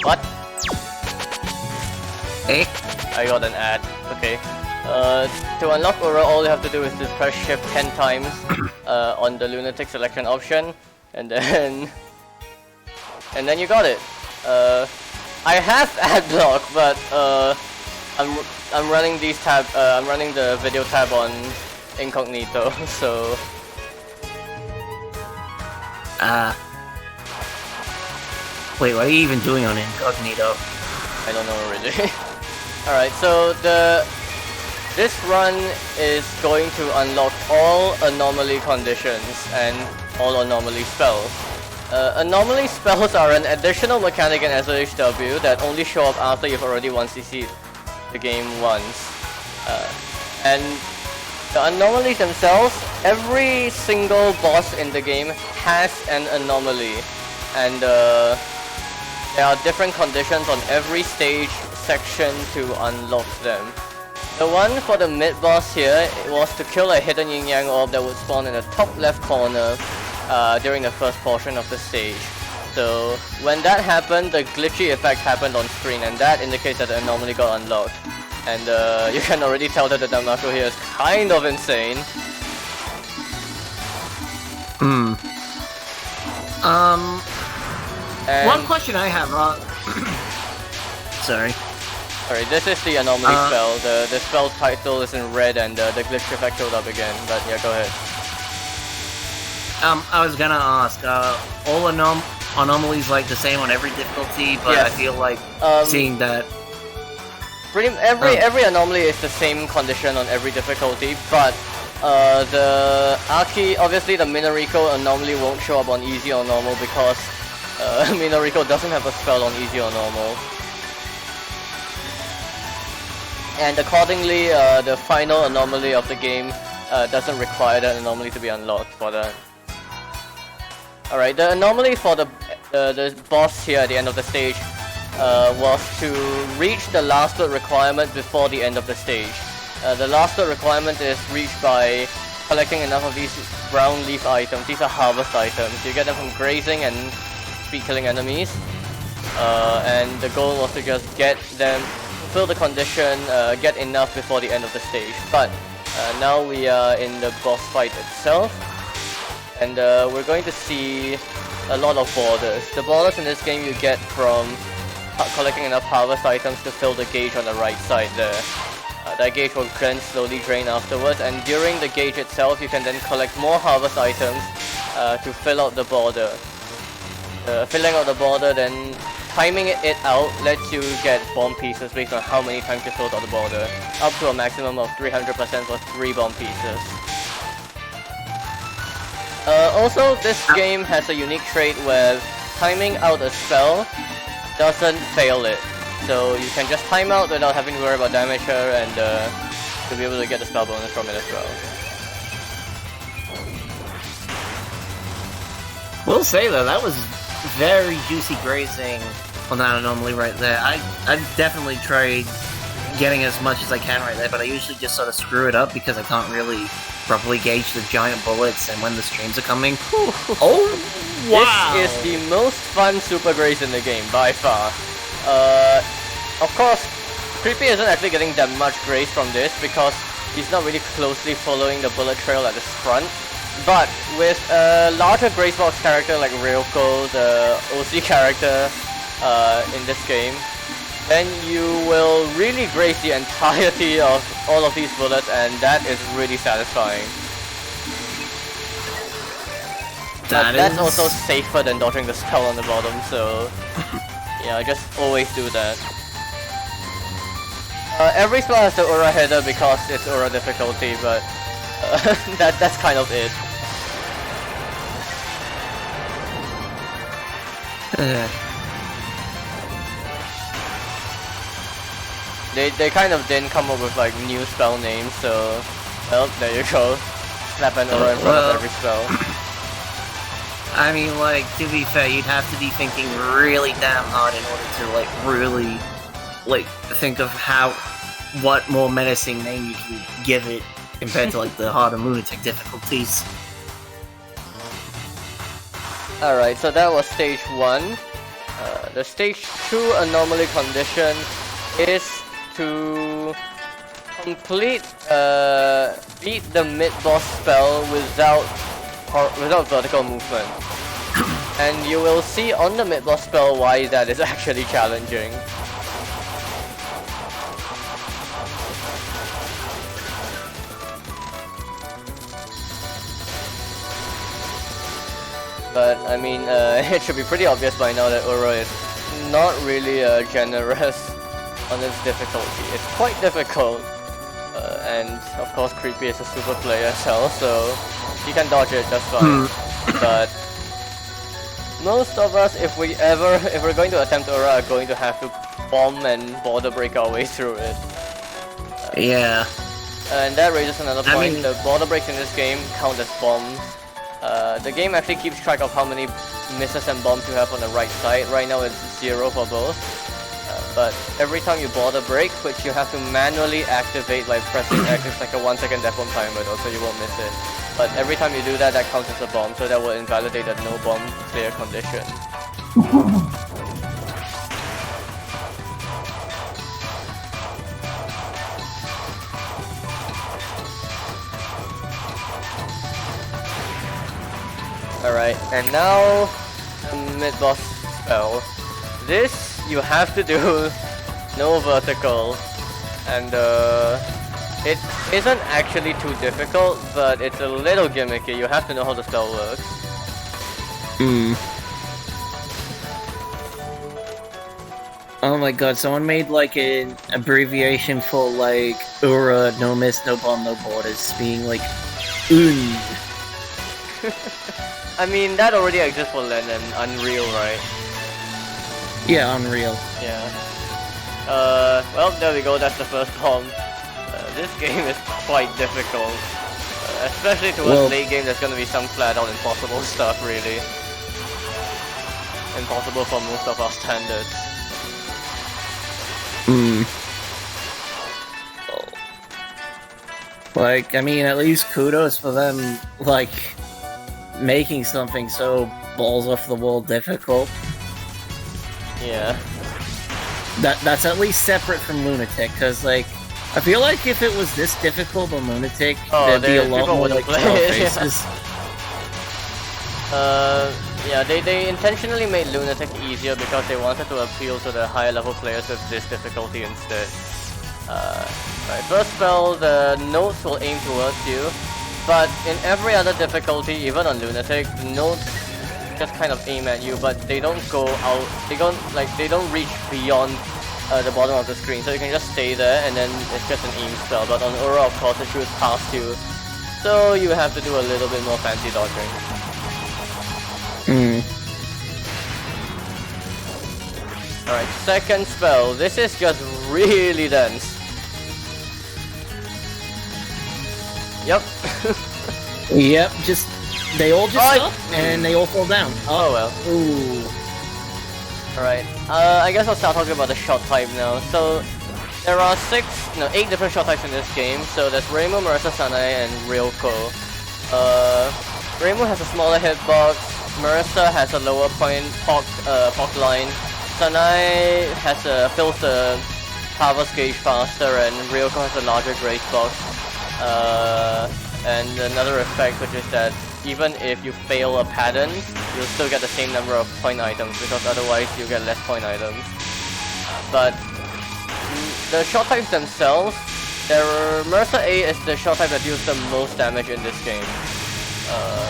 What? Hey? I got an ad. Okay. To unlock Aura, all you have to do is to press shift 10 times on the Lunatic selection option, and then you got it. I have ad block, but I'm running these tab. I'm running the video tab on incognito, so. Wait, what are you even doing on incognito? I don't know really. Alright, so this run is going to unlock all anomaly conditions and all anomaly spells. Anomaly spells are an additional mechanic in SOHW that only show up after you've already CC'd the game once. And the anomalies themselves, every single boss in the game has an anomaly, and there are different conditions on every stage section to unlock them. The one for the mid-boss here was to kill a hidden yin-yang orb that would spawn in the top left corner during the first portion of the stage. So when that happened, the glitchy effect happened on screen, and that indicates that the anomaly got unlocked. And you can already tell that the Danmaku here is kind of insane. One question I have, sorry. Alright, this is the anomaly spell. The spell title is in red, and the glitch effect showed up again, but yeah, go ahead. I was gonna ask, all anomalies like the same on every difficulty, but yes. I feel like seeing that every anomaly is the same condition on every difficulty, but the Aki, obviously the Minariko anomaly won't show up on easy or normal because Minariko doesn't have a spell on easy or normal. And accordingly, the final anomaly of the game doesn't require that anomaly to be unlocked for that. Alright, the anomaly for the boss here at the end of the stage was to reach the last blood requirement before the end of the stage. The last blood requirement is reached by collecting enough of these brown leaf items. These are harvest items. You get them from grazing and speed killing enemies. And the goal was to just get them, fulfill the condition, get enough before the end of the stage. But now we are in the boss fight itself. And we're going to see a lot of borders. The borders in this game you get from collecting enough harvest items to fill the gauge on the right side there. That gauge will then slowly drain afterwards, and during the gauge itself you can then collect more harvest items to fill out the border. Filling out the border, then timing it out lets you get bomb pieces based on how many times you filled out the border, up to a maximum of 300% for 3 bomb pieces. Also, this game has a unique trait where timing out a spell doesn't fail it. So you can just time out without having to worry about damage her, and you'll be able to get the spell bonus from it as well. We'll say though, that was very juicy grazing on that anomaly right there. I've definitely tried getting as much as I can right there, but I usually just sort of screw it up because I can't really properly gauge the giant bullets and when the streams are coming. Oh, wow! This is the most fun super graze in the game, by far. Of course, Creepy isn't actually getting that much grace from this because he's not really closely following the bullet trail at his front. But with a larger grace box character like Ryoko, the OC character in this game, then you will really grace the entirety of all of these bullets, and that is really satisfying. That's also safer than dodging the spell on the bottom, so yeah, just always do that. Every spell has the aura header because it's aura difficulty, but that's kind of it. They kind of didn't come up with like new spell names, so well, there you go. Slap an aura in front of every spell. I mean, like, to be fair, you'd have to be thinking really damn hard in order to, like, really, like, think of what more menacing name you can give it compared to, like, the harder lunatic difficulties. Alright, so that was stage 1. The stage 2 anomaly condition is to complete, beat the mid-boss spell without vertical movement. And you will see on the mid-boss spell why that is actually challenging. But I mean, it should be pretty obvious by now that Uro is not really generous on its difficulty. It's quite difficult, and of course Creepy is a super player as well, so he can dodge it just fine. But most of us, if we're going to attempt Uro, are going to have to bomb and border break our way through it. Yeah. And that raises another point. I mean, the border breaks in this game count as bombs. The game actually keeps track of how many misses and bombs you have on the right side. Right now it's 0 for both. But every time you border break, which you have to manually activate by pressing X, it's like a 1 second death bomb timer though, so you won't miss it. But every time you do that, that counts as a bomb, so that will invalidate that no bomb clear condition. Alright, and now the mid-boss spell. This you have to do no vertical, and it isn't actually too difficult, but it's a little gimmicky. You have to know how the spell works. Oh my god, someone made like an abbreviation for like Ura, no miss, no bomb, no borders, being like UN. I mean, that already exists for Lennon, Unreal, right? Yeah, Unreal. Yeah. Well, there we go, that's the first bomb. This game is quite difficult. Especially towards late game, there's gonna be some flat-out impossible stuff, really. Impossible for most of our standards. Like, I mean, at least kudos for them, like, making something so balls off the wall difficult. Yeah. That's at least separate from Lunatic, because, like, I feel like if it was this difficult on Lunatic, there'd be a lot more, like, faces. Yeah, they intentionally made Lunatic easier because they wanted to appeal to the higher level players with this difficulty instead. Right, first spell, the notes will aim towards you, but in every other difficulty, even on Lunatic, notes just kind of aim at you, but they don't go out, they don't reach beyond the bottom of the screen, so you can just stay there and then it's just an aim spell, but on Aura of course it shoots past you, so you have to do a little bit more fancy dodging. Alright, second spell, this is just really dense. Yep. Yep, they all just stop and they all fall down. Oh well. Ooh. Alright, I guess I'll start talking about the shot type now. So, there are 8 different shot types in this game. So there's Reimu, Marisa, Sanae, and Ryoko. Reimu has a smaller hitbox, Marisa has a lower point poc line, Sanae fills the harvest gauge faster, and Ryoko has a larger grace box. And another effect, which is that even if you fail a pattern, you'll still get the same number of point items, because otherwise you get less point items. But the shot types themselves, Marisa A is the shot type that deals the most damage in this game,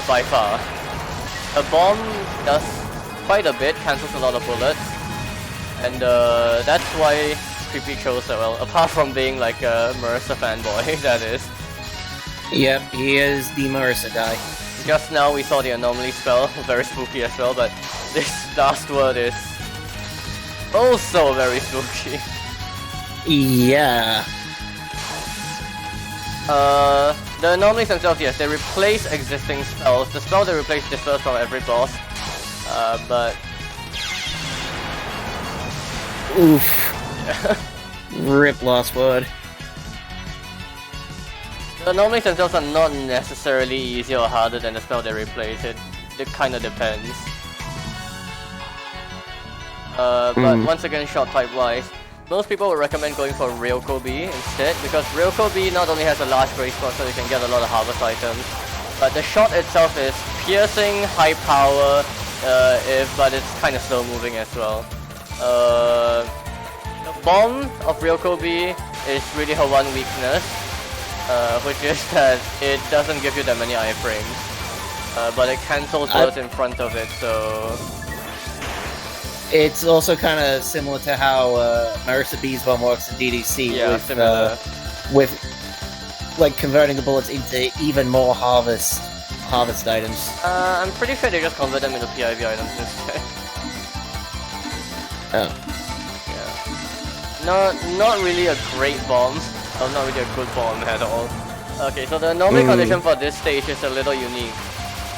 by far. A bomb does quite a bit, cancels a lot of bullets, and that's why Creepy chose so well, apart from being like a Marisa fanboy, that is. Yep, he is the Marisa guy. Just now we saw the anomaly spell, very spooky as well, but this last word is also very spooky. Yeah. The anomalies themselves, yes, they replace existing spells. The spell they replace differs from every boss, but... Oof. Rip last word. The anomalies themselves are not necessarily easier or harder than the spell they replace. It kinda depends. But once again, shot type wise, most people would recommend going for Ryoko B instead, because Ryoko B not only has a large grace box so you can get a lot of harvest items, but the shot itself is piercing, high power, but it's kinda slow moving as well. The bomb of Ryoko B is really her one weakness, which is that it doesn't give you that many iframes, but it cancels what's in front of it, so... It's also kind of similar to how Marisa B's bomb works in DDC. Yeah, similar. With like converting the bullets into even more harvest items. I'm pretty sure they just convert them into PIV items instead. Oh. Yeah. Not really a great bomb. Oh, not really a good bomb at all. Okay, so the anomaly condition for this stage is a little unique.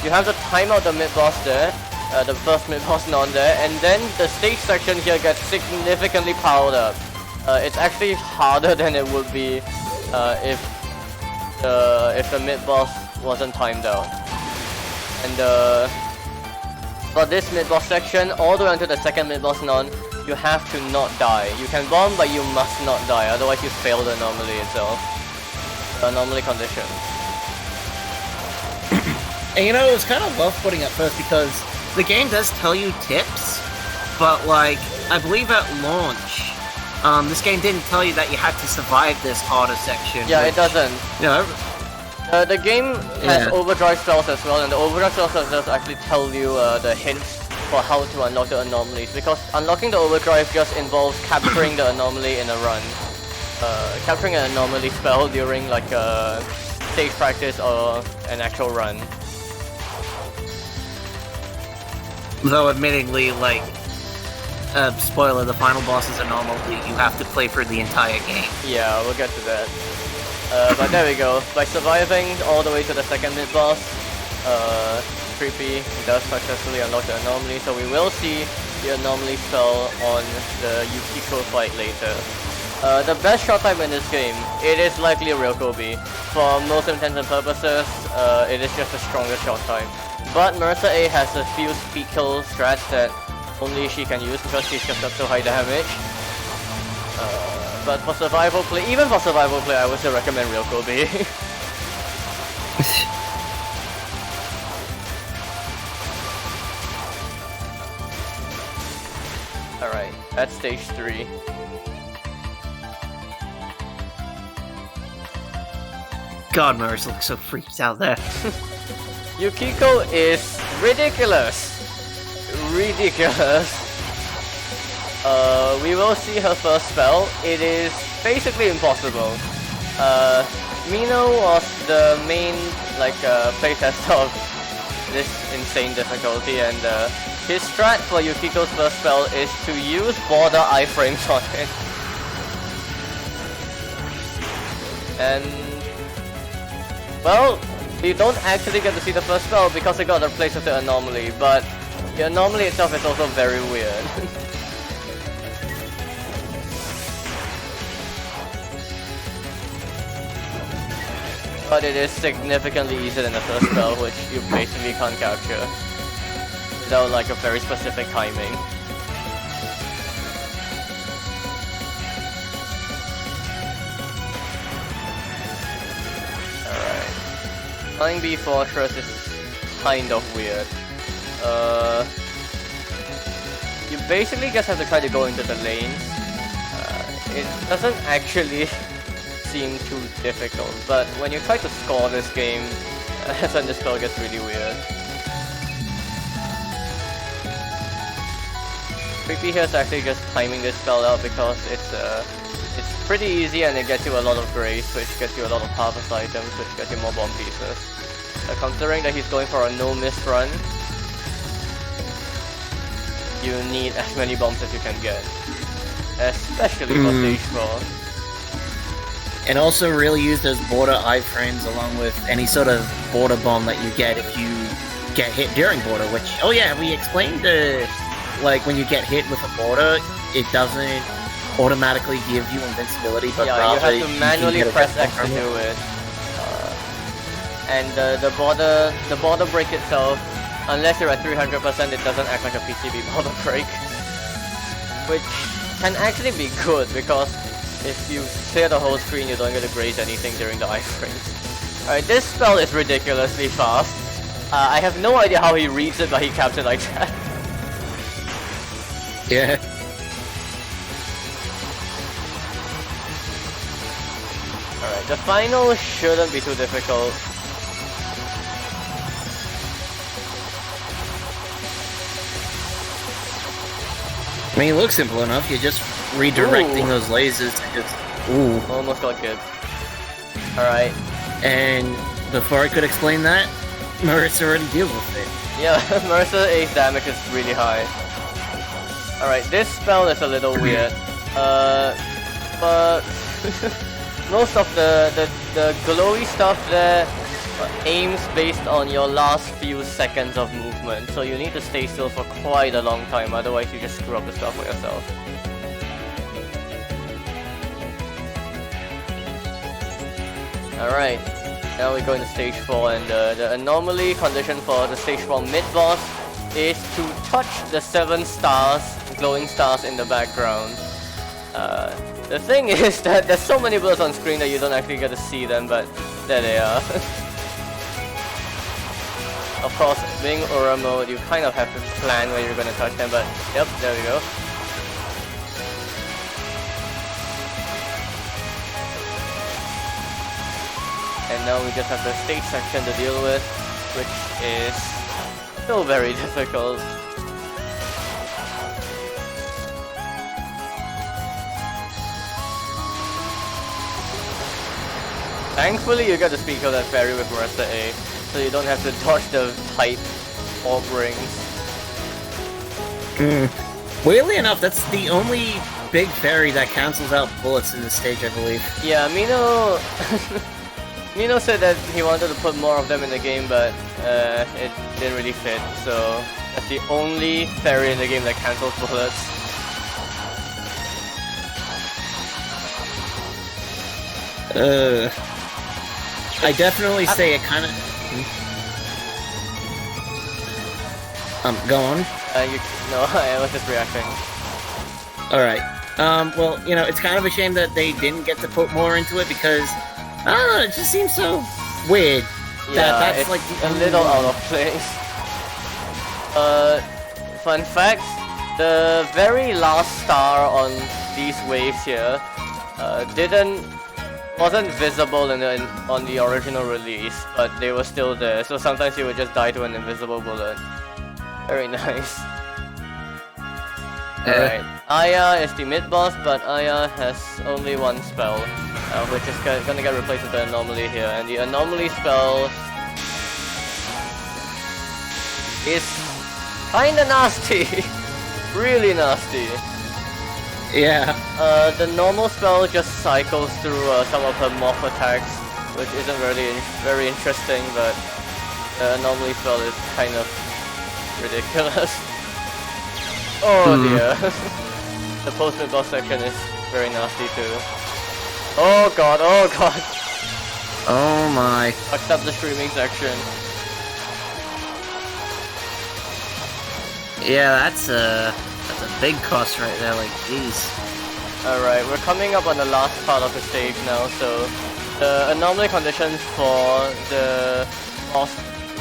You have to time out the mid-boss there, the first mid-boss non there, and then the stage section here gets significantly powered up. It's actually harder than it would be if the mid-boss wasn't timed out. And for this mid-boss section, all the way until the second mid-boss non, you have to not die. You can bomb, but you must not die, otherwise you fail the anomaly itself. The anomaly condition. And you know, it was kind of off-putting at first because the game does tell you tips, but like, I believe at launch, this game didn't tell you that you had to survive this harder section. Yeah, it doesn't. You know, the game has overdrive spells as well, and the overdrive spells does actually tell you the hints for how to unlock the anomalies, because unlocking the overdrive just involves capturing the anomaly in a run. Capturing an anomaly spell during like a stage practice or an actual run. Though admittingly, like, spoiler, the final boss is anomaly, you have to play for the entire game. Yeah, we'll get to that. But there we go. By surviving all the way to the second mid-boss, Creepy does successfully unlock the anomaly, so we will see the anomaly spell on the Yukiko fight later. The best shot type in this game, it is likely a real Kobe. For most intents and purposes, it is just a stronger shot type. But Marissa A has a few speed kill strats that only she can use because she's just up so high damage. But for survival play, even for survival play, I would still recommend real Kobe. Alright, that's stage 3. God, Marissa looks so freaked out there. Yukiko is ridiculous. Ridiculous. We will see her first spell. It is basically impossible. Mino was the main playtester of this insane difficulty, and his strat for Yukiko's first spell is to use border iframes on it. And well, you don't actually get to see the first spell because it got replaced with the anomaly, but the anomaly itself is also very weird. But it is significantly easier than the first spell, which you basically can't capture without like a very specific timing. Alright. Flying B Fortress is kind of weird. You basically just have to try to go into the lanes. It doesn't actually seem too difficult, but when you try to score this game, that's when the spell gets really weird. Creepy here is actually just timing this spell out because it's pretty easy and it gets you a lot of grace, which gets you a lot of harvest items, which gets you more bomb pieces. Considering that he's going for a no-miss run, you need as many bombs as you can get, especially for stage 4. And also really use those border iframes along with any sort of border bomb that you get if you get hit during border, which, oh yeah, we explained like when you get hit with a border, it doesn't automatically give you invincibility, but yeah, rather you have to manually press X to do it. And the border break itself, unless you're at 300%, it doesn't act like a PCB border break. Which can actually be good because if you clear the whole screen, you don't get to graze anything during the iframes. Alright, this spell is ridiculously fast. I have no idea how he reads it, but he caps it like that. Yeah. Alright, the final shouldn't be too difficult. I mean, it looks simple enough. You're just redirecting those lasers to just... Ooh. Almost got good. Alright. And before I could explain that, Marissa already deals with it. Yeah, Marissa A's damage is really high. Alright, this spell is a little weird. But... most of the glowy stuff there aims based on your last few seconds of movement, so you need to stay still for quite a long time, otherwise you just screw up the stuff for yourself. Alright, now we go into stage 4, and the anomaly condition for the stage 4 mid-boss is to touch the 7 stars, glowing stars in the background. The thing is that there's so many bullets on screen that you don't actually get to see them, but there they are. Of course, being Aura mode, you kind of have to plan where you're going to touch them, but yep, there we go. And now we just have the stage section to deal with, which is still very difficult. Thankfully, you get to speak of that fairy with Marissa A, so you don't have to dodge the tight orb rings. Weirdly enough, that's the only big fairy that cancels out bullets in this stage, I believe. Yeah, Mino... Mino said that he wanted to put more of them in the game, but it didn't really fit, so that's the only fairy in the game that cancels bullets. I definitely say it kind of... go on. No, I was just reacting. Alright. Well, you know, it's kind of a shame that they didn't get to put more into it because, I don't know, it just seems so weird. Yeah, that's it's like a little out of place. Fun fact, the very last star on these waves here wasn't visible on the original release, but they were still there, so sometimes you would just die to an invisible bullet. Very nice. Alright, Aya is the mid-boss, but Aya has only one spell, which is gonna get replaced with the anomaly here, and the anomaly spell is kinda nasty. Really nasty. Yeah. The normal spell just cycles through some of her morph attacks, which isn't really very interesting, but the anomaly spell is kind of ridiculous. Oh dear. The post-mid boss section is very nasty too. Oh god, oh god. Oh my. Fucked up the streaming section. Yeah, that's a big cost right there, like, jeez. Alright, we're coming up on the last part of the stage now, so the anomaly conditions for the boss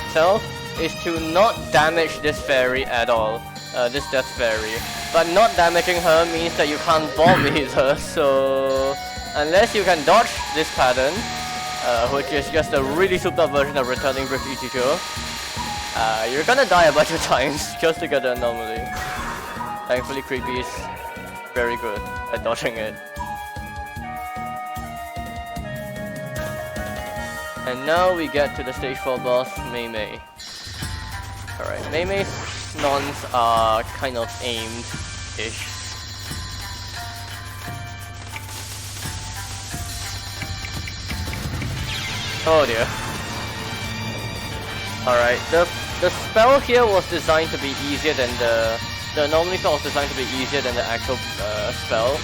itself is to not damage this fairy at all, this death fairy. But not damaging her means that you can't bomb hit her, so unless you can dodge this pattern, which is just a really souped up version of returning Brick Ichigo, you're gonna die a bunch of times just to get the anomaly. Thankfully Creepy is very good at dodging it. And now we get to the stage 4 boss, Mei Mei. Alright, Mei Mei's nons are kind of aimed-ish. Oh dear. Alright, the spell here was designed to be easier than the anomaly spell was designed to be easier than the actual spell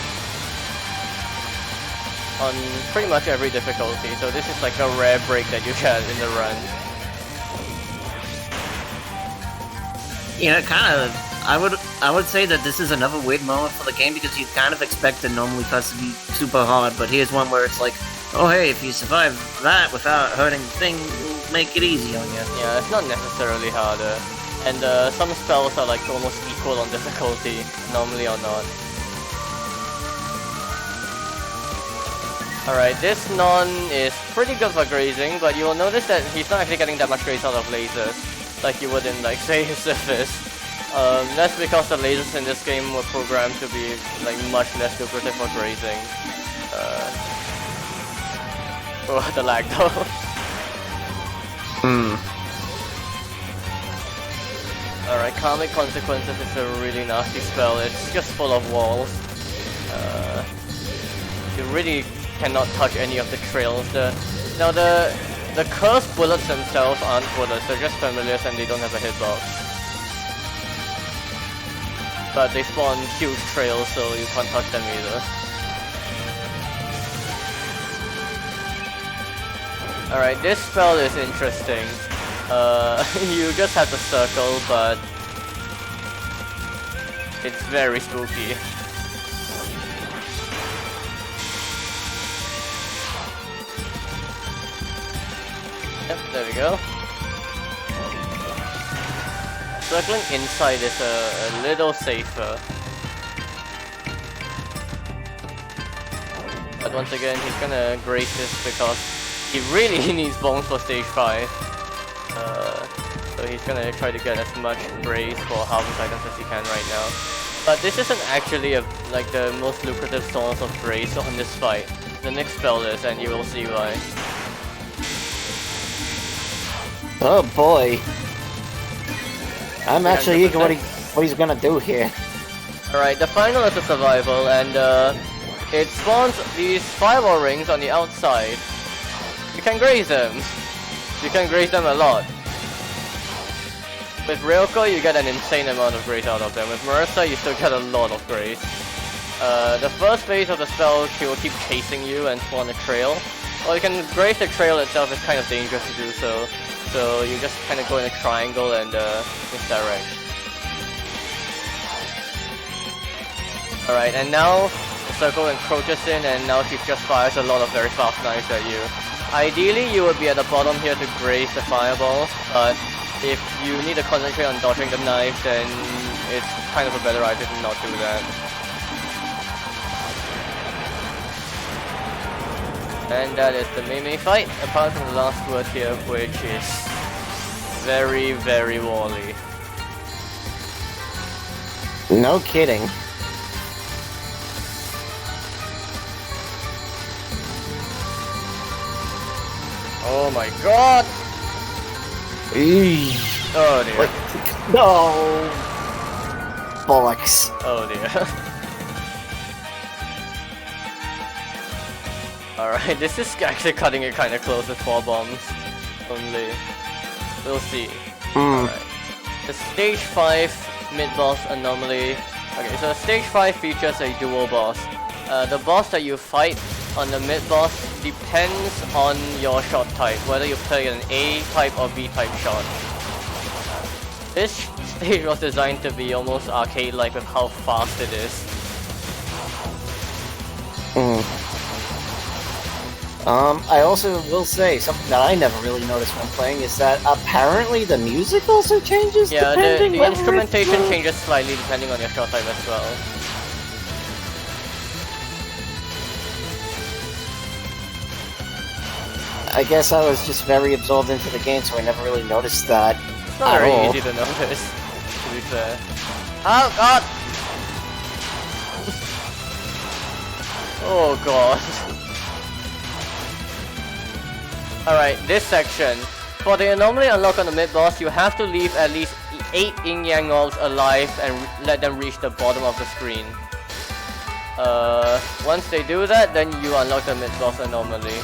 on pretty much every difficulty, so this is like a rare break that you get in the run. You know, kind of, I would say that this is another weird moment for the game because you kind of expect the anomaly cuts to be super hard, but here's one where it's like, oh hey, if you survive that without hurting the thing, we'll make it easy on you. Yeah, it's not necessarily harder. And some spells are like almost equal on difficulty, normally or not. Alright, this non is pretty good for grazing, but you will notice that he's not actually getting that much graze out of lasers, like you would in like say Surface. That's because the lasers in this game were programmed to be like much less lucrative for grazing. Oh, the lag though. Alright, Karmic Consequences is a really nasty spell. It's just full of walls. You really cannot touch any of the trails. Now the cursed bullets themselves aren't bullets, they're just familiars and they don't have a hitbox. But they spawn huge trails, so you can't touch them either. Alright, this spell is interesting. You just have to circle, but it's very spooky. Yep, there we go. Circling inside is a little safer. But once again, he's gonna grace this because he really needs bones for stage 5. So he's gonna try to get as much grace for harvest items as he can right now. But this isn't actually like the most lucrative source of grace on this fight. The next spell is, and you will see why. Oh boy. I'm actually eager what he's gonna do here. Alright, the final is a survival, and it spawns these fireball rings on the outside. You can graze them. You can graze them a lot. With Ryoko, you get an insane amount of graze out of them. With Marissa, you still get a lot of graze. The first phase of the spell, she will keep chasing you and spawn a trail. Well, you can graze the trail itself, is kind of dangerous to do so. So you just kind of go in a triangle and misdirect. Alright, and now the circle encroaches in, and now she just fires a lot of very fast knives at you. Ideally, you would be at the bottom here to graze the fireballs, but if you need to concentrate on dodging the knives, then it's kind of a better idea to not do that. And that is the Mei fight, apart from the last word here, which is very, very wally. No kidding. Oh my god! Eesh. Oh dear. What? No! Bollocks. Oh dear. Alright, this is actually cutting it kinda close with 4 bombs only. We'll see. Alright. The stage 5 mid-boss anomaly. Okay, so stage 5 features a dual boss. The boss that you fight on the mid-boss depends on your shot type, whether you play an A-type or B-type shot. This stage was designed to be almost arcade-like with how fast it is. I also will say, something that I never really noticed when playing is that apparently the music also changes depending the instrumentation changes slightly depending on your shot type as well. I guess I was just very absorbed into the game, so I never really noticed that. It's not very easy to notice, to be fair. Oh god! Oh god. Alright, this section. For the anomaly unlock on the mid-boss, you have to leave at least 8 yin-yang orbs alive and let them reach the bottom of the screen. Once they do that, then you unlock the mid-boss anomaly.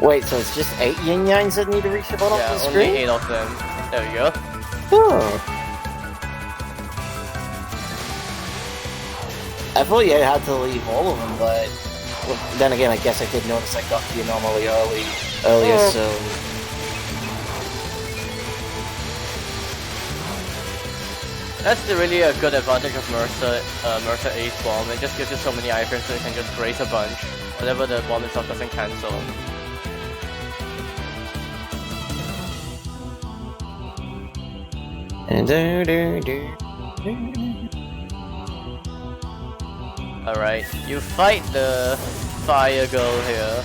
Wait, so it's just 8 yin-yangs that need to reach the bottom of the screen? Yeah, only 8 of them. There we go. Oh. I thought you had to leave all of them, but... Well, then again, I guess I did notice I got the anomaly earlier, so... That's really a good advantage of Mercer Ace Bomb. It just gives you so many items so you can just graze a bunch, whatever the bomb itself doesn't cancel. Alright, you fight the fire girl here.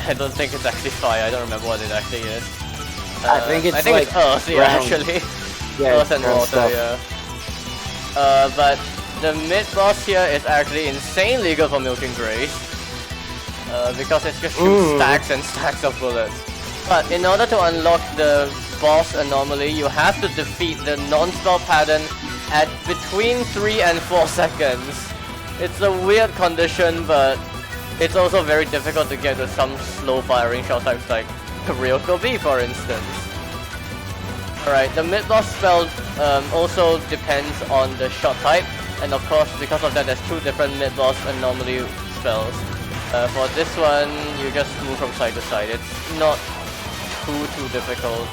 I don't think it's actually fire, I don't remember what it actually is. I think it's Earth, yeah, actually. Yeah, Earth and water, stuff. yeah. But the mid-boss here is actually insanely good for milking grace. Because it just shoots stacks and stacks of bullets. But in order to unlock the boss anomaly, you have to defeat the non-spell pattern at between 3 and 4 seconds. It's a weird condition, but it's also very difficult to get with some slow firing shot types like Ryoko B, for instance. Alright, the mid-boss spell also depends on the shot type, and of course because of that there's 2 different mid-boss anomaly spells. For this one, you just move from side to side. It's not too difficult.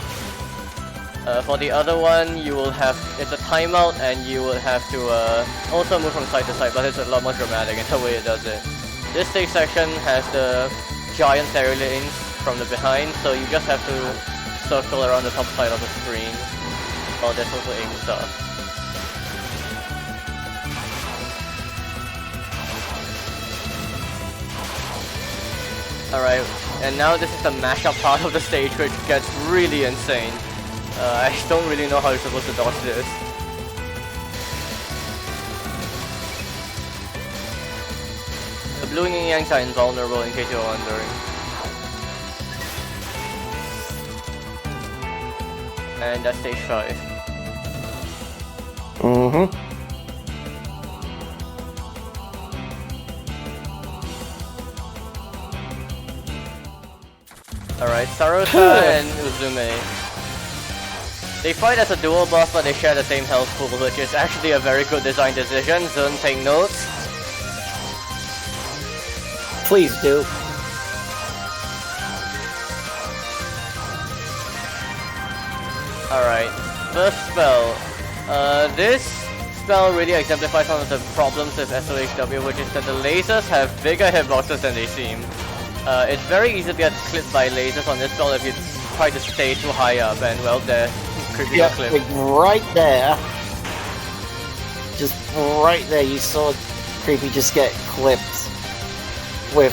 For the other one, you will have, it's a timeout and you will have to also move from side to side, but it's a lot more dramatic in the way it does it. This stage section has the giant fairy lanes from the behind, so you just have to circle around the top side of the screen. Oh, there's also aim stuff. Alright, and now this is the mashup part of the stage, which gets really insane. I don't really know how you're supposed to dodge this. The blue yin-yangs are invulnerable in case you're wondering. And that's stage 5. Mm-hmm. Alright, Saruta and Uzume. They fight as a dual boss, but they share the same health pool, which is actually a very good design decision. Zun, take notes. Please do. Alright, first spell. This spell really exemplifies one of the problems with SOHW, which is that the lasers have bigger hitboxes than they seem. It's very easy to get clipped by lasers on this spell if you try to stay too high up, and well, they're creepy clip. Like right there. Just right there, you saw Creepy just get clipped with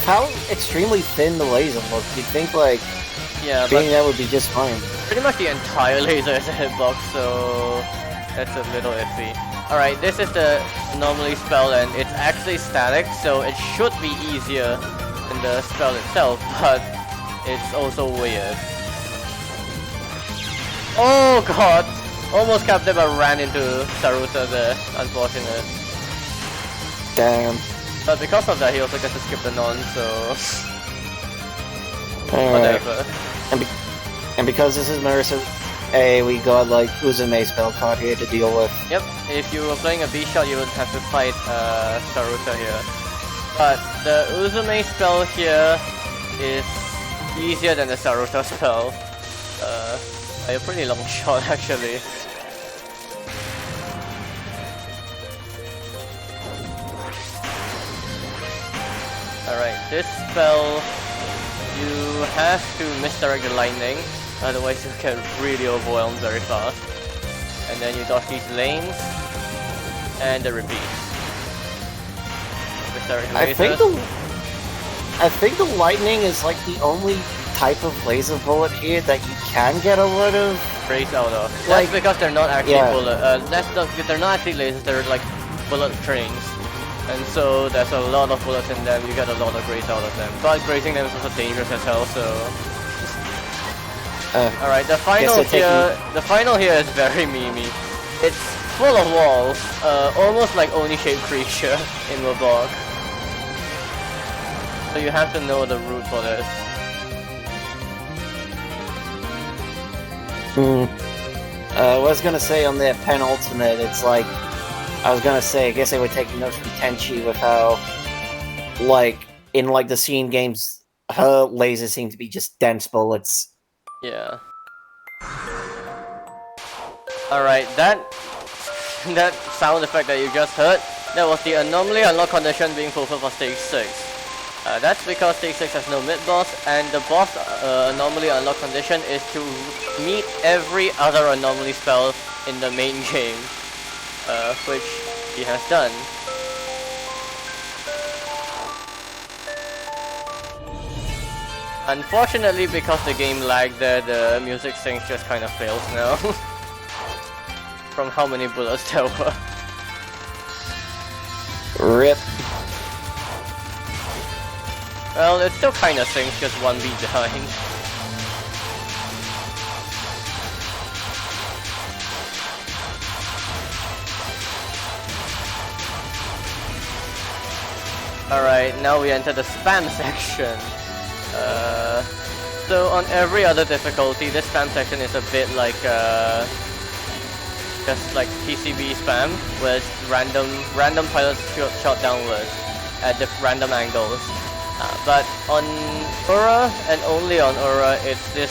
how extremely thin the laser looked. You'd think being that would be just fine. Pretty much the entire laser is a hitbox, so that's a little iffy. Alright, this is the anomaly spell, and it's actually static, so it should be easier than the spell itself, but it's also weird. Oh god! Almost kept it, but ran into Saruta there. Unfortunate. Damn. But because of that, he also gets to skip the non, so... whatever. And because this is Marisa A, we got Uzume spell card here to deal with. Yep, if you were playing a B-shot, you would have to fight Saruta here. But the Uzume spell here is easier than the Saruta spell. A pretty long shot actually. Alright, this spell, you have to misdirect the lightning, otherwise you get really overwhelmed very fast. And then you dodge these lanes, and the repeat. Misdirect the lasers. I think the lightning is the only type of laser bullet here that you can get a lot of race out of. That's because they're not actually they're not actually lasers, they're bullet trains. And so there's a lot of bullets in them, you get a lot of grace out of them. But grazing them is also dangerous as hell, so... Alright, the final here is very memey. It's full of walls, almost like Oni-shaped creature in Wabog. So you have to know the route for this. I was gonna say on their penultimate, it's I was gonna say, I guess they were taking notes from Tenchi with how, in the scene games, her lasers seem to be just dense bullets. Yeah. Alright, that sound effect that you just heard, that was the anomaly unlock condition being fulfilled for stage 6. That's because stage 6 has no mid-boss, and the boss anomaly unlock condition is to meet every other anomaly spell in the main game. Which he has done. Unfortunately, because the game lagged there, the music sync just kind of fails now. From how many bullets there were. RIP. Well, it still kind of syncs, just one beat behind. Alright, now we enter the spam section. So on every other difficulty, this spam section is a bit just like PCB spam, where it's random pilots shot downwards at random angles. But on Ura, and only on Ura, it's this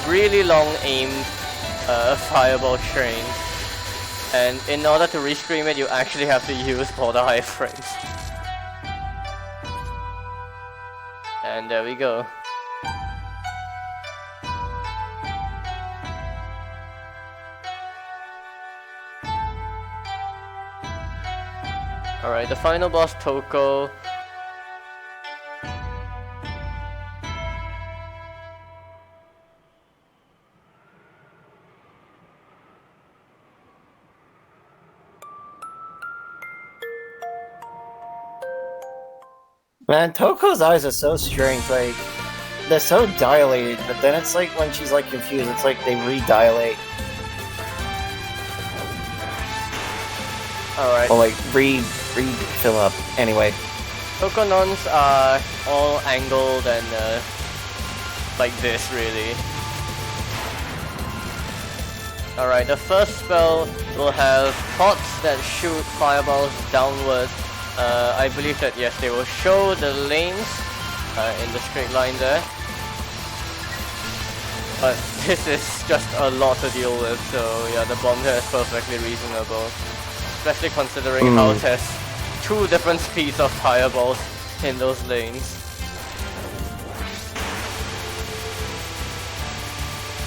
really long aimed fireball train. And in order to rescream it, you actually have to use border high frames. And there we go. Alright, the final boss, Touhou. Man, Toko's eyes are so strange, they're so dilated, but then it's when she's confused, it's they re-dilate. Alright. Or like refill up. Anyway. Tokonons are all angled and like this, really. Alright, the first spell will have pots that shoot fireballs downwards. I believe that, yes, they will show the lanes in the straight line there. But this is just a lot to deal with, so yeah, the bomb here is perfectly reasonable. Especially considering how it has 2 different speeds of fireballs in those lanes.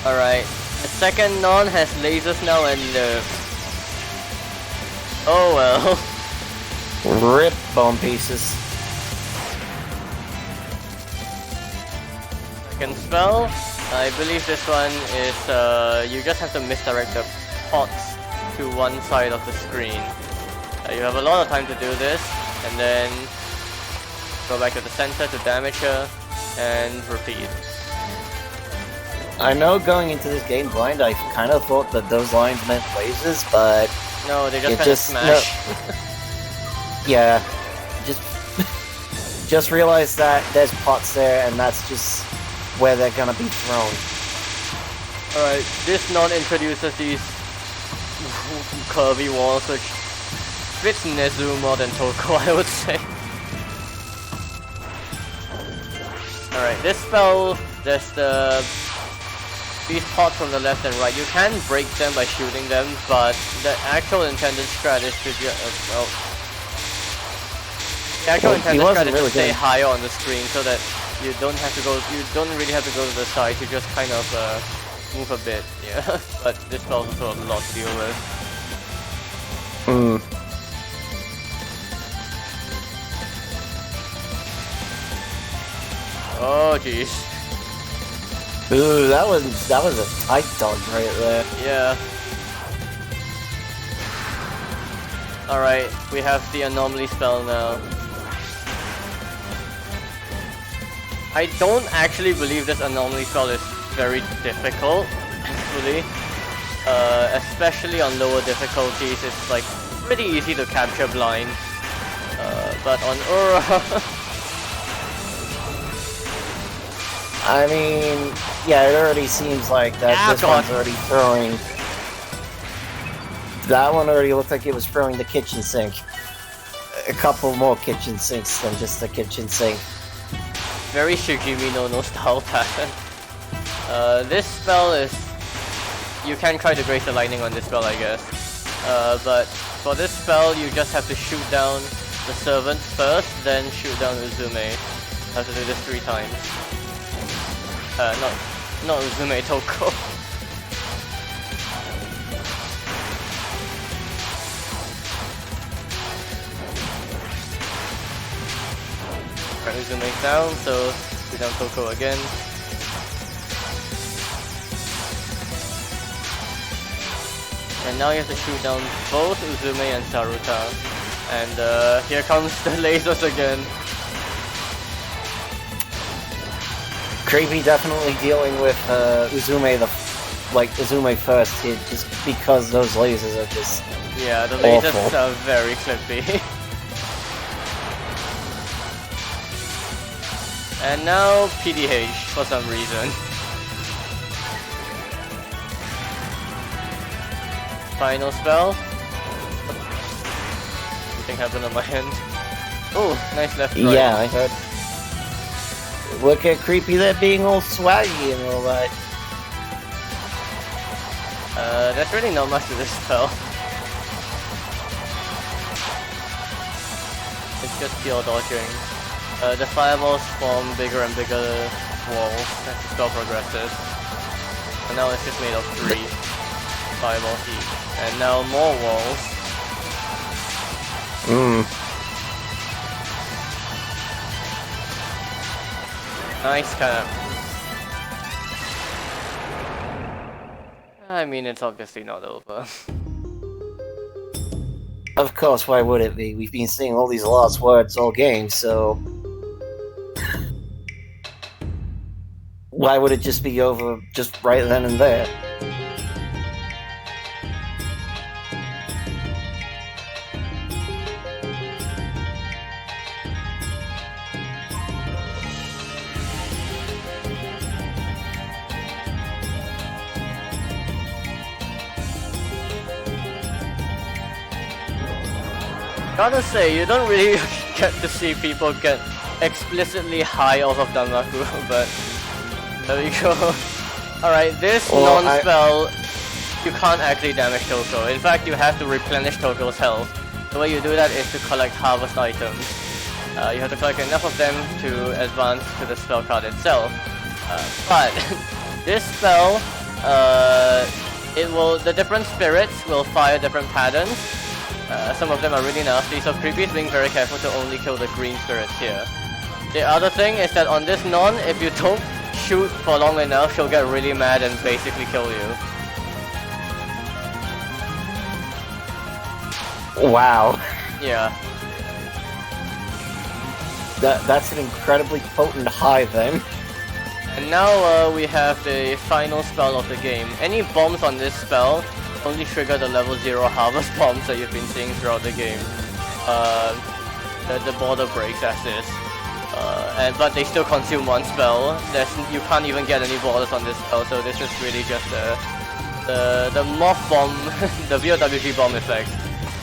Alright, the second non has lasers now and oh well. Rip bomb pieces. Second spell, I believe this one is you just have to misdirect the pots to one side of the screen. You have a lot of time to do this, and then go back to the center to damage her, and repeat. I know going into this game blind, I kind of thought that those lines meant lasers, but no, they just kind of smash. No, yeah, just realize that there's pots there, and that's just where they're gonna be thrown. Alright, this non introduces these curvy walls, which fits Nezu more than Touhou, I would say. Alright, this spell, there's these pots from the left and right. You can break them by shooting them, but the actual intended strat is to stay higher on the screen so that you don't really have to go to the side, you just kind of move a bit, yeah. But this spell is also a lot to deal with. Oh jeez. Ooh, that was a tight dodge right there. Yeah. Alright, we have the anomaly spell now. I don't actually believe this anomaly spell is very difficult, actually. Especially on lower difficulties, it's like pretty easy to capture blind. But on Ura... I mean, yeah, it already seems like that this one's already throwing... That one already looked like it was throwing the kitchen sink. A couple more kitchen sinks than just the kitchen sink. Very Shijimi no style pattern. This spell is... You can try to grace the lightning on this spell, I guess. But for this spell, you just have to shoot down the servant first, then shoot down Uzume. You have to do this 3 times. Not Uzume, Toko. Uzume's down, so shoot down Toko again. And now you have to shoot down both Uzume and Saruta. And here comes the lasers again. Creepy definitely dealing with Uzume Uzume first hit just because those lasers are just yeah, the lasers awful. are very clippy. And now PDH for some reason. Final spell. Something happened on my end. Oh, nice left right. Yeah, I heard. Look at Creepy there being all swaggy and all that. There's really not much to this spell. It's just pure dodging. The fireballs form bigger and bigger walls as the spell progresses. And now it's just made of 3 fireballs each. And now more walls. Nice cap. I mean, it's obviously not over. Of course, why would it be? We've been seeing all these lost words all game, so... Why would it just be over just right then and there? Gotta say, you don't really get to see people get explicitly high off of Danmaku, but there we go. Alright, this non-spell, you can't actually damage Toko. In fact, you have to replenish Toko's health. The way you do that is to collect harvest items. You have to collect enough of them to advance to the spell card itself. But this spell, the different spirits will fire different patterns. Some of them are really nasty, so Creepy is being very careful to only kill the green spirits here. The other thing is that on this non, if you don't shoot for long enough, she'll get really mad and basically kill you. Wow. Yeah. That's an incredibly potent high then. And now we have the final spell of the game. Any bombs on this spell only trigger the level 0 harvest bombs that you've been seeing throughout the game. The border breaks as is. But they still consume one spell. You can't even get any borders on this spell, so this is really just the moth bomb, the VOWG bomb effect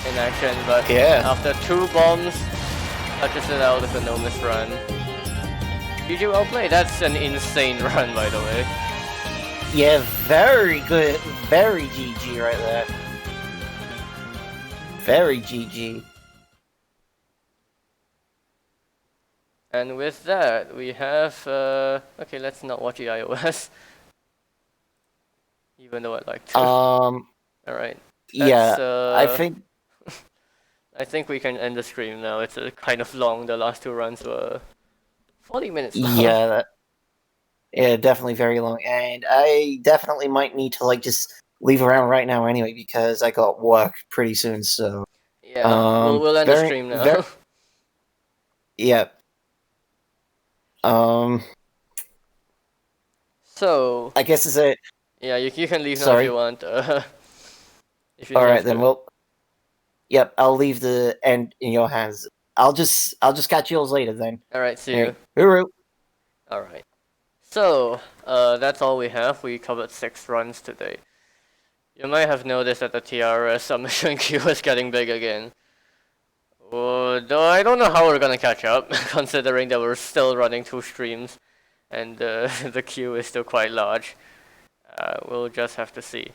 in action. But after 2 bombs, touches it out with a no miss run. GG, well played. That's an insane run, by the way. Yeah, very good. Very GG right there. Very GG. And with that, we have... okay, let's not watch the iOS. Even though I'd like to. Alright. Yeah, I think... I think we can end the stream now. It's kind of long. The last 2 runs were 40 minutes long. Yeah, definitely very long. And I definitely might need to, like, just leave around right now anyway, because I got work pretty soon, so... Yeah, we'll end the stream now. Yep. So... I guess is it... Yeah, you can leave now if you want. Alright, then we'll... Yep, I'll leave the end in your hands. I'll just catch yours later then. Alright, see you. Hooroo! Alright. So, that's all we have. We covered 6 runs today. You might have noticed that the TRS submission queue is getting big again. Though I don't know how we're gonna catch up, considering that we're still running 2 streams, and the queue is still quite large. We'll just have to see.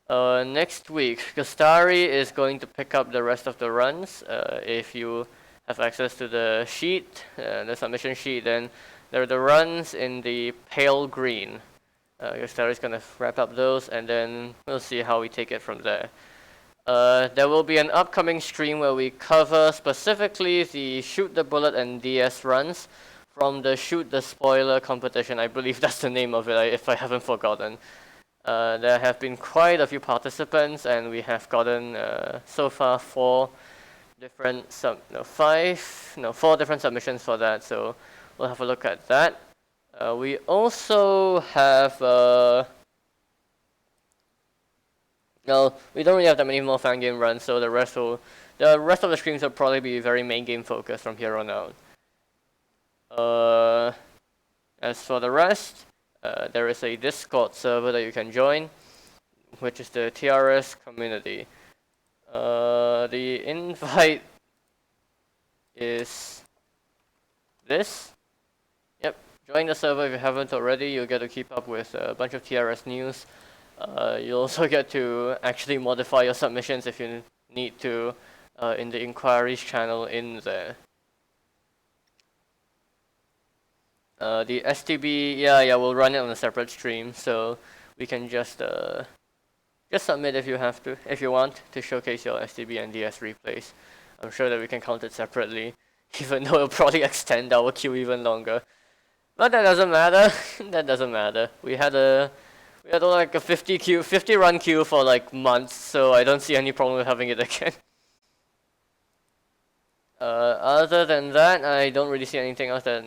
Next week, Gastari is going to pick up the rest of the runs. If you have access to the sheet, the submission sheet, then there are the runs in the pale green. Gastari is going to wrap up those, and then we'll see how we take it from there. There will be an upcoming stream where we cover specifically the Shoot the Bullet and DS runs from the Shoot the Spoiler competition. I believe that's the name of it, if I haven't forgotten. There have been quite a few participants, and we have gotten so far 4 different 4 different submissions for that. So we'll have a look at that. We also have no, we don't really have that many more fan game runs, so the rest of the streams will probably be very main game focused from here on out. As for the rest, there is a Discord server that you can join, which is the TRS community. The invite is this. Yep, join the server if you haven't already. You'll get to keep up with a bunch of TRS news. You'll also get to actually modify your submissions if you need to in the inquiries channel in there. The STB, yeah, we'll run it on a separate stream, so we can just submit if you want to showcase your STB and DS replays. I'm sure that we can count it separately, even though it'll probably extend our queue even longer. But that doesn't matter. That doesn't matter. We had like a 50 run queue for like months, so I don't see any problem with having it again. Other than that, I don't really see anything else that